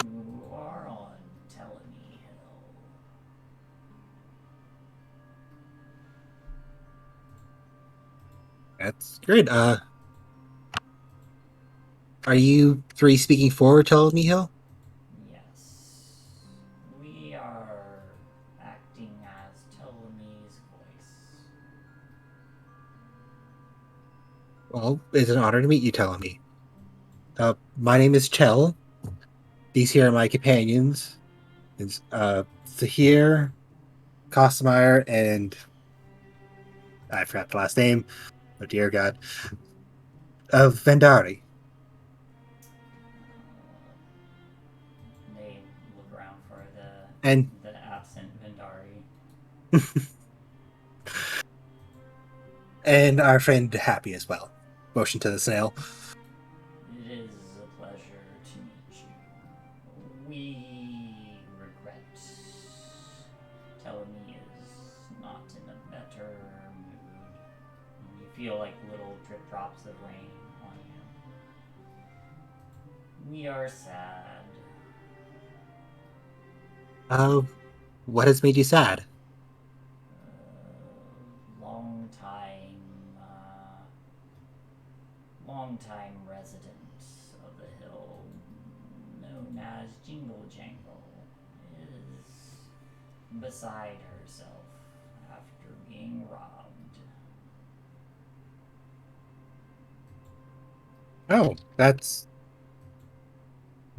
You are on Telemy Hill. That's great. Are you three speaking for Tommy Hill? Yes. We are acting as Ptolemy's voice. Well, it's an honor to meet you, Tommy. My name is Chell. These here are my companions. It's Zahir, Kosmeyer, and I forgot the last name. Oh dear God. Vendari. They look around for And the absent Vendari. and our friend Happy as well. Motion to the snail. It is a pleasure to meet you. We regret Telemy is not in a better mood. You feel like little drip drops of rain on you. We are sad. What has made you sad? Long time resident of the hill, known as Jingle Jangle, is beside herself after being robbed. Oh, that's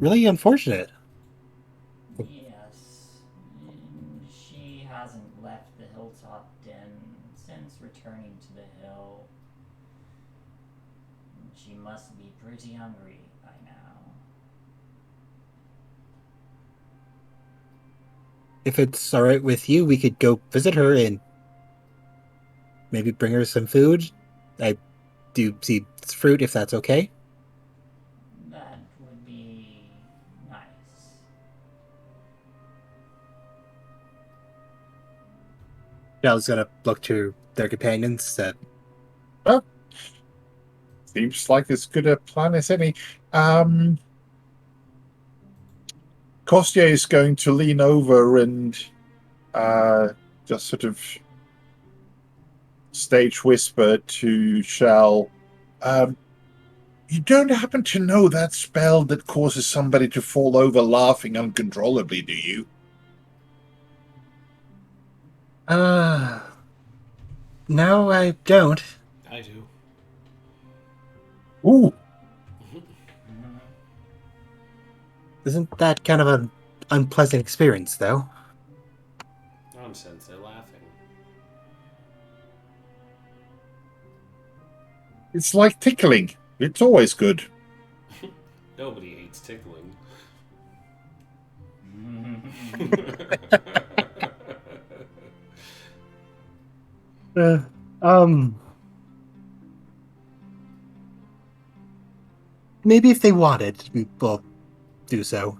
really unfortunate. Yes, she hasn't left the hilltop den since returning to the hill. She must be pretty hungry by now. If it's alright with you, we could go visit her and maybe bring her some food. I do see fruit if that's okay. That would be nice. Shell's gonna look to their companions. Seems like as good a plan as any. Costier is going to lean over and just sort of stage whisper to Shell. You don't happen to know that spell that causes somebody to fall over laughing uncontrollably, do you? No, I don't. I do. Ooh, Isn't that kind of an unpleasant experience, though? Nonsense, they're laughing. it's like tickling. It's always good. Nobody hates tickling. Maybe if they wanted, we will do so.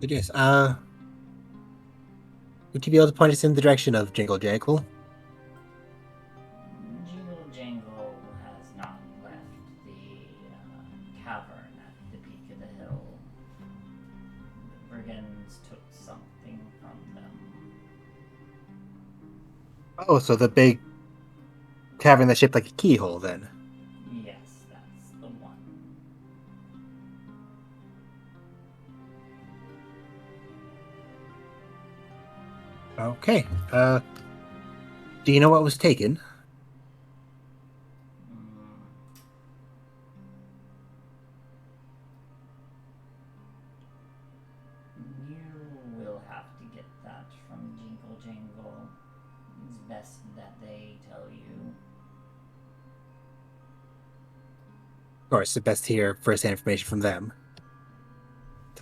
But yes, would you be able to point us in the direction of Jingle Jangle? Jingle Jangle has not left the cavern at the peak of the hill. The brigands took something from them. Oh, so the big cavern that's shaped like a keyhole, then. Yes, that's the one. Okay. Do you know what was taken? You will have to get that from Jingle Jangle. It's best that they tell you. Of course, the best to hear first-hand information from them.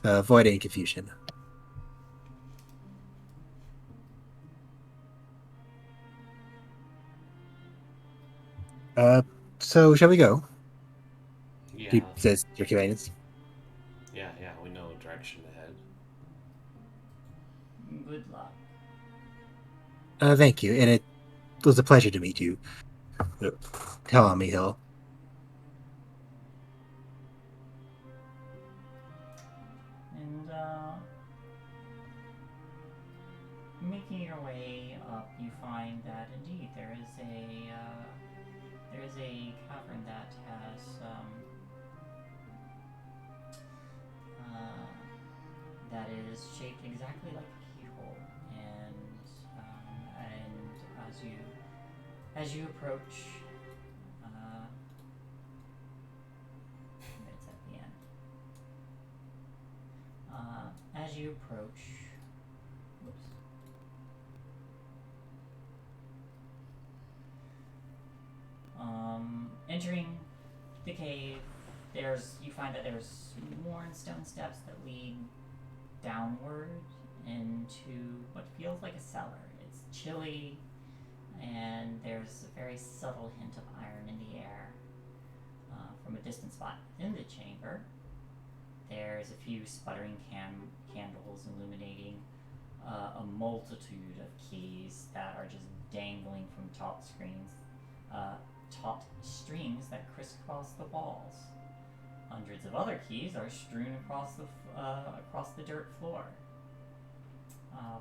To avoid any confusion. So, shall we go? Yeah, He says, your companions. yeah, we know a direction ahead. Good luck. Thank you, and it was a pleasure to meet you. Tell me, Hill. And making your way up, you find that indeed there is a cavern that has that is shaped exactly like a keyhole, and as you approach, it's at the end. As you approach, whoops. Entering the cave, you find that there's worn stone steps that lead downward into what feels like a cellar. It's chilly, and there's a very subtle hint of iron in the air. From a distant spot within the chamber, there's a few sputtering candles illuminating a multitude of keys that are just dangling from taut strings that crisscross the walls. Hundreds of other keys are strewn across the dirt floor.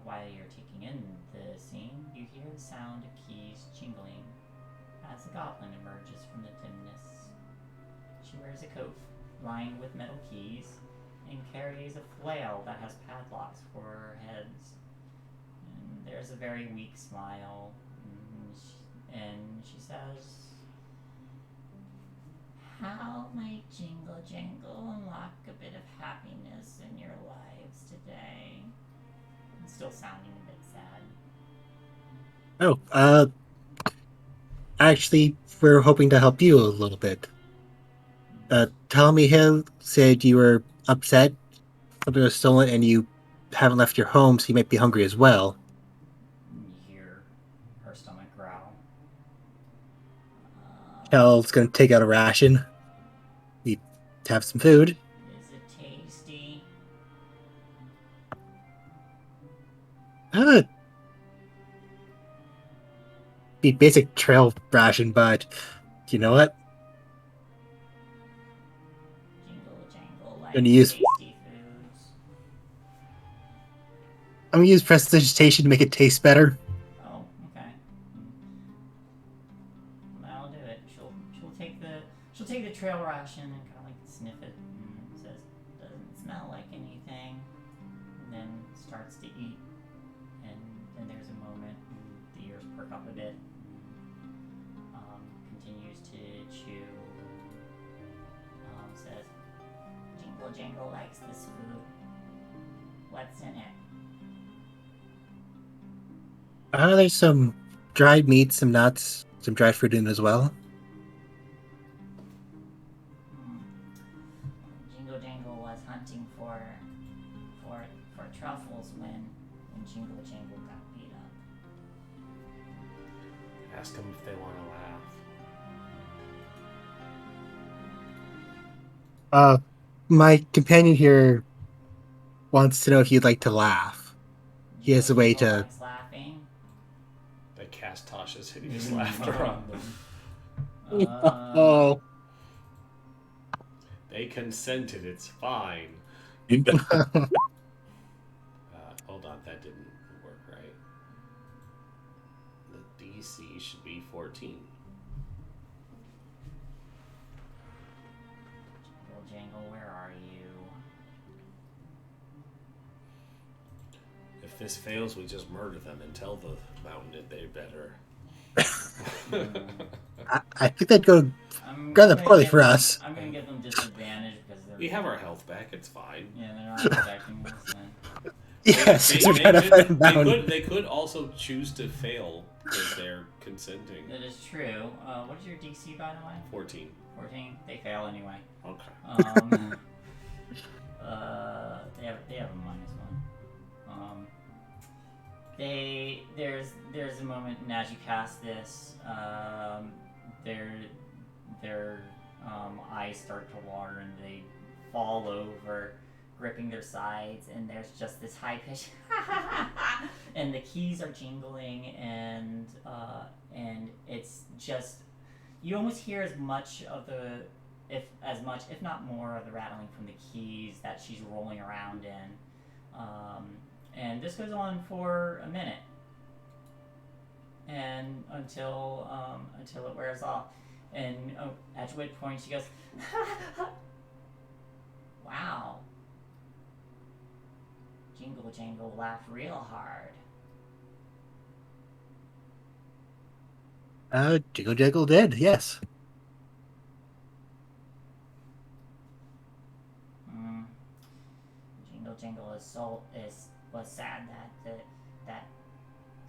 While you're taking in the scene, you hear the sound of keys jingling as a goblin emerges from the dimness. She wears a coat lined with metal keys and carries a flail that has padlocks for heads. And there's a very weak smile, and she says, "How might Jingle Jangle unlock a bit of happiness in your lives today?" And still sounding a bit sad. Oh, actually, we're hoping to help you a little bit. Tell me, Hill said you were upset something was stolen and you haven't left your home, so you might be hungry as well. You hear her stomach growl. Hill's gonna take out a ration. We have some food. Is it tasty? Be basic trail ration, but you know what? Jingle Jangle likes Gonna use- tasty foods. I'm gonna use prestidigitation to make it taste better. Oh, okay. That'll do it. She'll take the trail ration and kind of like sniff it and says, "Doesn't smell like anything," and then starts to eat. And then there's a moment, and the ears perk up a bit. Continues to chew. Says, "Jingle Jangle likes this food. What's in it?" There's some dried meat, some nuts, some dried fruit in it as well. Jingle Jangle was hunting for truffles when Jingle Jangle got beat up. Ask them if they want to laugh. My companion here wants to know if you'd like to laugh. He has a way Jingle to. likes laughing. They cast Tasha's hideous laughter on them. Oh. They consented, it's fine. Hold on, that didn't work right. The DC should be 14. Jingle Jangle, where are you? If this fails, we just murder them and tell the mountain that they're better. I think that'd go I'm rather gonna poorly give for them- us. I'm gonna give them disadvantage because they're. We have our health back, it's fine. Yeah, they're not protecting us. Yes, because we're trying to fight him down. They could also choose to fail because they're consenting. That is true. What is your DC, by the way? 14. 14. They fail anyway. Okay. They have a -1. There's a moment, and as you cast this, their eyes start to water and they fall over, gripping their sides, and there's just this high pitch, and the keys are jingling, and it's just, you almost hear as much of the, if not more, of the rattling from the keys that she's rolling around in, and this goes on for a minute, and until it wears off, and at which point she goes, "Wow." Jingle Jangle laughed real hard. Jingle Jangle did, yes. Jingle Jangle was sad that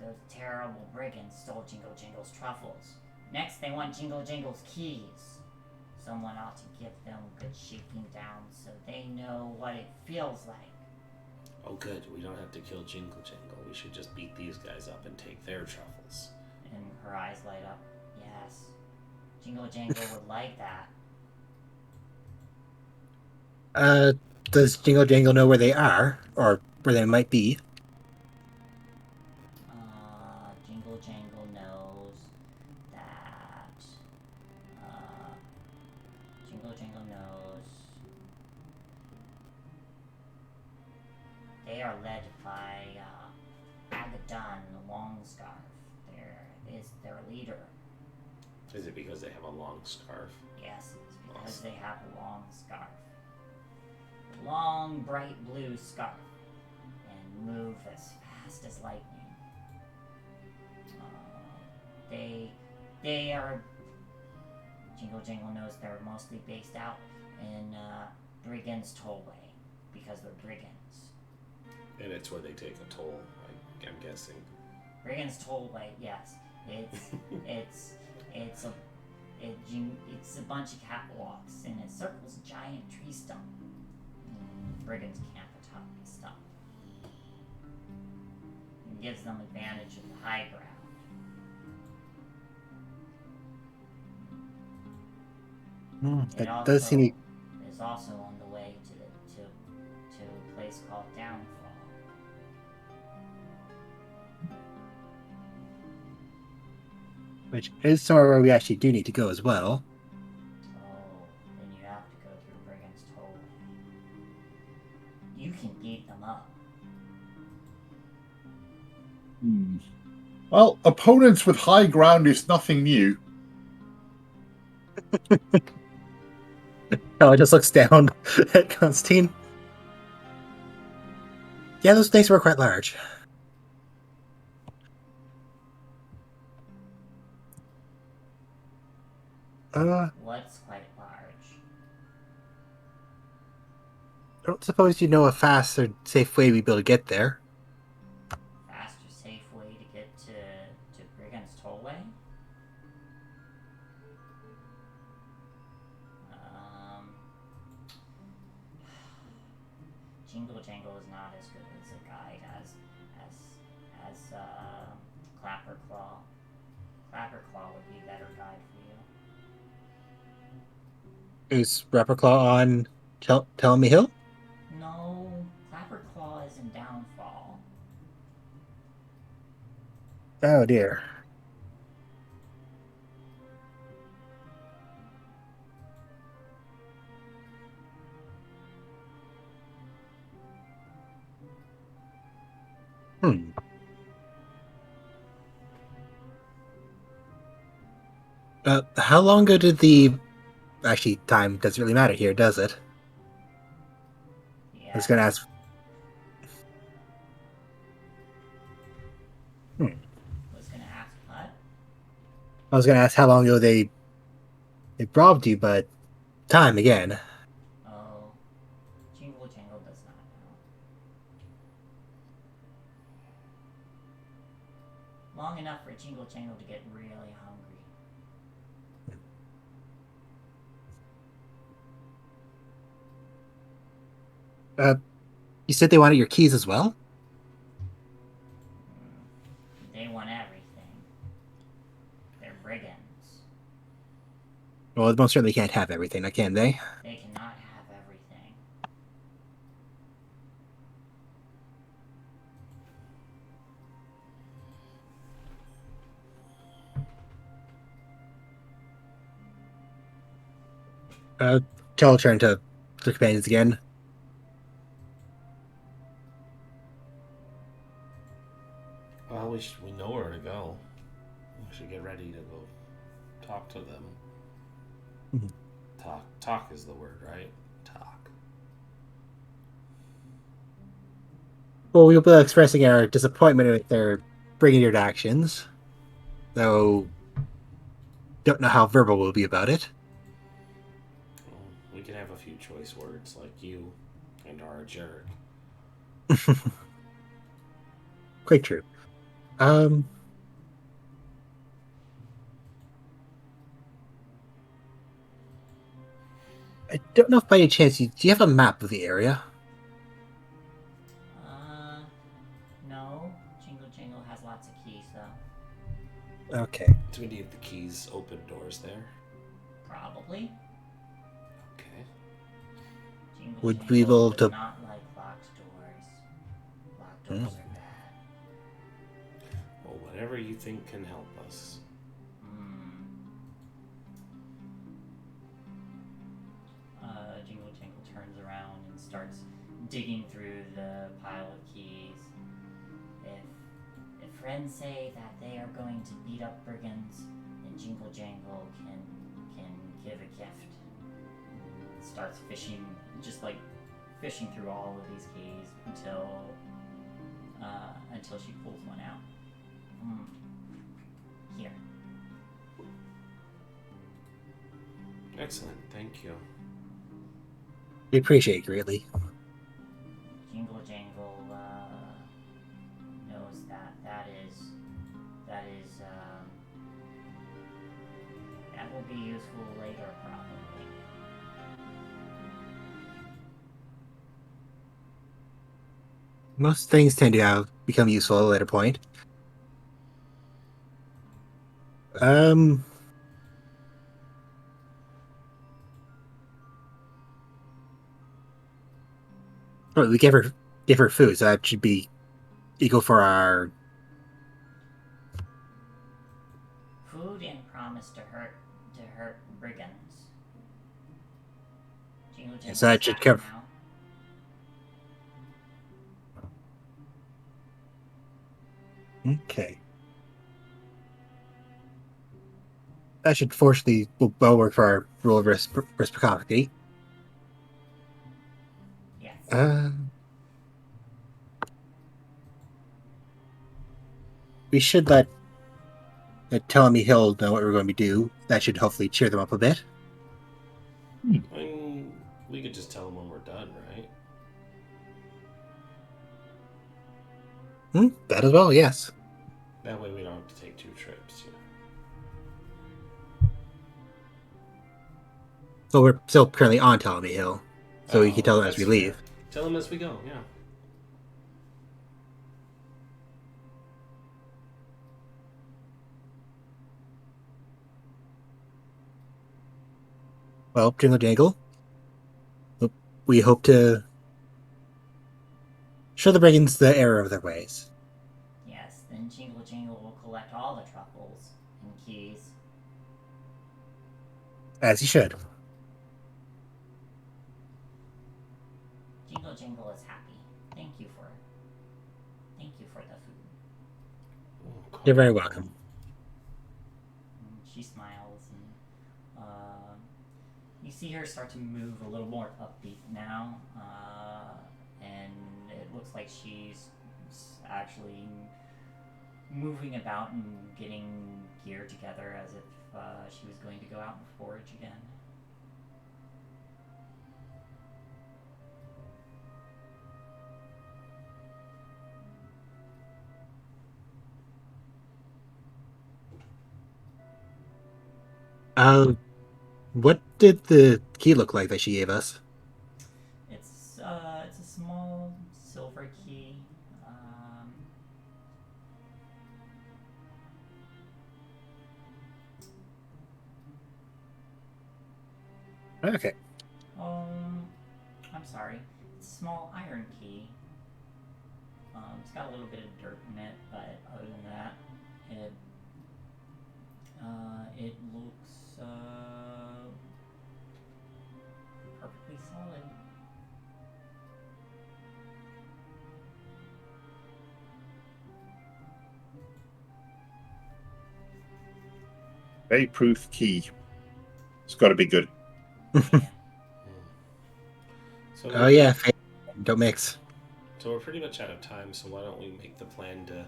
those terrible brigands stole Jingle Jangle's truffles. Next, they want Jingle Jangle's keys. Someone ought to give them a good shaking down so they know what it feels like. Oh, good. We don't have to kill Jingle Jangle. We should just beat these guys up and take their truffles. And her eyes light up. Yes. Jingle Jangle would like that. Does Jingle Jangle know where they are, or where they might be? Jingle Jangle knows that. Jingle Jangle knows they are led by Agadon the Longscarf. Is their leader. Is it because they have a long scarf? Yes, it's because they have a long scarf. Long, bright blue scarf. And move as fast as lightning. They are... Jingle Jangle knows they're mostly based out in Brigand's Tollway. Because they're brigands. And it's where they take a toll, I'm guessing. Brigand's Tollway, yes. It's a bunch of catwalks, and it circles a giant tree stump. Brigands camp atop the stump. It gives them advantage of the high ground. That does seem. It's also on the way to a place called Downfall. Which is somewhere where we actually do need to go as well. Oh, then you have to go through Brigand's Toll. You can beat them up. Well, opponents with high ground is nothing new. Oh, it just looks down at Constantine. Yeah, those things were quite large. What's quite large? I don't suppose you know a fast or safe way we'd be able to get there. Fast or safe way to get to Brigand's Tollway? Jingle Jangle is not as good as a guide as Clapperclaw. Clapperclaw would be a better guide for you. Is Rapperclaw on Tellamy Hill? No, Clapperclaw is in Downfall. Oh dear. How long ago did the... Actually, time doesn't really matter here, does it? Yeah. I was going to ask... Was gonna ask what? I was going to ask how long ago they robbed you, but time again. Oh, Jingle Jangle does not know. Long enough for Jingle Jangle to get really hungry. You said they wanted your keys as well? They want everything. They're brigands. Well, they most certainly can't have everything, now can they? They cannot have everything. Tell turn to the companions again. Well, we know where to go. We should get ready to go talk to them. Mhm. Talk is the word, right? Talk. Well, we'll be expressing our disappointment with their brigadier actions, though don't know how verbal we'll be about it. Well, we can have a few choice words like you and our jerk. Quite true. I don't know if by any chance do you have a map of the area? No. Jingle Jingle has lots of keys, though. Okay. Do we need the keys open doors there? Probably. Okay. Jingle Would Jingle we be able does to- not like locked doors. Locked doors are bad. Well, whatever you think can help us. Jingle Jingle turns around and starts digging through the pile of keys. If friends say that they are going to beat up brigands, then Jingle Jangle can give a gift. Starts fishing, just like fishing through all of these keys until she pulls one out. Here. Excellent, thank you. We appreciate it greatly. Jingle Jangle knows that will be useful later, probably. Most things tend to become useful at a later point. Well, we give her food, so that should be equal for our. Food and promise to hurt brigands. Jingle Jangle So that should cover. now. Okay. That should fortunately well work for our rule of reciprocity. Yes. We should let Ptolemy Hill know what we're going to do. That should hopefully cheer them up a bit. I mean, we could just tell them when we're done, right? That as well, yes. That way we don't have to take 2 trips. So we're still currently on Ptolemy Hill, so we can tell them as we that's leave. fair. Tell them as we go, yeah. Well, Jingle Jangle, we hope to show the brigands the error of their ways. Yes, then Jingle Jingle will collect all the truffles and keys. As you should. Jingle Jingle is happy. Thank you for the food. Oh, You're very welcome. And she smiles, and you see her start to move a little more upbeat now, and it looks like she's actually moving about and getting gear together as if she was going to go out and forage again. What did the key look like that she gave us? It's a small silver key. Okay. I'm sorry. It's a small iron key. It's got a little bit of dirt in it, but other than that, it looks perfectly solid. Fey-proof key. It's got to be good. Yeah. So Oh yeah, don't mix. So we're pretty much out of time, so why don't we make the plan to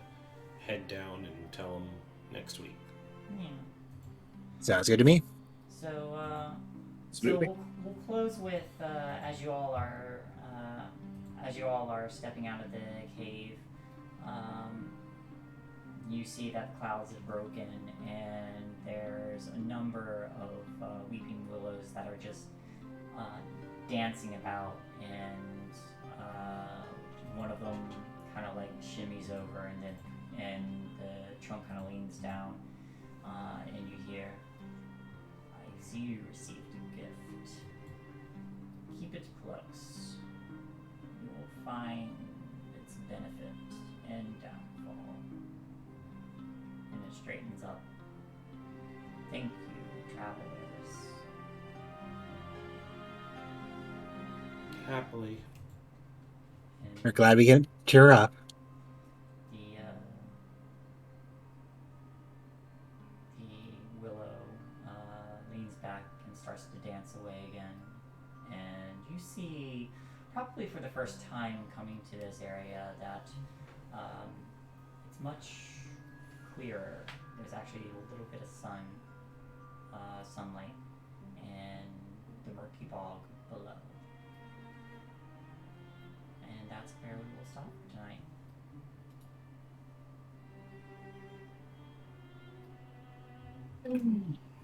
head down and tell them next week? Yeah. Sounds good to me. So, Absolutely. we'll close with as you all are stepping out of the cave. You see that the clouds have broken, and there's a number of weeping willows that are just dancing about, and one of them kind of like shimmies over, and the trunk kind of leans down, and you hear, "I see you received a gift. Keep it close. You will find its benefit and downfall." And it straightens up. "Thank you, travelers." Happily. And We're glad we can cheer up. the willow leans back and starts to dance away again. And you see, probably for the first time coming to this area, that it's much clearer. There's actually a little bit of sunlight, and the murky bog below. And that's where we will stop for tonight.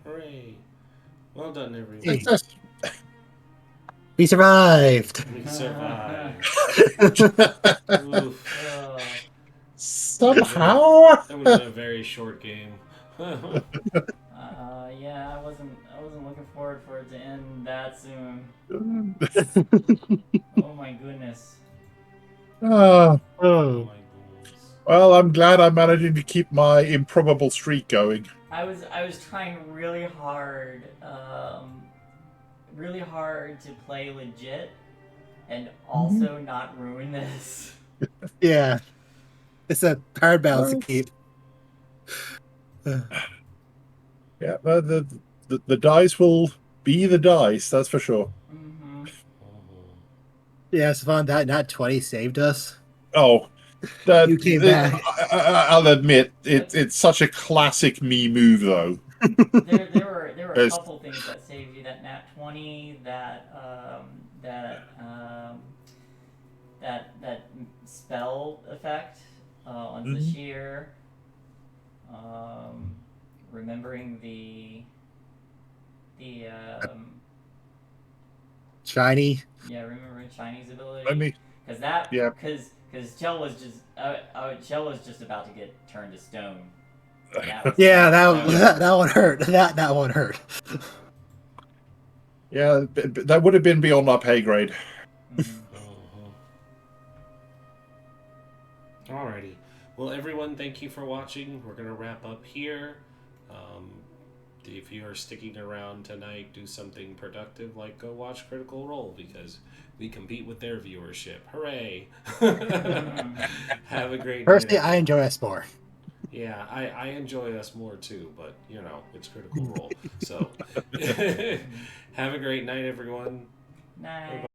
Hooray! Well done, everyone. Hey. Success. We survived. We survived. Oof. Somehow. That would have been a very short game. Yeah, I wasn't looking forward for it to end that soon. Oh my goodness. Ah, Oh my goodness. well, I'm glad I'm managing to keep my improbable streak going. I was trying really hard to play legit and also not ruin this. Yeah. It's a hard balance to keep. Yeah, the dice will be the dice, that's for sure. Mm-hmm. Yeah, it's fun that not 20 saved us. Oh, that, You came back. I'll admit, it's such a classic me move, though. There were a There's- couple things that saved you. That nat 20, that spell effect on the sheer. Remembering the Shiny. remembering Chinese ability. Let me. Because that, Yeah. because Chell was just about to get turned to stone. That Yeah, was- that one hurt. That one hurt. Yeah, that would have been beyond our pay grade. Mhm. Alrighty. Well, everyone, thank you for watching. We're going to wrap up here. If you are sticking around tonight, do something productive like go watch Critical Role because we compete with their viewership. Hooray! Have a great Personally, night. I enjoy us more. Yeah, I enjoy us more too, but you know, it's Critical Role. So have a great night, everyone. Nice.